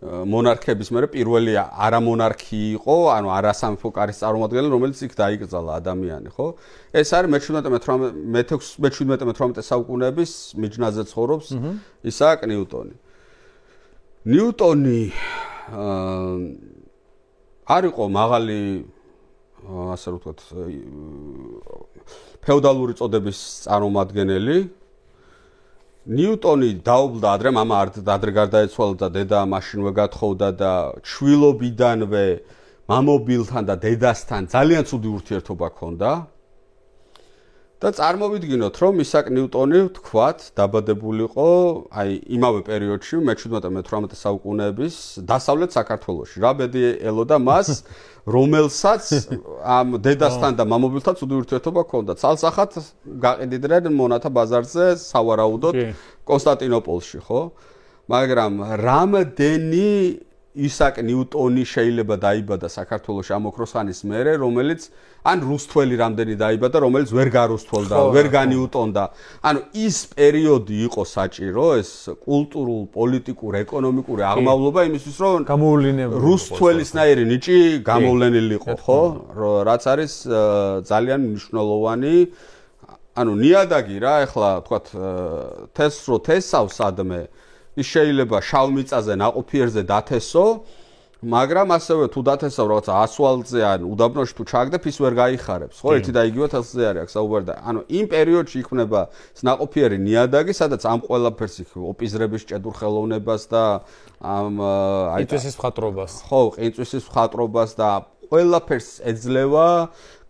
მონარქების მერე პირველი არამონარქი იყო, ანუ არასამეფო კარის წარმომადგენელი, რომელიც იქ დაიკრძალა ადამიანი, ხო? ეს არის მე-17-18 საუკუნეების მიჯნაზე ცხოვრობს ისააკ ნიუტონი. ნიუტონი არ იყო მაღალი, ასე ვთქვათ, ფეოდალური წოდების წარმომადგენელი. ნიუტონი დაობლდა ადრე, მამა ადრე გარდაეცვალა და დედა მაშინვე გათხოვდა და ჩვილობიდანვე მამობილთან და დედასთან ძალიან ცუდი ურთიერთობა ჰქონდა. და წარმოვიდგინოთ, რომ ისააკ ნიუტონი ვთქვათ, დაბადებულიყო აი იმავე პერიოდში, მე-17-18 საუკუნეების დასავლეთ საქართველოში. რა ბედი ელოდა მას, რომელსაც ამ დედასთან და მამობილთან ცუდი ურთიერთობა ჰქონდა. ცალსახად გაყიდიდნენ მონათა ბაზარზე სავარაუდოდ კონსტანტინოპოლში, ხო? მაგრამ რამდენი ისაკ ნიუტონი შეიძლება დაიბადა საქართველოს ამოქროს ხანის მერე, რომელიც ან რუსთველი რამდენი დაიბადა, რომელიც ვერ გარუსთველდა, ვერ განიუტონდა. ანუ ის პერიოდი იყო საჭირო, ეს კულტურულ, პოლიტიკურ, ეკონომიკური აღმავლობა იმისთვის, რომ გამოვლენილი რუსთველისნაირი ნიჭი გამოვლენილიყო, ხო? რაც არის ძალიან მნიშვნელოვანი. ანუ ნიადაგი რა, ეხლა თქვათ თესავს სადმე ის შეიძლება შავ მიწაზე ნაყოფიერზე დათესო, მაგრამ ასევე თუ დათესავ რაღაცა ასვალზე ან უდაბნოში თუ ჩაგდებ ის ვერ გაიხარებს. ხო, ერთი და იგივე თესლზე არის აქ საუბარი და ანუ იმ პერიოდში იქნება ნაყოფიერი ნიადაგი, სადაც ამ ყველაფერს ოპიზრების ჭედურ ხელოვნებას და ამ ყინწვისის მხატვრობას. ხო, ყინწვისის მხატვრობას და ყველაფერს ეძლევა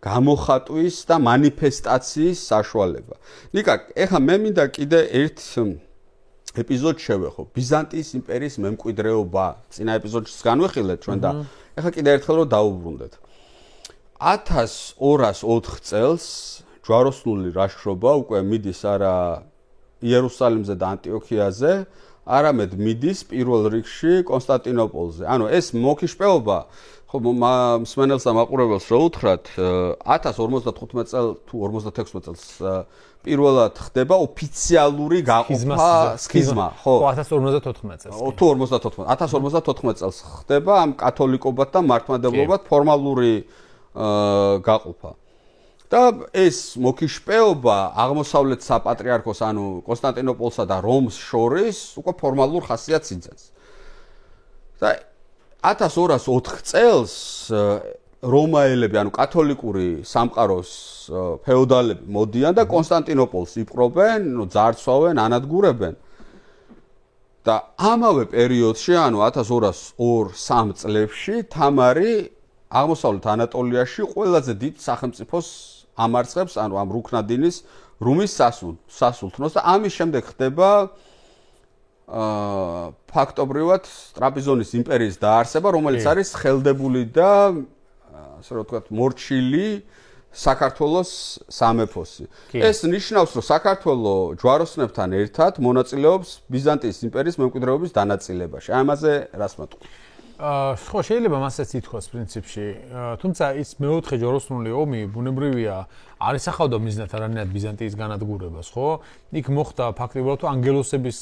გამოხატვის და მანიფესტაციის საშუალება. ნიკა, ეხლა მე მინდა კიდე ერთ ეპიზოდს შევეხო. ბიზანტიის იმპერიის მემკვიდრეობა. წინა ეპიზოდშიც განვიხილეთ ჩვენ და ეხლა კიდე ერთხელ რომ დაუბრუნდეთ. 1204 წელს ჯვაროსნული რაშრობა უკვე მიდის არა იერუსალიმზე და ანტიოქიაზე, არამედ მიდის პირველ რიგში კონსტანტინოპოლზე. ანუ ეს მოკიშპეობა ხო მსმენელს და მაყურებელს რო უთხრათ 1055 წელს თუ 56 წელს პირველად ხდება ოფიციალური გაყოფა სქიზმა, ხო? 1054 წელს. თუ 1054 წელს ხდება ამ კათოლიკობად და მართლმადიდებლობად ფორმალური გაყოფა. და ეს მოკიშპეობა აღმოსავლეთ საპატრიარქოს, ანუ კონსტანტინოპოლსა და რომს შორის უკვე ფორმალურ ხასიათს იძენს. და 1204 წელს რომაელები, ანუ კათოლიკური სამყაროს ფეოდალები მოდიან და კონსტანტინოპოლს იპყრობენ, ძარცვავენ, ანადგურებენ. და ამავე პერიოდში, ანუ 1203 წლებში თამარი აღმოსავლეთ ანატოლიაში ყველაზე დიდ სახელმწიფოს ამარცხებს, ანუ ამ რუქნადინის რუმის სასულთნოს და ამის შემდეგ ხდება ფაქტობრივად ტრაპიზონის იმპერიის დაარსება, რომელიც არის ხელდებული და ასე რომ ვთქვათ, მორჩილი საქართველოს სამეფოსი. ეს ნიშნავს, რომ საქართველო ჯვაროსნებთან ერთად მონაწილეობს ბიზანტიის იმპერიის მემკვიდრეობის დანაწილებაში. ამაზე რას მეტყვი? ხო, შეიძლება მასეც ითქვას პრინციპში, თუმცა ის მეოთხე ჯვაროსნული ომი ბუნებრივია არ ისახავდა მიზნად არანაირად ბიზანტიის განადგურებას, ხო? იქ მოხდა ფაქტობრივად ანგელოსების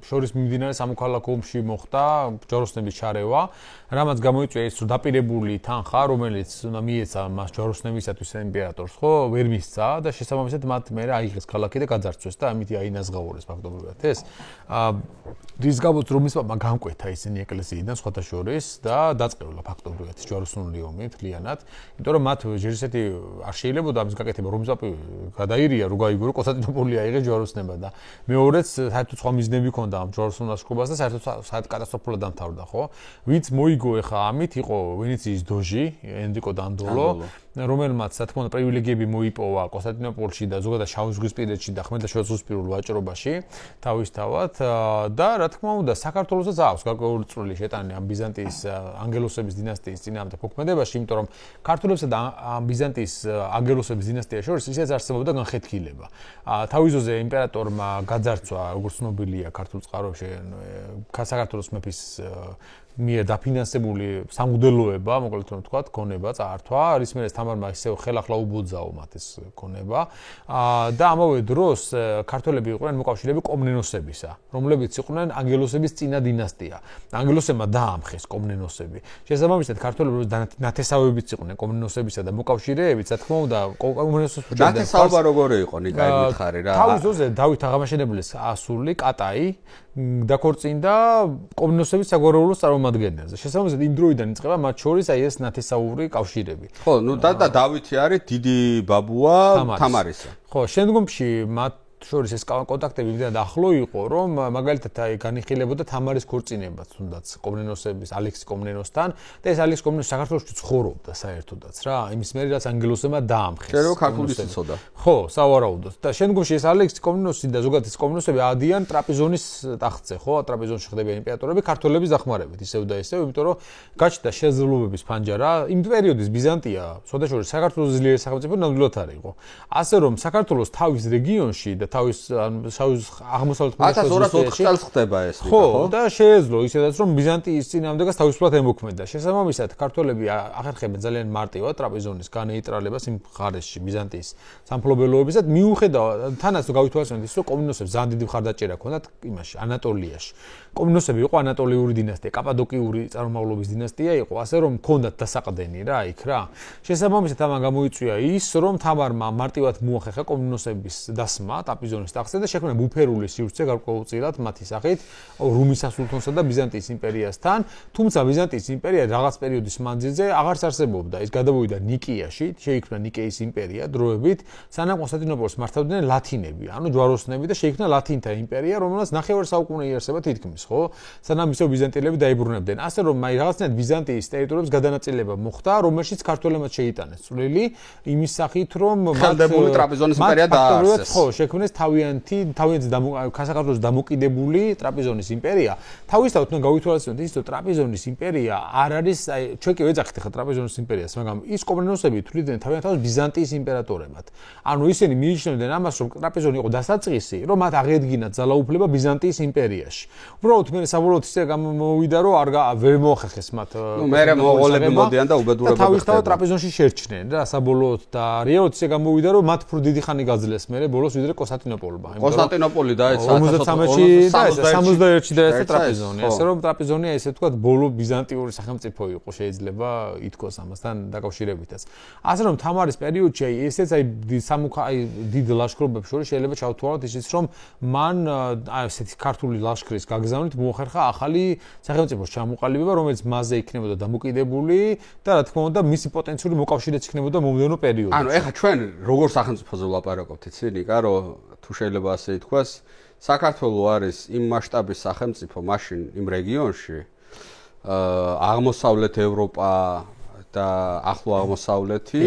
შორის მიმდინარე სამოქალაქო ომში მოხდა ჯვაროსნების ჩარევა, რამაც გამოიწვია ის დაპირებული თანხა, რომელიც უნდა მიეცა მას ჯვაროსნებისათვის იმპერატორს, ხო, ვერ მისცა და შესაბამისად მათ მე აიღეს ქალაქი და გაძარცვეს და ამით აინაზღაურეს ფაქტობრივად ეს. რის გამოც რომის პაპმა განკვეთა ისინი ეკლესიიდან სხვათა შორის და დაწყევლა ფაქტობრივად ჯვაროსნული ომი მთლიანად, იმიტომ რომ მათ ჯერ ისეთი არ შეიძლებოდა ამის გაკეთება, რომის პაპი გადაირია, რო გაიგო, კონსტანტინოპოლი აიღეს ჯვაროსნებმა და მეორეც საერთოდ სხვა მიზნები ჰქონდა ამ ჯვაროსნულ ლაშქრობას და საერთოდ კატასტროფულად დამთავრდა, ხო? ვინც მოიგო ეხა ამით იყო ვენეციის დოჟი ენრიკო დანდოლო, რომელმაც რა თქმა უნდა პრივილეგიები მოიპოვა კონსტანტინოპოლში და ზოგადად შავიზღვისპირეთში და ხმელთაშუაზღვისპირულ ვაჭრობაში თავისთავად და რა თქმა უნდა საქართველოსაც აქვს გარკვეული შეტანილი ამ ბიზანტიის ანგელოსების დინასტიის წინააღმდეგ მოქმედებაში, იმიტომ რომ ქართველებსა და ამ ბიზანტიის ანგელოსების დინასტიის შორის ისეც არსებობდა განხეთქილება. თავიზოზე იმპერატორმა გაძარცვა, როგორც ცნობილია ქართულ წყაროებში, საქართველოს მეფის მიერ დაფინანსებული სამღვდელოება, მოკლედ რომ ვთქვათ, ქონება წაართვა, რის მერე თამარმა ისევ ხელახლა უბოძაო მათ ეს ქონება. და ამავე დროს ქართველები იყვნენ მოკავშირეები კომნენოსებისა, რომლებიც იყვნენ ანგელოსების წინა დინასტია. ანგელოსებმა დაამხეს კომნენოსები. შესაბამისად, ქართველები ნათესავებიც იყვნენ კომნენოსებისა და მოკავშირეებიც, რა თქმა უნდა, კომნენოსებს უჭერდნენ. ნათესაობა როგორი იყო, ნიკა, მითხარი რა. თავის ძოზე დავით აღამაშენებლის ასული, კატაი დაქორწინდა კომნენოსების საგვარეულოს წარმომადგენელზე. შესაბამისად, იმ დროიდან იწყება მათ შორის აი ეს ნათესაური კავშირები. ხო, ნუ და დავითი არის დიდი ბაბუა თამარისა. ხო, შემდგომში მათ შორის ეს კონტაქტები იმდენად ახლო იყო, რომ მაგალითად აი განიხილებოდა თამარის ქორწინებაც, თუნდაც კომნენოსების, ალექსი კომნენოსთან და ეს ალექსი კომნენოსი საქართველოში ცხოვრობდა საერთოდაც რა, იმის მერე რაც ანგელოსებმა დაამხეს. შეიძლება ქართულის იცოდა. ხო, სავარაუდოდ. და შემდგომში ეს ალექსი კომნენოსი და ზოგადად ეს კომნენოსები ადიან ტრაპიზონის ტახტზე, ხო, ტრაპიზონში ხდებიან იმპერატორები ქართველების დახმარებით, ისევ და ისევ, იმიტომ რომ გაჩნდა შესაძლებლობების ფანჯარა, იმ პერიოდის ბიზანტია, სხვადასხვა საქართველოს ძლიერი სახელმწიფო ნამდვილად არ იყო. ასე რომ საქართველოს თავის რეგიონში და თავის აღმოსავლეთ მონარქიის 1204 წელს ხდება ეს ხო და შეეძლო ისედაც რომ ბიზანტიის წინააღმდეგას თავისუფლად ემოქმედა. შესაბამისად ქართველები ახერხებენ ძალიან მარტივად ტრაპიზონის განეიტრალებას იმ მხარეში ბიზანტიის სამფლობელოებისად მიუხედავად თანაც გავითვალისწინოთ ის რომ კომნენოსებს ძალიან დიდი მხარდაჭერა ჰქონდათ იმაში ანატოლიაში. კომნენოსები იყო ანატოლიური დინასტია, კაპადოკიური წარმომავლობის დინასტია იყო, ასე რომ ჰქონდათ დასაყრდენი რა იქ რა. შესაბამისად ამან გამოიწვია ის რომ თამარმა მარტივად მოახერხა კომნენოსების დასმა ტრაპიზონის ტახტზე და შექმნა ბუფერული სივრცე გარკვეულწილად მათი სახით რუმის სასულთნოსა და ბიზანტიის იმპერიასთან, თუმცა ბიზანტიის იმპერია რაღაც პერიოდის მანძილზე აღარც არსებობდა. ის გადავიდა ნიკიაში, შეიქმნა ნიკეის იმპერია დროებით, სანამ კონსტანტინოპოლს მართავდნენ ლათინები, ანუ ჯვაროსნები და შეიქმნა ლათინთა იმპერია, რომელსაც 9 საუკუნე იარსება თითქმის, ხო? სანამ ისევ ბიზანტიელები დაიბრუნებდნენ. ასე რომ რაღაცნაირად ბიზანტიის ტერიტორიებს გადანაწილება მოხდა, რომელშიც ქართველებმა შეიტანეს წვლილი იმის სახით, რომ ხელდებული ტრაპიზონის იმპერია დააარსეს. ხო, შექმნეს თავიანთი საქართველოს დამოკიდებული ტრაპიზონის იმპერია. თავისთავად უნდა გავითვალისწინოთ ის, რომ ტრაპიზონის იმპერია არ არის, აი, ჩვენ კი ვეძახით ხა ტრაპიზონის იმპერიას, მაგრამ ის კომნენოსები თვლიდნენ თავიანთავს ბიზანტიის იმპერატორებად. ანუ ისინი მიიჩნევდნენ ამას, რომ ტრაპიზონი იყო დასაწყისი, რომ მათ აღედგინათ ძალაუფლება ბიზანტიის იმპერიაში. უბრალოდ მე საბოლოოდ ისე გამოვიდა, რომ ვერ მოახერხეს მათ. ნუ მე მონღოლები მოდიან და უბედურებები ხდება. თავისთავად ტრაპიზონში შერჩნენ რა საბოლოოდ და რეალურად ისე გამოვიდა, რომ მათ უფრო დიდი ხანი გაძლეს მე ბოლოს ვიდრე კონსტანტინოპოლმა. კონსტანტინოპოლი დაეცა 53-ში და 61-ში დაეცა ტრაპიზონი. ასე რომ ტრაპიზონია ესე ვთქვათ ბოლო ბიზანტიური სახელმწიფო იყო შეიძლება ითქვას ამასთან დაკავშირებითაც. ასე რომ თამარის პერიოდში ესეც დიდ ლაშქრობებს შორის შეიძლება ჩავთვალოთ ისიც რომ მან ესეთი ქართული ლაშქრის გაგზავნით მოახერხა ახალი სახელმწიფოს ჩამოყალიბება, რომელიც მასზე იქნებოდა დამოკიდებული და რა თქმა უნდა მისი პოტენციური მოკავშირეც იქნებოდა მომდევნო პერიოდში. ანუ ეხლა ჩვენ როგორ სახელმწიფოზე ვლაპარაკობთ, იცი რა, რომ თუ შეიძლება ასე ითქვას, საქართველო არის იმ მასშტაბის სახელმწიფო მაშინ იმ რეგიონში, აღმოსავლეთ ევროპა და ახლო აღმოსავლეთი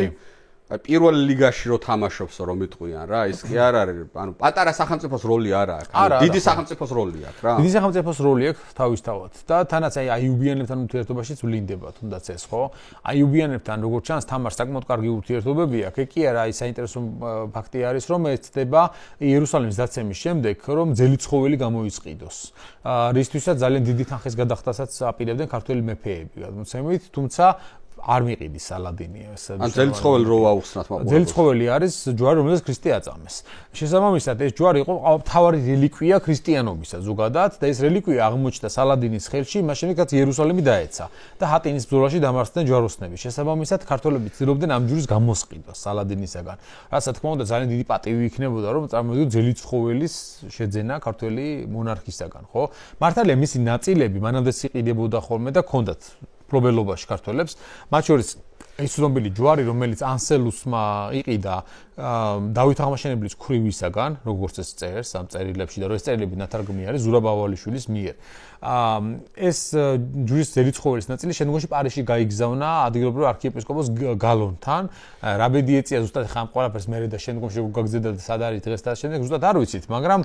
პირველ ლიგაში რო თამაშობს რომ იტყვიან რა, ის კი არ არის, ანუ პატარა სახელმწიფოს როლი არ აქვს, დიდი სახელმწიფოს როლი აქვს რა. დიდი სახელმწიფოს როლი აქვს თავისთავად და თანაც აიუბიანებთან ურთიერთობაშიც ვლინდება თუნდაც ეს ხო? აიუბიანებთან როგორც ჩანს თამარს საკმაოდ კარგი ურთიერთობები აქვს. ეკი არა, აი საინტერესო ფაქტი არის რომ ეს ხდება იერუსალიმის დაცემის შემდეგ, რომ ძელი ცხოველი გამოიწყიდოს. რისთვისაც ძალიან დიდი თანხის გადახდასაც აპირებდნენ ქართველი მეფეები გადმოცემით, თუმცა არ მიყიდის სალადინი ეს. ან ძელი ცხოველი რო აუხსნათ მაგრამ. ძელი ცხოველი არის ჯვარი, რომელსაც ქრისტე აწამეს. შესაბამისად ეს ჯვარი იყო მთავარი რელიკვია ქრისტიანობისა ზოგადად და ეს რელიკვია აღმოჩნდა სალადინის ხელში, მაშინ რაც იერუსალიმი დაეცა და ჰატინის ბრძოლაში დამარცხდნენ ჯვაროსნები. შესაბამისად ქართველები ცდილობდნენ ამ ჯვრის გამოსყიდვას სალადინისაგან. რაც თქმა უნდა ძალიან დიდი პატივი იქნებოდა რომ წარმოვიდგინოთ ძელი ცხოველის შეძენა ქართველი მონარქისაგან, ხო? მართალია მისი ნაწილები მანამდე იყიდებოდა ხოლმე და ჰქონდათ პრობლემაში ქართველებს, მათ შორის ეს ცნობილი ჯვარი, რომელიც ანსელუსმა იყიდა დავით აღმაშენებლის ქრივისაგან, როგორც ეს წერს ამ წერილებში და რომ ეს წერილები ნათარგმნი არის ზურაბ ავალიშვილის მიერ. ეს ჯვრის ძელი ცხოველის ნაწილი შემდგომში პარიზში გაიგზავნა ადგილობრივ არქიეპისკოპოს გალონთან. რაბედი ეწია ზუსტად ხა ამ ყველაფერს მერე და შემდგომში გაგზავნა და სად არის დღეს და შემდეგ ზუსტად არ ვიცით, მაგრამ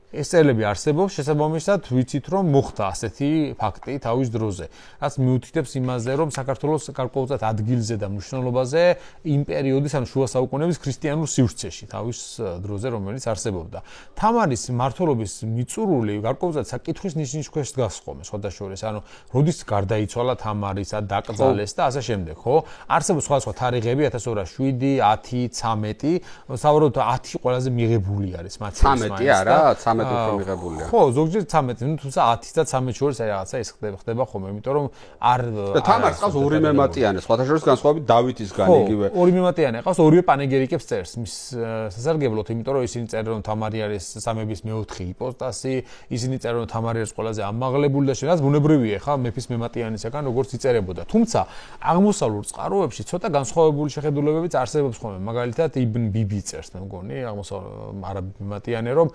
ეს წერილები არსებობს, შესაბამისად ვიცით რომ მოხდა ასეთი ფაქტი თავის დროზე. რაც მიუთითებს იმაზე, რომ საქართველოს გარკვეულწილად ადგილზე და მნიშვნელობაზე იმ პერიოდის ან შუა საუკუნეების ქრისტიანულ სივრცეში თავის დროზე, რომელიც არსებობდა. თამარის მმართველობის მიწურული გარკვეულწილად საკითხვის ნიშნის ქვეშ დგას ხოლმე, სხვადასხვა, ანუ როდის გარდაიცვალა თამარის, დაკრძალეს და ასე შემდეგ, ხო? არსებობს სხვადასხვა თარიღები 1207, 10, 13, სავარაუდოდ 10 ყველაზე მიღებული არის მათ შორის. 13 არა, 13 უფრო მიღებულია. ხო, ზოგჯერ 13, თუმცა 10 და 13 შორის რაღაცა ეს ხდება ხოლმე, იმიტომ რომ არ თამარს ყავს ორი მემატიანე, სხვათა შორის განსხვავებით დავითისგან იგივე. ორი მემატიანე ყავს, ორივე პანეგერიკებს წერს მის სასარგებლოდ, იმიტომ რომ ისინი წერენ რომ თამარი არის სამების მეოთხე იპოსტასი, ისინი წერენ რომ თამარი არის ყველაზე ამაღლებული და შენაც ბუნებრივია ხა მეფის მემატიანისაგან როგორც იწერებოდა. თუმცა აღმოსავლურ წყაროებში ცოტა განსხვავებული შეხედულებებიც არსებობს ხოლმე. მაგალითად იბნ ბიბი წერს, მე მგონი, აღმოსავლურ არაბი მემატიანე რომ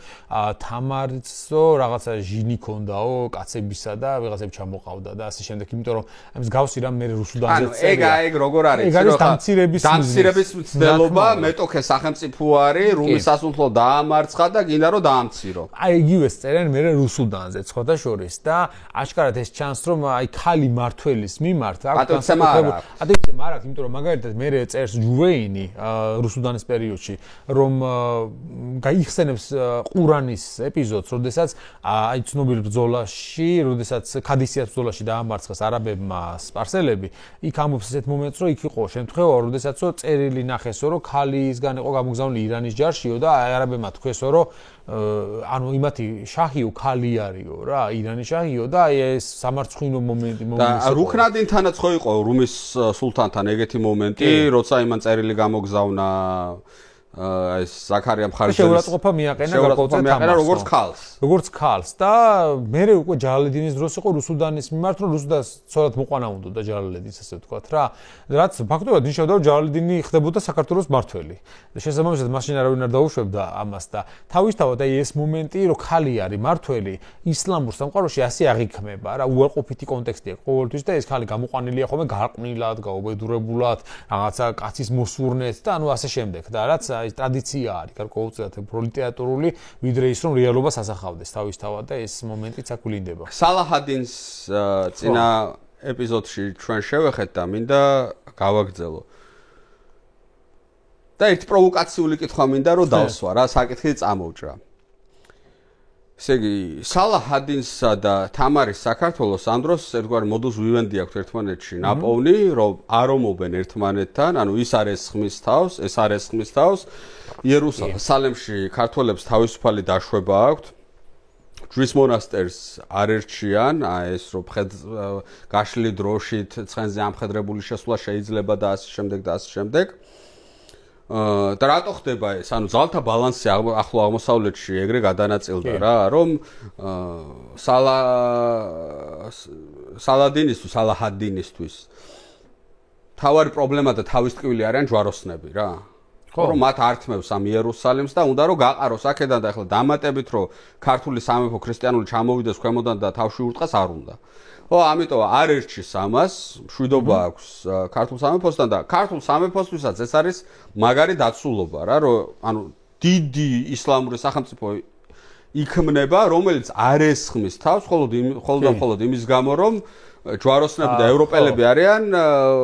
თამარიცო რაღაცა ჟინი ქონდაო კაცებისა და ვიღაცები ჩამოყავდა და ასე შემდეგ, იმიტომ რომ ამის გავსი რამ მე რუსუდანზე წერია. ანუ ეგ როგორ არის? ეგ არის დამცირების მცდელობა, მეტოქე სახელმწიფო არის, რუმის სასულთნო დაამარცხა და გინდა რომ დაამცირო. აი იგივეს წერენ მე რუსუდანზე ცხოთა შორის და აშკარად ეს ჩანს რომ აი ხალი მართველის მიმართ პატივცემა არ აქვს, იმიტომ რომ მაგალითად მე წერს ჯუვეინი რუსუდანის პერიოდში რომ გაიხსენებს ყურანის ეპიზოდს, როდესაც აი ცნობილ ბრძოლაში, როდესაც ქადისიას ბრძოლაში დაამარცხეს არაბებმა სპარსელები, იქ ამბობს ესეთ მომენტს, რომ იქ იყო შემთხვევა, როდესაცო წერილი ნახესო, რომ ქალისგან იყო გამოგზავნილი ირანის ჯარშიო და არაბებმა თქვესო, რომ ანუ იმათი შაჰიო ქალი არისო რა, ირანის შაჰიო და აი ეს სამარცხვინო მომენტი და რუქნადინთანაც ხო იყო რუმის სულთანთან ეგეთი მომენტი, როცა იმან წერილი გამოგზავნა ეს ზაქარია მხარდაჭერის შეურაცხყოფა მიაყენა გარკვეულწილად თამარს როგორც ქალს და მერე უკვე ჯალალედინის დროს იყო რუსუდანის მიმართ, რომ რუსუდანს ცოლად მოყვანა უნდა ჯალალედინს, ასე ვთქვათ რა, რაც ფაქტობრივად ნიშნავდა, რომ ჯალალედინი ხდებოდა საქართველოს მმართველი. შესაბამისად მაშინ არავინ არ დაუშვებდა ამას და თავისთავად აი ეს მომენტი, რომ ქალი არის მმართველი ისლამურ სამყაროში ასე აღიქმება რა, უარყოფითი კონტექსტია ყოველთვის და ეს ქალი გამოყვანილია ხოლმე გარყვნილად, გაუბედურებულად, რაღაცა კაცის მოსურნეთ და ანუ ასე შემდეგ და რაც ეს ტრადიცია არის გარკვეულწილად პროლეტარული, ვიდრე ის რომ რეალობას ასახავდეს თავისთავად და ეს მომენტიც აკულინდება. სალაჰადინს წინა ეპიზოდში ჩვენ შევეხეთ და მინდა გავაგრძელო. და ერთ პროვოკაციული კითხვა მინდა რომ დავსვა რა, საკითხი წამოვჭრა. ესე იგი, სალაჰადინსა და თამარის საქართველოს ამ დროს ერთგვარი მოდუს ვივენდი აქვს ერთმანეთში ნაპოვნი, რომ არომობენ ერთმანეთთან, ანუ ის არ ესხმის თავს, ეს არ ესხმის თავს. იერუსალემში ქართველებს თავისუფალი დაშვება აქვთ. ჯვრის მონასტერს არ ერჩიან, ეს რომ გაშლილი დროშით ცხენზე ამხედრებული შესვლა შეიძლება და ასე შემდეგ და ასე შემდეგ. და რატო ხდება ეს? ანუ ძალთა ბალანსი ახლო აღმოსავლეთში ეგრე გადანაწილდა რა, რომ სალადინისთვის თავარი პრობლემა და თავის ტკივილი არიან ჯვაროსნები რა. რომ მათ ართმევს ამ იერუსალიმს და უნდა რომ გაყაროს აქედან და ახლა დამატებით რომ ქართული სამეფო ქრისტიანული ჩამოვიდეს ქვემოდან და თავში ურტყას არ უნდა. ხო, ამიტომ არ ერჩის ამას, მშვიდობა აქვს ქართულ სამეფოსთან და ქართულ სამეფოსთვისაც ეს არის მაგარი დაცულობა რა, რომ ანუ დიდი ისლამური სახელმწიფო იქმნება, რომელიც არ ესხმის თავს, მხოლოდ იმის გამო, რომ ჯვაროსნები და ევროპელები არიან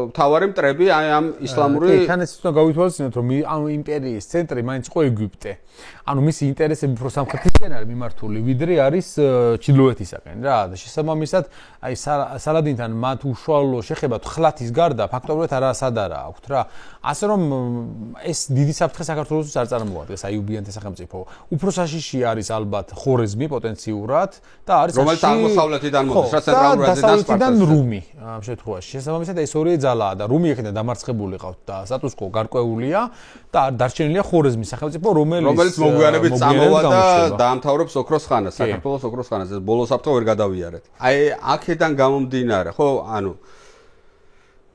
მთავარი მტრები ამ ისლამური იქანაც თვითონ გავითვალისწინოთ, რომ ამ იმპერიის ცენტრი მაინც იყო ეგვიპტე. ანუ მისი ინტერესები უფრო სამხრეთისკენ არის მიმართული, ვიდრე არის ჩრდილოეთისაკენ რა. და შესაბამისად, აი სალადინთან მათ უშუალო შეხება ხლათის გარდა ფაქტობრივად არასადარა აქვთ რა. ასე რომ ეს დიდი საფრთხე საქართველოსთვის არ წარმოადგენს აიუბიანთა სახელმწიფო. უფრო საშიში არის ალბათ ხორეზმი პოტენციურად და არის რომელიც აღმოსავლეთიდან მოდის, რა ცენტრალურ აზიიდან რუმი ამ შემთხვევაში. შესაბამისად ეს ორი ძალაა და რუმი იქნება დამარცხებული ყავთ და სტატუს-კვო გარკვეულია და დარჩენილია ხორეზმის სახელმწიფო, რომელიც მოგვიანებით წამოვა და დაამთავრებს ოქროს ხანას, საქართველოს ოქროს ხანას. ეს ბოლო საფრთხე ვერ გადავიარეთ. აი აქედან გამომდინარე, ხო, ანუ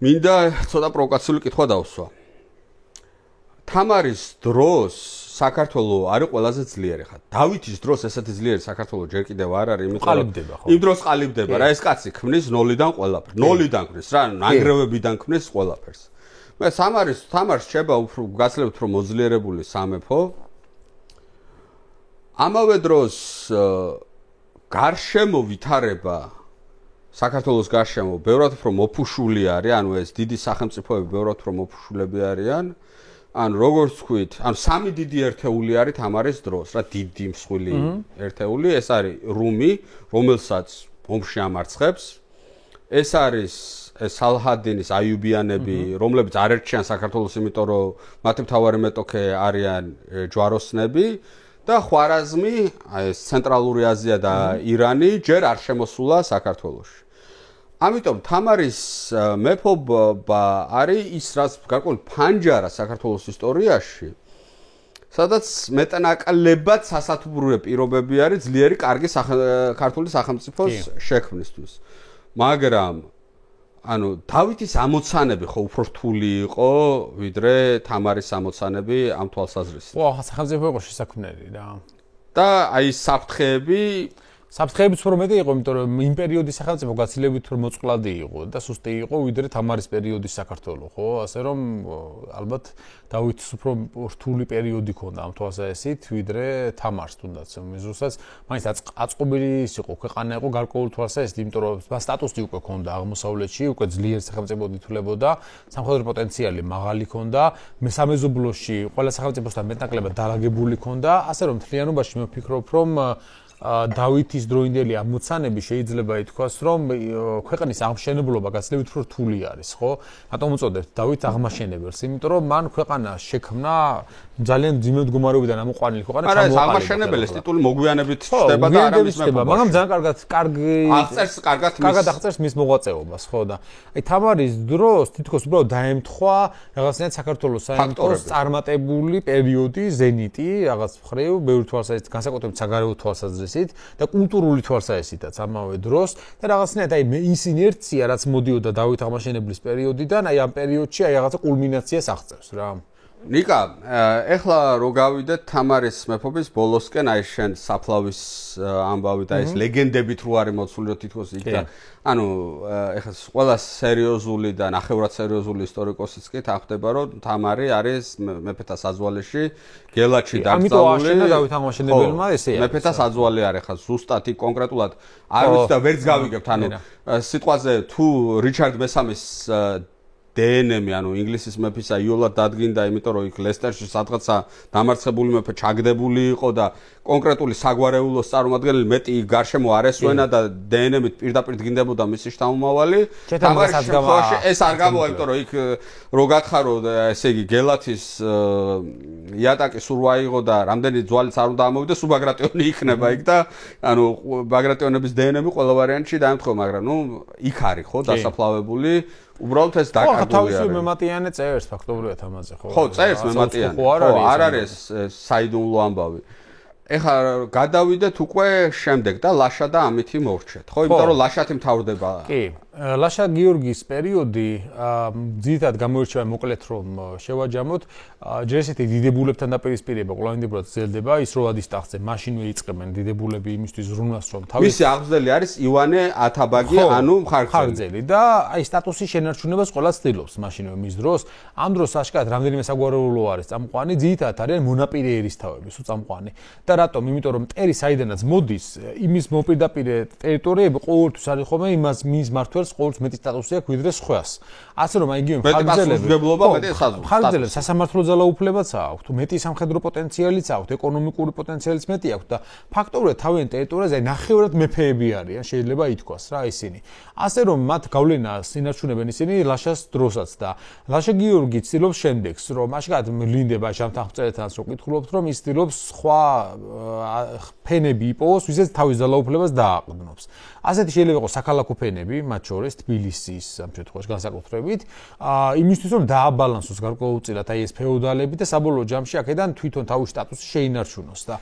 მინდა ცოტა პროვოკაციული კითხვა დავსვა. თამარის დროს საქართველო არის ყველაზე ძლიერი ხა. დავითის დროს ესეთი ძლიერი საქართველო ჯერ კიდევ არ არის, იმიტომ რომ იმ დროს ყალიბდება რა, ეს კაცი ქმნის ნოლიდან ყველაფერს. ნოლიდან ქმნის რა, ნანგრევებიდან ქმნის ყველაფერს. მე თამარს შეება უფრო გაცლებთ რომ მოძლიერებული სამეფო. ამავე დროს გარშემო ვითარება საქართველოს გარშემო ბევრად უფრო მოფუშული არის, ანუ ეს დიდი სახელმწიფოები ბევრად უფრო მოფუშულები არიან. ანუ როგორც ვთქვით, ანუ სამი დიდი ერთეული არის თამარის დროს, რა დიდი მსხვილი ერთეული, ეს არის რუმი, რომელსაც ომში ამარცხებს. ეს არის სალაჰადინის აიუბიანები, რომლებიც არ ერჩიან საქართველოს, იმიტომ რომ მათი მთავარი მეტოქე არიან ჯვაროსნები და ხვარაზმი, ეს ცენტრალური აზია და ირანი ჯერ არ შემოსულა საქართველოში. ამიტომ თამარის მეფობა არის ის, რაც გარკვეული ფანჯარა საქართველოს ისტორიაში, სადაც მეტნაკლებად სასათბურე პირობები არის ძლიერი კარგი ქართული სახელმწიფოს შექმნისთვის. მაგრამ ანუ დავითის ამოცანები ხო უფრო რთული იყო, ვიდრე თამარის ამოცანები ამ თვალსაზრისით. ხო, სახელმწიფო იყო შესაქმნელი რა. და აი საფრთხეები საფრთხეებიც უფრო მეტი იყო, იმიტომ რომ იმ პერიოდის სახელმწიფო გაცილებით უფრო მოწყვლადი იყო და სუსტი იყო ვიდრე თამარის პერიოდის საქართველო, ხო? ასე რომ ალბათ დავითის უფრო რთული პერიოდი ჰქონდა ამ თვალსაზრისით, ვიდრე თამარს თუნდაც. ზუსტად მაინც აწყობილი იყო, ქვეყანა იყო გარკვეულ თვალსაზრისით, იმიტომ რომ მას სტატუსი უკვე ჰქონდა აღმოსავლეთში, უკვე ძლიერ სახელმწიფოდ ითვლებოდა, სამხედრო პოტენციალი მაღალი ჰქონდა, მესამეზობლოში ყველა სახელმწიფოსთან მეტნაკლებად დალაგებული ჰქონდა, ასე რომ მთლიანობაში მე ვფიქრობ, რომ დავითის დროინდელი ამოცანები შეიძლება ითქვას, რომ ქვეყნის აღმშენებლობა გაცილებით უფრო რთული არის, ხო? რატომ უწოდებთ დავით აღმაშენებელს? იმიტომ რომ მან ქვეყანა შექმნა ძალიან ძიმე მდგომარეობიდან ამოყვანილი ქვეყანა ჩამოყალიბდა. არა, აღმაშენებელის ტიტული მოგვიანებით ჩდება და არ არის მეფობა. მაგრამ ძალიან კარგი აღწერს კარგად აღწერს მის მოღვაწეობას, ხო და აი თამარის დროს თითქოს უბრალოდ დაემთხვა რაღაცნაირად საქართველოს საიმპეროს წარმატებული პერიოდი, ზენიტი, რაღაც მხრივ, ბევრი თვალსაზრისით, განსაკუთრებით საგარეო თვალსაზრისით და კულტურული თვალსაზრისითაც ამავე დროს და რაღაცნაირად აი ის ინერცია, რაც მოდიოდა დავით აღმაშენებლის პერიოდიდან, აი ამ პერიოდში აი რაღაცა კულმინაციას აღწევს რა. ნიკა, ეხლა რო გავიდეთ თამარის მეფობის ბოლოსკენ, აი შენ საფლავის ამბავი და ეს ლეგენდებით რო არის მოცული რომ თითქოს იქ და ანუ ეხლა ყველა სერიოზული და ნახევრად სერიოზული ისტორიკოსიც კი თანხდება რომ თამარი არის მეფეთა საძვალეში გელათში დაკრძალული. ამიტომ აშენა დავით აღმაშენებელმა ესე არის. მეფეთა საძვალე არის ეხლა ზუსტად იქ კონკრეტულად არ ვიცი და ვერც გავიგებთ ანუ სიტყვაზე თუ რიჩარდ მესამის დნმ-ი, ანუ ინგლისის მეფისა იოლად დადგინდა, იმიტომ რომ იქ ლესტერში სადღაცა დამარცხებული მეფე ჩაგდებული იყო და კონკრეტული საგვარეულოს წარმომადგენელი მეტი გარშემო არ ესვენა და დნმ-ით პირდაპირ დგინდებოდა მისი შთამომავალი. თამარის შემთხვევაში ეს არ გამოვა, იმიტომ რომ იქ რო გათხარო, ესე იგი გელათის იატაკი სულ აიღო და რამდენი ძვალიც არ უნდა ამოვიდეს, ბაგრატიონი იქნება იქ და ანუ ბაგრატიონების დნმ-ი ყველა ვარიანტში დაემთხვა, მაგრამ ნუ იქ არის ხო დასაფლავებული. უბრალოდ ეს დაკარგული არის. ხო, თავისი მემატიანე წერს ფაქტობრივად ამაზე, ხო? ხო, წერს მემატიანე. ხო, არ არის საიდუმლო ამბავი. ეხლა გადავიდეთ უკვე შემდეგ და ლაშა და ამითი მოვრჩეთ. ხო, იმიტომ რომ ლაშათი მთავრდება. კი. ლაშა გიორგის პერიოდი ძირითადად გამოირჩევა მოკლედ რომ შევაჯამოთ ჯერ ესეთი დიდებულებთან დაპირისპირება კვლავინდებურად გრძელდება ის რო ადის ტახტზე მაშინვე იწყებენ დიდებულები იმისთვის ზრუნვას რომ თავის მისი აღმზრდელი არის ივანე ათაბაგი ანუ მხარგრძელი და აი სტატუსის შენარჩუნებას ყველა ცდილობს მაშინვე მის დროს ამ დროს აშკარად რამდენიმე საგვარეულო არის წამყვანი ძირითადად არიან მონაპირე ერისთავები სულ წამყვანი და რატომ იმიტომ რომ მტერი საიდანაც მოდის იმის მოპირდაპირე ტერიტორიები ყოველთვის არის ხოლმე იმას მის მართვას ყოველთვის მეტი სტატუსი აქვს ვიდრე სხვას. ასე რომ აი იგივე მხარგრძელებს სასამართლო ძალაუფლებაც აქვს, მეტი სამხედრო პოტენციალიც აქვს, ეკონომიკური პოტენციალიც მეტი აქვს და ფაქტობრივად თავიანთ ტერიტორიაზე ნახევრად მეფეები არიან, შეიძლება ითქვას რა ისინი. ასე რომ მათ გავლენას ინარჩუნებენ ისინი ლაშას დროსაც და ლაშა გიორგი ცდილობს შემდეგს, რომ აშკარად ვლინდება შამთანხმწერეთანაც რო კითხულობთ, რომ ის ცდილობს სხვა ფენები იპოვოს, ვისაც თავის ძალაუფლებას დააყრდნობს. ასეთი შეიძლება იყოს საქალაქო ფენები, მათ შორის თბილისის ამ შემთხვევაში განსაკუთრებით, იმისთვის რომ დააბალანსოს გარკვეულწილად აი ეს ფეოდალები და საბოლოო ჯამში აქედან თვითონ თავის სტატუსი შეინარჩუნოს და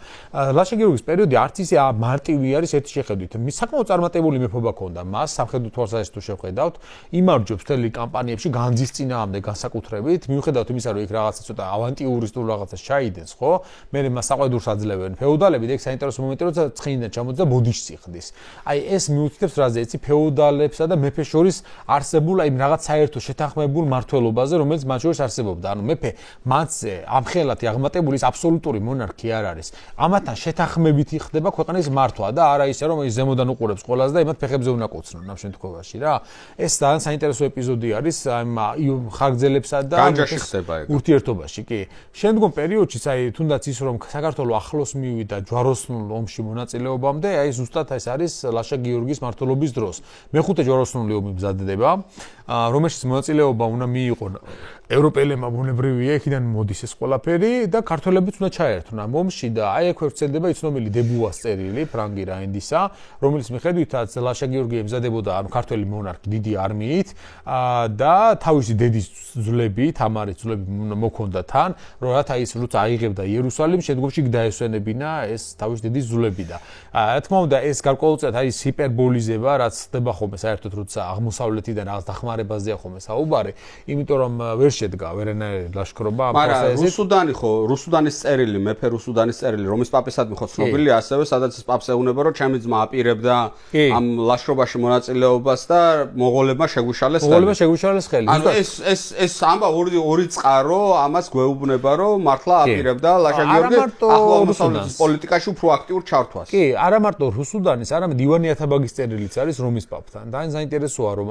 ლაშა გიორგის პერიოდი არც ისე მარტივი არის ერთი შეხედვით. მის საკმაოდ წარმატებული მეფობა ჰქონდა მას სამხედრო თვალსაზრისით თუ შევხედავთ, იმარჯვებს მთელი კამპანიებში განძის წინააღმდეგ განსაკუთრებით, მიუხედავად იმისა, რომ იქ რაღაცა ცოტა ავანტიურისტულ რაღაცას ჩაიდენს, ხო? მერე მას საყვედურს აძლევენ ფეოდალები და ეგ საინტერესო მომენტია, როცა ცხინიდან ჩამოდის და ბოდიშს იხდის. აი ეს მიუთითებს რაზე ეცი ფეოდალებსა და მეფეს შორის არსებულ აი რაღაც საერთო შეთანხმებულ მმართველობაზე, რომელიც მათ შორის არსებობდა. ანუ მეფე მათზე ამხელათი აღმატებული ის აბსოლუტური მონარქი არ არის. ამათთან შეთანხმებით ხდება ქვეყნის მართვა და არა ისე რომ ის ზემოდან უყურებს ყველას და იმათ ფეხებზე უნდა კოცნონ ამ შემთხვევაში რა. ეს ძალიან საინტერესო ეპიზოდი არის ამ ხარგრძელებსა და განჯაში ხდება ეგ. ურთიერთობაში, კი. შემდგომ პერიოდში აი თუნდაც ის რომ საქართველოს ახლოს მივიდა ჯვაროსნულ ომში მონაწილეობამდე, აი ზუსტად ეს არის ლაშა გიორგის მმართველობის დროს. მეხუთე ჯვაროსნული ომი მზადდება, რომელშიც მონაწილეობა უნდა მიიღონ ევროპელებმა ბუნებრივია, იქიდან მოდის ეს ყველაფერი და ქართველებიც უნდა ჩაერთონ ამ ომში და აი აქვე ვრცელდება იცნობილი დებუას წერილი ფრანგი რაინდისა, რომელიც მიხედვითაც ლაშა გიორგი ემზადებოდა ამ ქართველი მონარქი დიდი არმიით და თავისი დედის ძვლები, თამარის ძვლები მოქონდა თან, რომ რათა ის როცა აიღებდა იერუსალიმს, შემდგომში დაესვენებინა ეს თავისი დედის ძვლები და რა თქმა უნდა ეს გარკვეულწილად არის ჰიპერბოლიზება, რაც ხდება ხოლმე საერთოდ როცა აღმოსავლეთიდან რაღაც დახმარებაზეა ხოლმე საუბარი, იმიტომ რომ ვერ შედგა ვერანაირი ლაშქრობა ამ მაგრამ რუსუდანის წერილი მეფე რუსუდანის წერილი რომის პაპისადმი ხო ცნობილია ასევე სადაც პაპს ეუბნება რომ ჩემი ძმა აპირებდა ამ ლაშქრობაში მონაწილეობას და მონღოლებმა შეგვიშალეს ხელი ანუ ეს ამბა ორი წყარო ამას გვეუბნება რომ მართლა აპირებდა ლაშა გიორგი ახლომოსავლეთის პოლიტიკაში უფრო აქტიურ ჩართვას კი არა მარტო რუსუდანის არამედ ივანე ათაბაგის წერილიც არის რომის პაპთან და საინტერესოა რომ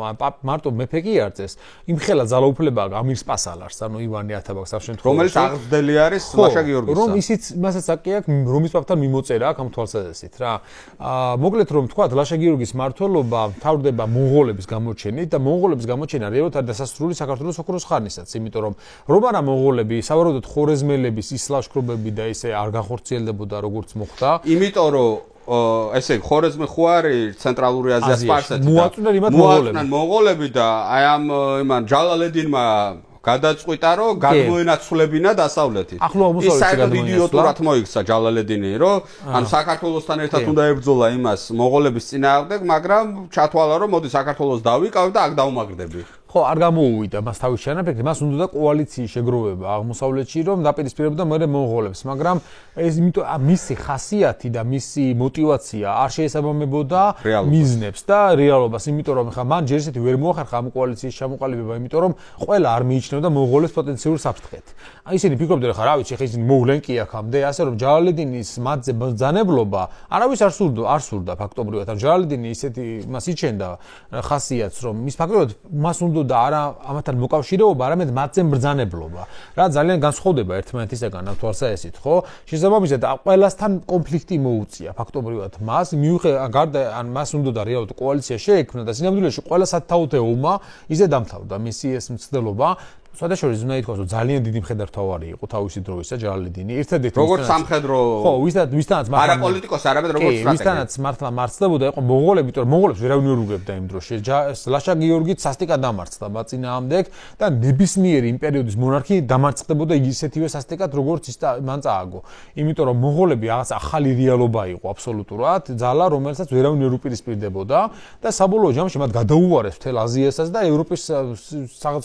მარტო მეფე კი არწეს იმხელა ძალაუფლება ამირს პასალარს ანუ ივანე ათაბაგს ამ შემთხვევაში რომელიც აღზრდელი არის ლაშა გიორგისა რომ ისიც მასაც აკი აქვს რომის პაპთან მიმოწერა აქვს ამ თვალსაზრისით რა მოკლედ რომ თქვა ლაშა გიორგის მმართველობა მთავრდება მონღოლების გამოჩენით და მონღოლების გამოჩენა რეალურად არის დასასრული საქართველოს ოქროს ხანისაც იმიტომ რომ არა მონღოლები სავარაუდოდ ხორეზმელების ის ლაშქრობები და ისე არ განხორციელდებოდა როგორც მოხდა იმიტომ რომ ესე ხორეზმი ხო არის ცენტრალური აზია სპარსეთი მოაწყვნენ მონღოლები და აი ამ იმან ჯალალედინმა გადაწყვიტა რომ გადმოენაცვლებინა დასავლეთით. ის საერთოდ იდიოტურად მოიქცა ჯალალედინი, რომ ან საქართველოსთან ერთად უნდა ებრძოლა იმას მონღოლების წინააღმდეგ, მაგრამ ჩათვალა რომ მოდი საქართველოს დავიკავებ და აქ დავმაგრდები. ხო, არ გამოუვიდა მას თავის ჩანაფიქრით, მას უნდა კოალიციის შეგროვება აღმოსავლეთში, რომ დაპირისპირებდა მერე მონღოლებს, მაგრამ ეს იმიტომ მისი ხასიათი და მისი мотиваცია არ შეესაბამებოდა მიზნებს და რეალობას, იმიტომ რომ ხა მან ჯერ ისეთი ვერ მოახერხა ამ კოალიციის ჩამოყალიბება, იმიტომ რომ ყველა არ მიიჩნევდა მონღოლებს პოტენციურ საფრთხედ. ისინი ფიქრობდნენ ხა რა ვიცი, ხა ისინი მოვლენ კი აქამდე, ასე რომ ჯალალედინის მათზე ბრძანებლობა არავის არ სურდა ფაქტობრივად. ან ჯალალედინი ისეთი მას იჩენდა ხასიათს, რომ მის ფაქტობრივად მას უნდა და არა ამათან მოკავშირეობა, არამედ მათზე ბრძანებლობა. რა ძალიან განსხვავდება ერთმანეთისგან ამ თვალსაზრისით, ხო? შესაბამისად, ყველასთან კონფლიქტი მოუწია ფაქტობრივად მას, გარდა ან მას უნდა და რეალურად კოალიცია შეექმნა და სინამდვილეში ყველა სათაოთე ომმა ისე დამთავრდა მისი ეს მცდელობა. სხვადასხვა უნდა ითქვას, რომ ძალიან დიდი მხედართმთავარი იყო თავისი დროისა ჯალალედინი. ერთადერთი როგორც სამხედრო ხო, ვისთანაც არა პოლიტიკოსი, არამედ როგორც სტრატეგი. ვისთანაც მართლა მარცხდებოდა იყო მონღოლები, იმიტომ რომ მონღოლებს ვერავინ ვერ უგებდა იმ დროში. ლაშა გიორგიც სასტიკად დამარცხდა მათ წინააღმდეგ და ნებისმიერი იმ პერიოდის მონარქი დამარცხდებოდა ისეთივე სასტიკად, როგორც ის მან წააგო. იმიტომ რომ მონღოლები რაღაც ახალი რეალობა იყო აბსოლუტურად, ძალა, რომელსაც ვერავინ ვერ უპირისპირდებოდა და საბოლოო ჯამში მათ გადაუარეს მთელ აზიასაც და ევროპის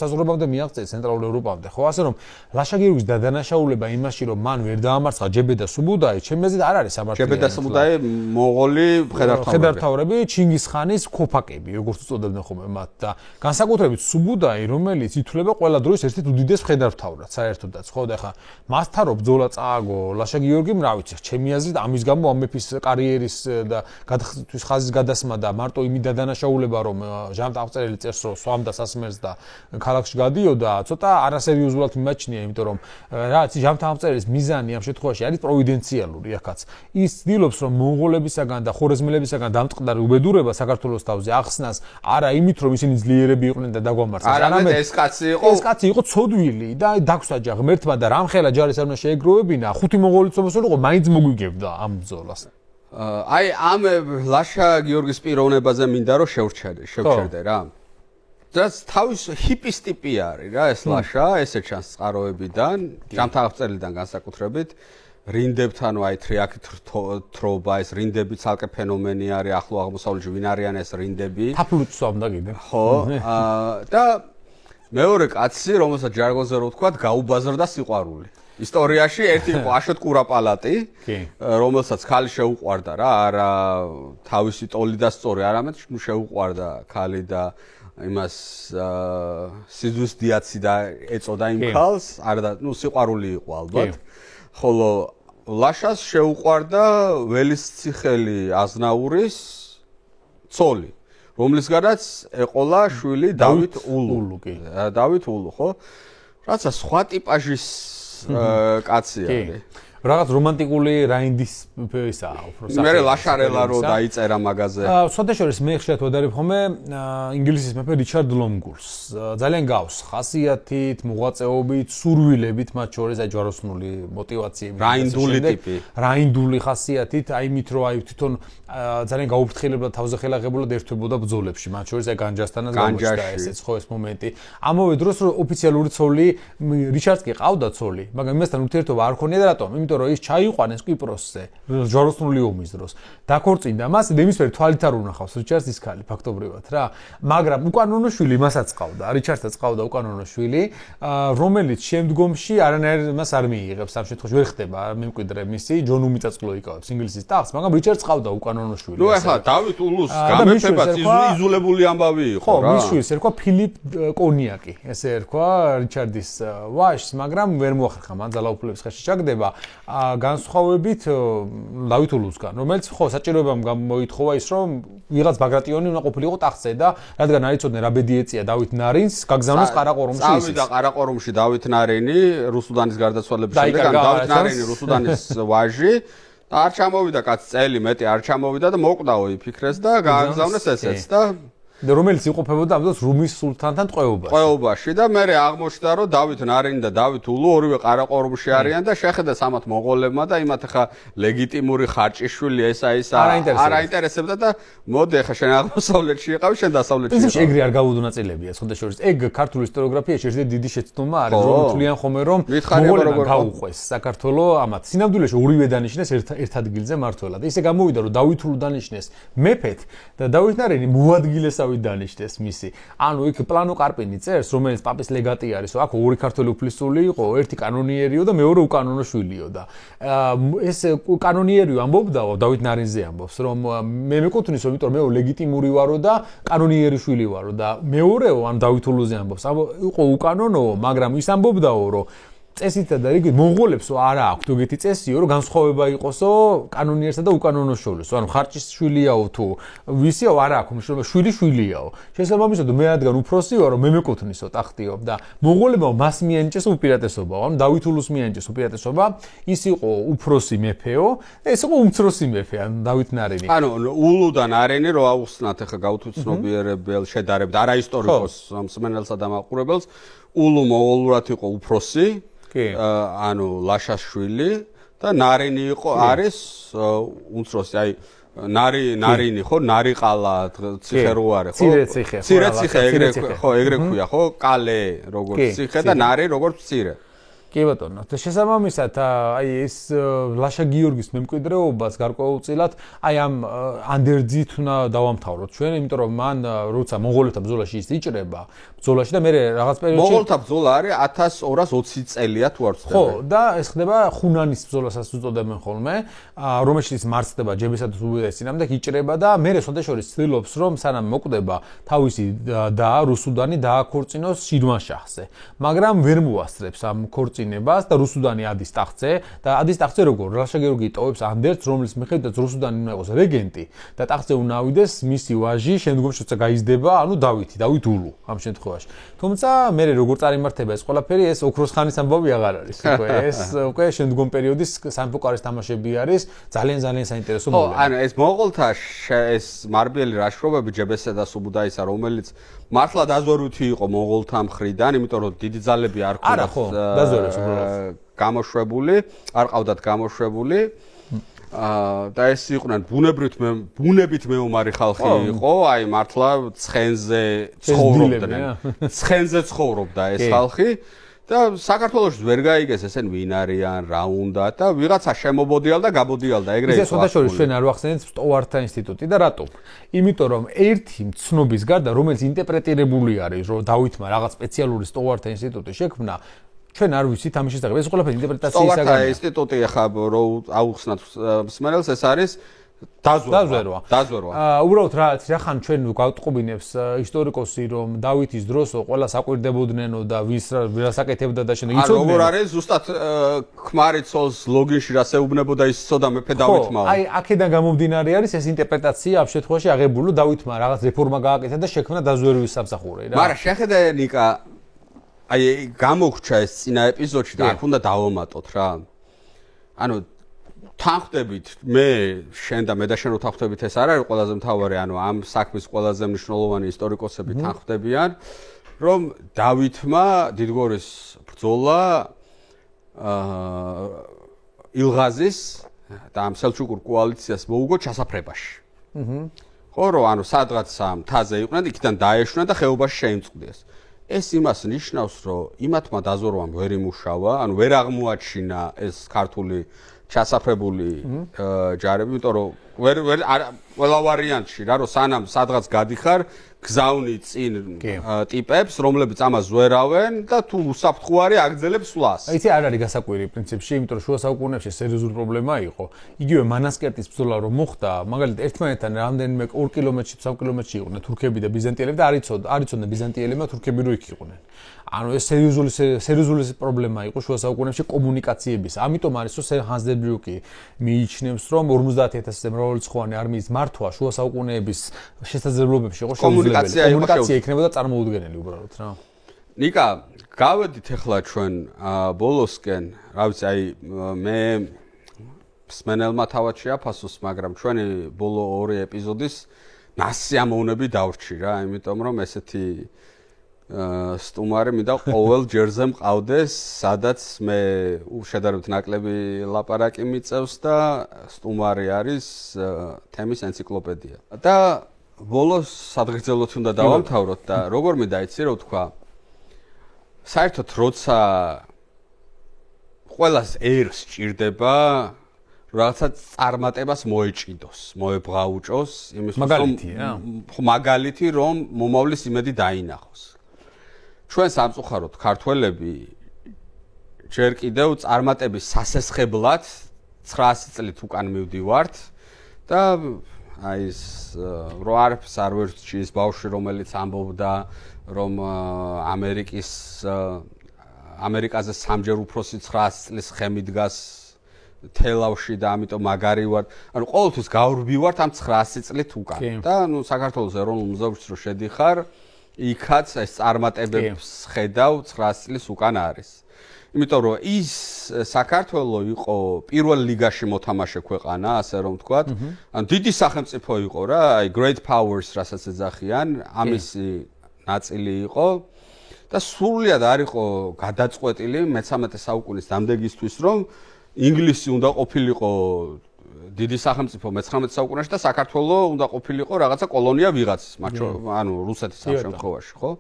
საზღვრებამდე მიაღწიეს ცენტრალურ ევროპამდე, ხო, ასე რომ ლაშა გიორგის დადანაშაულება იმაში, რომ მან ვერ დაამარცხა ჯებედა სუბუდაი, ჩემი აზრით არ არის სამართლიანი. ჯებედა სუბუდაი მონღოლი მხედართმთავრები, ჩინგისხანის ქოფაკები, როგორც უწოდებდნენ ხოლმე მათ და განსაკუთრებით სუბუდაი, რომელიც ითვლება ყველა დროის ერთ-ერთ უდიდეს მხედართმთავრად, საერთოდაც, ხო, და ხა მასთან რო ბრძოლა წააგო ლაშა გიორგიმ, რა ვიცი, ჩემი აზრით ამის გამო ამ მეფის კარიერის და გადახდის ხაზის გადასმა და მარტო იმით დადანაშაულება, რომ ჟამთაღწერელი წერს, რომ სვამდა სასმელს და ქალაქში გადიოდა ცოტა არასერიოზულად მიმაჩნია, იმიტომ რომ რაც ჟამთაღწერის მიზანი ამ შემთხვევაში არის პროვიდენციალური ახაც. ის ცდილობს, რომ მონღოლებისაგან და ხორეზმელებისაგან დამწყდარ უბედურება საქართველოს თავზე ახსნას, არა იმით, რომ ისინი ძლიერები იყვნენ და დაგვამარცხეს, არამედ ეს კაცი იყო ცოდვილი და დაგვსაჯა ღმერთმა და რამხელა ჯარის არ უნდა შეეგროვებინა, ხუთი მონღოლი წამოსულიყო, მაინც მოგვიგებდა ამ ბრძოლას. აი ამ ლაშა გიორგის პიროვნებაზე მინდა რომ შევჩერდე რა. რაც თავის ჰიპის ტიპი არის რა ეს ლაშა, ესე ჩანს წყაროებიდან, ჟამთაღწერლიდან განსაკუთრებით, რინდებთან აი თრიაქით თრობა, ეს რინდები ცალკე ფენომენი არის ახლო აღმოსავლეთში, ვინ არიან ეს რინდები? თაფლუც სვამდა კიდე. ხო, და მეორე კაცი, რომელსაც ჯარგონზე რო ვთქვათ, გაუბაზრდა სიყვარული. ისტორიაში ერთი იყო აშოტ კურაპალატი, რომელსაც ხალი შეუყვარდა რა, არა თავისი ტოლი და სწორი, არამედ შეუყვარდა ხალი და იმას სიძვის დიაცი და ეწოდა იმ ხალს, არა და ნუ სიყვარული იყო ალბათ. ხოლო ლაშას შეუყვარდა ველისციხელი აზნაურის ცოლი, რომლისგანაც ეყოლა შვილი დავით ულუ. დავით ულუ, ხო? რაცა სხვა ტიპაჟის კაცი არის. რაღაც რომანტიკული რაინდის ისაა უფრო სახე. მე ლაშარელა რო დაიწერა მაგაზე. სხვადასხვა მე ხშირად ვადარებ ხოლმე ინგლისის მეფე რიჩარდ ლონგულს. ძალიან გავს ხასიათით, მოღვაწეობით, სურვილებით, მათ შორის აი ჯვაროსნული мотиваციები. რაინდული ტიპი. რაინდული ხასიათით, აი მით რო აი თვითონ ძალიან გაუფრთხილებლად თავზე ხელაღებულად ერთვებოდა ბრძოლებში, მათ შორის აი განჯასთანაც გამოჩნდა ესეც ხო ეს მომენტი. ამავე დროს რომ ოფიციალური ცოლი რიჩარდს კი ყავდა ცოლი, მაგრამ იმასთან ურთიერთობა არ ქონია და რატომ? იმიტომ რომ ის ჩაიყვანეს კვიპროსზე ჯვაროსნული ომის დროს. დაქორწინდა მას, იმისფერ თვალით არ უნახავს რიჩარდის ქალი ფაქტობრივად რა. მაგრამ უკანონო შვილი მასაც ყავდა, რიჩარდსაც ყავდა უკანონო შვილი, რომელიც შემდგომში არანაირ მას არ მიიღებს ამ შემთხვევაში ვერ ხდება მემკვიდრე მისი ჯონ უმიწაწილო იკავებს ინგლისის ტახტს, მაგრამ რიჩარდს ყავდა უკანონო შვილი. ნუ ახლა დავით ულუს გამეფებაც იზოლებული ამბავი იყო რა. ხო, მის შვილს ერქვა ფილიპ კონიაკი, ესე ერქვა რიჩარდის ვაჟს, მაგრამ ვერ მოახერხა მან ძალაუფლების ხელში ჩაგდება, განსხვავებით დავით ულუსგან, რომელიც ხო საჭიროებამ გამოითხოვა ის, რომ ვიღაც ბაგრატიონი უნდა ყოფილიყო ტახტზე და რადგან არ იცოდნენ რა ბედი ეწია დავით ნარინს, გაგზავნეს ყარაყორუმში ის. წავიდა ყარაყორუმში დავით ნარინი, რუსუდანის გარდაცვალების შემდეგ დავით ნარინი რუსუდანის ვაჟი და არ ჩამოვიდა კაც წელი მეტი არ ჩამოვიდა და მოკვდაო იფიქრეს და გააგზავნეს ესეც და რომელიც იყოფებოდა ამ დროს რუმის სულთანთან ტყვეობაში. ტყვეობაში და მე აღმოჩნდა რომ დავით ნარინი და დავით ულუ ორივე ყარაყორუმში არიან და შეხედა სამათ მონღოლებმა და იმათ ახლა ლეგიტიმური ხარჭიშვილი ესა ის არ აინტერესებდა და მოდი ახლა შენ აღმოსავლეთში იყავი შენ დასავლეთში. პრინციპში ეგრე არ გაუდუნაწილებია სხვადასხვა. ეგ ქართული ისტორიოგრაფიაში ერთ-ერთი დიდი შეცდომა არის რომ თვლიან ხოლმე რომ მონღოლებმა გაუყვეს საქართველოს ამათ. სინამდვილეში ორივე დანიშნეს ერთ ადგილზე მმართველად. ისე გამოვიდა რომ დავით ულუ დანიშნეს მეფეთ და დავით ნარინი მოადგილეს დანიშნეს მისი. ანუ იქ პლანო კარპინი წერს, რომელიც პაპის ლეგატი არის, აქ ორი ქართველი უფლისწული იყო, ერთი კანონიერიო და მეორე უკანონო შვილიო და ეს კანონიერიო ამბობდაო დავით ნარინზე ამბობს, რომ მე მეკუთვნის, რომ იმიტომ მე ლეგიტიმური ვარო და კანონიერი შვილი ვარო და მეორეო ან დავით ულუზე ამბობს, იყო უკანონო, მაგრამ ის ამბობდაო, რომ წესითა და რიგით მონღოლებს არა აქვთ ეგეთი წესიო, რომ განსხვავება იყოსო კანონიერსა და უკანონო შვილს. ანუ ხარჭის შვილიაო თუ ვისიო არა აქვს მნიშვნელობა, შვილი-შვილიაო. შესაბამისად მე რადგან უფროსი ვარო, მე მეკუთვნისო ტახტიო და მონღოლებმა მას მიანიჭეს უპირატესობა, ანუ დავით ულუს მიანიჭეს უპირატესობა, ის იყო უფროსი მეფეო, ეს იყო უმცროსი მეფე, ანუ დავით ნარინი. ანუ ულუ და ნარინი რო აუხსნათ ახლა გაუთუცნობიერებელ შედარებდა არა ისტორიკოს მსმენელსა და მაყურებელს, ულუ მონღოლურად იყო უფროსი ანუ ლაშაშვილი და ნარინი იყო არის უმცროსი აი ნარინი ხო ნარიყალა ციხე რო არის ხო ცირე ციხე ეგრე ხო ეგრე ქვია ხო კალე როგორც ციხე და ნარი როგორც ცირე კი ბატონო, შესაბამისად, აი ეს ლაშა გიორგის მემკვიდრეობას გარკვეულწილად აი ამ ანდერძით უნდა დავამთავროთ ჩვენ, იმიტომ რომ მან როცა მონღოლებთან ბრძოლაში ის იჭრება, ბრძოლაში და მე რაღაც პერიოდში მონღოლთა ბრძოლა არის 1220 წელია თუ არ ვცდები. ხო, და ეს ხდება ხუნანის ბრძოლასაც უწოდებენ ხოლმე, რომელშიც მარცხდება ჯებესა და უბედეს წინამდე იჭრება და მე შესაძლოა ცდილობს რომ სანამ მოკვდება თავისი და რუსუდანი დააქორწინოს შირვანშაჰზე, მაგრამ ვერ მოასწრებს ამ ქორწინებას და რუსუდანი ადის ტახტზე და ადის ტახტზე როგორ ლაშა გიორგი ტოვებს ანდერს, რომლის მიხედვითაც რუსუდანი უნდა იყოს რეგენტი და ტახტზე უნდა ავიდეს მისი ვაჟი, შემდგომში როცა გაიზრდება, ანუ დავით ულუ ამ შემთხვევაში. თუმცა მე როგორ წარიმართება ეს ყველაფერი, ეს ოქროს ხანის ამბავი აღარ არის. ეს უკვე შემდგომ პერიოდის სამეფო კარის თამაშები არის, ძალიან საინტერესო მოვლენა. ხო, ანუ ეს მონღოლთა ეს მარბიელი რაშრობები ჯებესა და სუბუდაისა, რომელიც მართლა დაზვერვითი იყო მონღოლთა მხრიდან, იმიტომ რომ დიდი ძალები არ ქონდათ. არა, ხო, დაზვერეს უბრალოდ. გამოშვებული, არ ყავდათ გამოშვებული. და ეს იყვნენ ბუნებით მეომარი ხალხი იყო, აი მართლა ცხენზე ცხოვრობდნენ. ცხენზე ცხოვრობდა ეს ხალხი და საქართველოში ვერ გაიგეს ესენ ვინ არიან, რა უნდა და ვიღაცა შემობოდიალ და გაბოდიალდა ეგრე იყო. ეს შესაძლოა ჩვენ არ ვახსენეთ სტოვართა ინსტიტუტი და რატომ? იმიტომ რომ ერთი ცნობის გარდა, რომელიც ინტერპრეტირებული არის, რომ დავითმა რაღაც სპეციალური სტოვართა ინსტიტუტი შექმნა, ჩვენ არ ვიცით ამის შესახებ. ეს ყველაფერი ინტერპრეტაციის საგანია. სტოვართა ინსტიტუტი ახლა რო აუხსნათ მსმენელს ეს არის დაზვერვა. უბრალოდ რახან ჩვენ გავტყობინებს ისტორიკოსი რომ დავითის დროსო ყველა საკვირდებოდნენო და ვის რას აკეთებდა და შემდეგ იცოდნენ. როგორ არის ზუსტად ქმარიცოლს ლოგინში რა შეუბნებოდა ის ცოდა მეფე დავითმა. აი აქედან გამომდინარე არის ეს ინტერპრეტაცია ამ შემთხვევაში აღებული დავითმა რაღაც რეფორმა გააკეთა და შექმნა დაზვერვის სამსახური რა. მაგრამ შეხედე ნიკა აი გამოგრჩა ეს წინა ეპიზოდში და აქ უნდა დავამატოთ რა. ანუ თანხდებით მე შენ და მე და შენ რო თანხდებით ეს არ არის ყველაზე მთავარი, ანუ ამ საქმის ყველაზე მნიშვნელოვანი ისტორიკოსები თანხდებიან, რომ დავითმა დიდგორის ბრძოლა ილღაზის და ამ სელჩუკურ კოალიციას მოუგო ჩასაფრებაში. ხო, რომ ანუ სადღაც მთაზე იყვნენ, იქიდან დაეშვნენ და ხეობაში შეიმწყდნენ. ეს იმას ნიშნავს, რომ იმათმა დაზვერვამ ვერ იმუშავა, ანუ ვერ აღმოაჩინა ეს ქართული ჩასაფრებული ჯარები, იმიტომ რომ ვერ ყველა ვარიანტში რა, რომ სანამ სადღაც გადიხარ, გზავნი წინ ტიპებს, რომლებიც ამას ვერავენ და თუ უსაფრთხოარი აგრძელებს სვლას. იცი არ არის გასაკვირი პრინციპში, იმიტომ რომ შუა საუკუნეებში სერიოზული პრობლემა იყო. იგივე მანასკერტის ბრძოლა რომ მოხდა, მაგალითად ერთმანეთთან რამდენიმე 2 კილომეტრში, 3 კილომეტრში იყვნენ თურქები და ბიზანტიელები და არ იცოდნენ ბიზანტიელებმა თურქები რო იქ იყვნენ. ანუ ეს სერიოზული პრობლემა იყო შუა საუკუნეებში კომუნიკაციების. ამიტომ არის რომ ჰანს დე ბრიუკი მიიჩნევს, რომ 50000-ზე მრავალრიცხოვანი არმიის მართვა შუა საუკუნეების შესაძლებლობებში იყო კომუნიკაცია იქნებოდა წარმოუდგენელი უბრალოდ რა. ნიკა, გავედით ახლა ჩვენ ბოლოსკენ, რა ვიცი, აი მე მსმენელმა თავად შეაფასოს, მაგრამ ჩვენი ბოლო 2 ეპიზოდის ნასიამოვნები დავრჩი რა, იმიტომ რომ ესეთი სტუმარი მინდა ყოველ ჯერზე მყავდეს, სადაც მე შედარებით ნაკლები ლაპარაკი მიწევს და სტუმარი არის თემის ენციკლოპედია. და ბოლოს სადღეგრძელოთ უნდა დავამთავროთ და როგორ მინდა იცი რომ თქვა საერთოდ როცა ყველას ერს ჭირდება რაღაცა წარმატებას მოეჭიდოს, მოებღაუჭოს, იმის მაგალითი რომ მომავლის იმედი დაინახოს. ჩვენ სამწუხაროდ ქართველები ჯერ კიდევ წარმატების სასესხებლად 900 წლით უკან მივდივართ და აი ეს რო არაფერს არ ვერჩი ის ბავშვი რომელიც ამბობდა რომ ამერიკაზე სამჯერ უფროსი 900 წლის ხემი დგას თელავში და ამიტომ მაგარი ვარ. ანუ ყოველთვის გავრბივართ ამ 900 წლით უკან. და ნუ საქართველოს ეროვნულ მუზეუმში რო შედიხარ, იქაც ეს წარმატებებს ხედავ 900 წლის უკან არის. იმიტომ რომ ის საქართველო იყო პირველ ლიგაში მოთამაშე ქვეყანა, ასე რომ ვთქვათ. ანუ დიდი სახელმწიფო იყო რა, აი great powers რასაც ეძახიან, ამისი ნაწილი იყო და სრულიად არ იყო გადაწყვეტილი მე-13 საუკუნის დამდეგისთვის, რომ ინგლისი უნდა ყოფილიყო დიდი სახელმწიფო მე-19 საუკუნეში და საქართველო უნდა ყოფილიყო რაღაცა კოლონია ვიღაცის, ანუ რუსეთის ამ შემთხვევაში, ხო?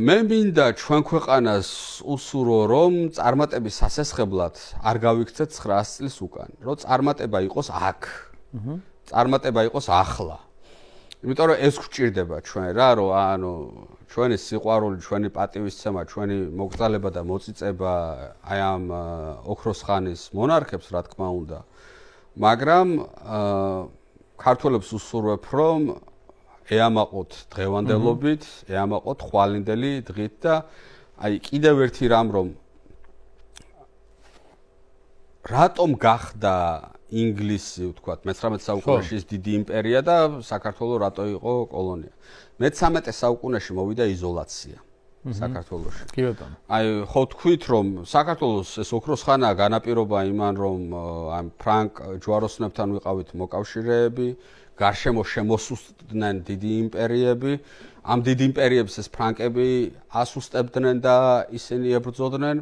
მე მინდა ჩვენ ქვეყანას უსურო რომ წარმატების სასესხებლად არ გავიქცეთ 900 წლის უკან, რომ წარმატება იყოს აქ. წარმატება იყოს ახლა. იმიტომ რომ ეს გვჭირდება ჩვენ რა, რომ ანუ ჩვენი სიყვარული, ჩვენი პატივისცემა, ჩვენი მოგზაურობა და მოწიწება აი ამ ოქროს ხანის მონარქებს, რა თქმა უნდა. მაგრამ ქართველებს უსურვებ, რომ ეამაყოთ დღევანდელობით, ეამაყოთ ხვალინდელი დღით და აი კიდევ ერთი რამ რომ რატომ გახდა ინგლისი, ვთქვათ, მე-19 საუკუნეში ის დიდი იმპერია და საქართველო რატო იყო კოლონია. მე-13 საუკუნეში მოვიდა იზოლაცია საქართველოში. კი ბატონო. აი, ხო თქვით რომ საქართველოს ეს ოქროს ხანა განაპირობა იმან რომ ამ ფრანკ ჯვაროსნებთან ვიყავით მოკავშირეები, გარშემო შემოსუსტდნენ დიდი იმპერიები, ამ დიდ იმპერიებს ეს ფრანკები ასუსტებდნენ და ისინი ებრძოდნენ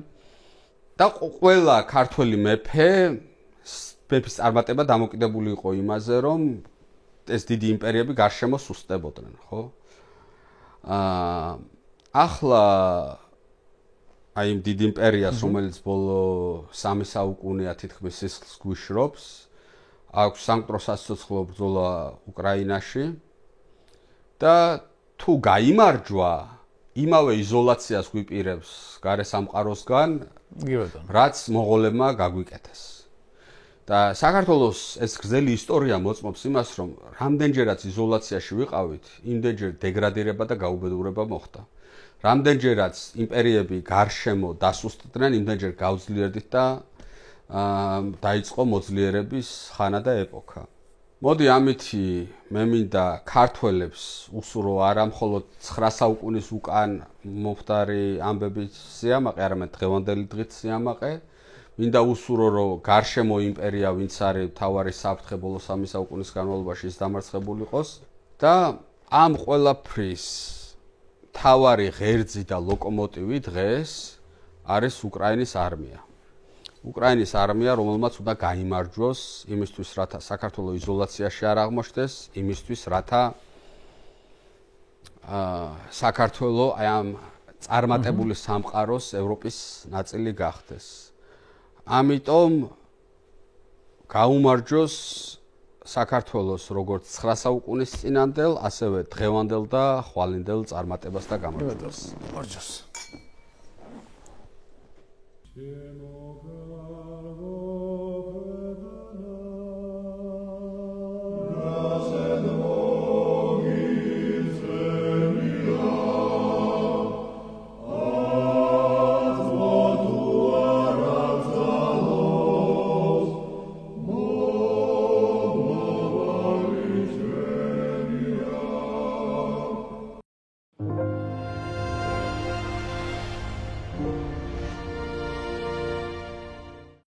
და ყველა ქართველი მეფის წარმატება დამოკიდებული იყო იმაზე, რომ ეს დიდი იმპერიები გარშემო სუსტებოდნენ, ხო? ახლა აი იმ დიდ იმპერიას, რომელიც ბოლო 3 საუკუნეა თითქმის სისხლს გვიშრობს, აქვს სამკვდრო-სასიცოცხლო ბრძოლა უკრაინაში და თუ გაიმარჯვა, იმავე იზოლაციას გვიპირებს გარე სამყაროსგან, რაც მონღოლებმა გაგვიკეთეს. და საქართველოს ეს გრძელი ისტორია მოწმობს იმას, რომ რამდენჯერაც იზოლაციაში ვიყავით, იმდენჯერ დეგრადირება და გაუბედურება მოხდა. რამდენჯერაც იმპერიები გარშემო დასუსტდნენ, იმდენჯერ გავძლიერდით და დაიწყო მოძლიერების ხანა და ეპოქა. მოდი ამითი მე მინდა ქართველებს უსურო არა მხოლოდ 9 საუკუნის უკან მომხდარი ამბების სიამაყე, არამედ დღევანდელი დღით სიამაყე. მინდა უსურო რომ გარშემო იმპერია ვინც არის თავარი საფრთხე ბოლო 3 საუკუნის განმავლობაში ის დამარცხებული იყოს და ამ ყველაფრის თავარი ღერძი და ლოკომოტივი დღეს არის უკრაინის არმია. უკრაინის არმია, რომელმაც უნდა გაიმარჯვოს იმისთვის, რათა საქართველოს იზოლაციაში არ აღმოჩნდეს, იმისთვის, რათა საქართველო აი ამ წარმატებული სამყაროს ევროპის ნაწილი გახდეს. ამიტომ გაუმარჯოს საქართველოს როგორც 9 საუკუნის წინანდელ, ასევე დღევანდელ და ხვალინდელ წარმატებას და გამარჯვებას. გამარჯვოს.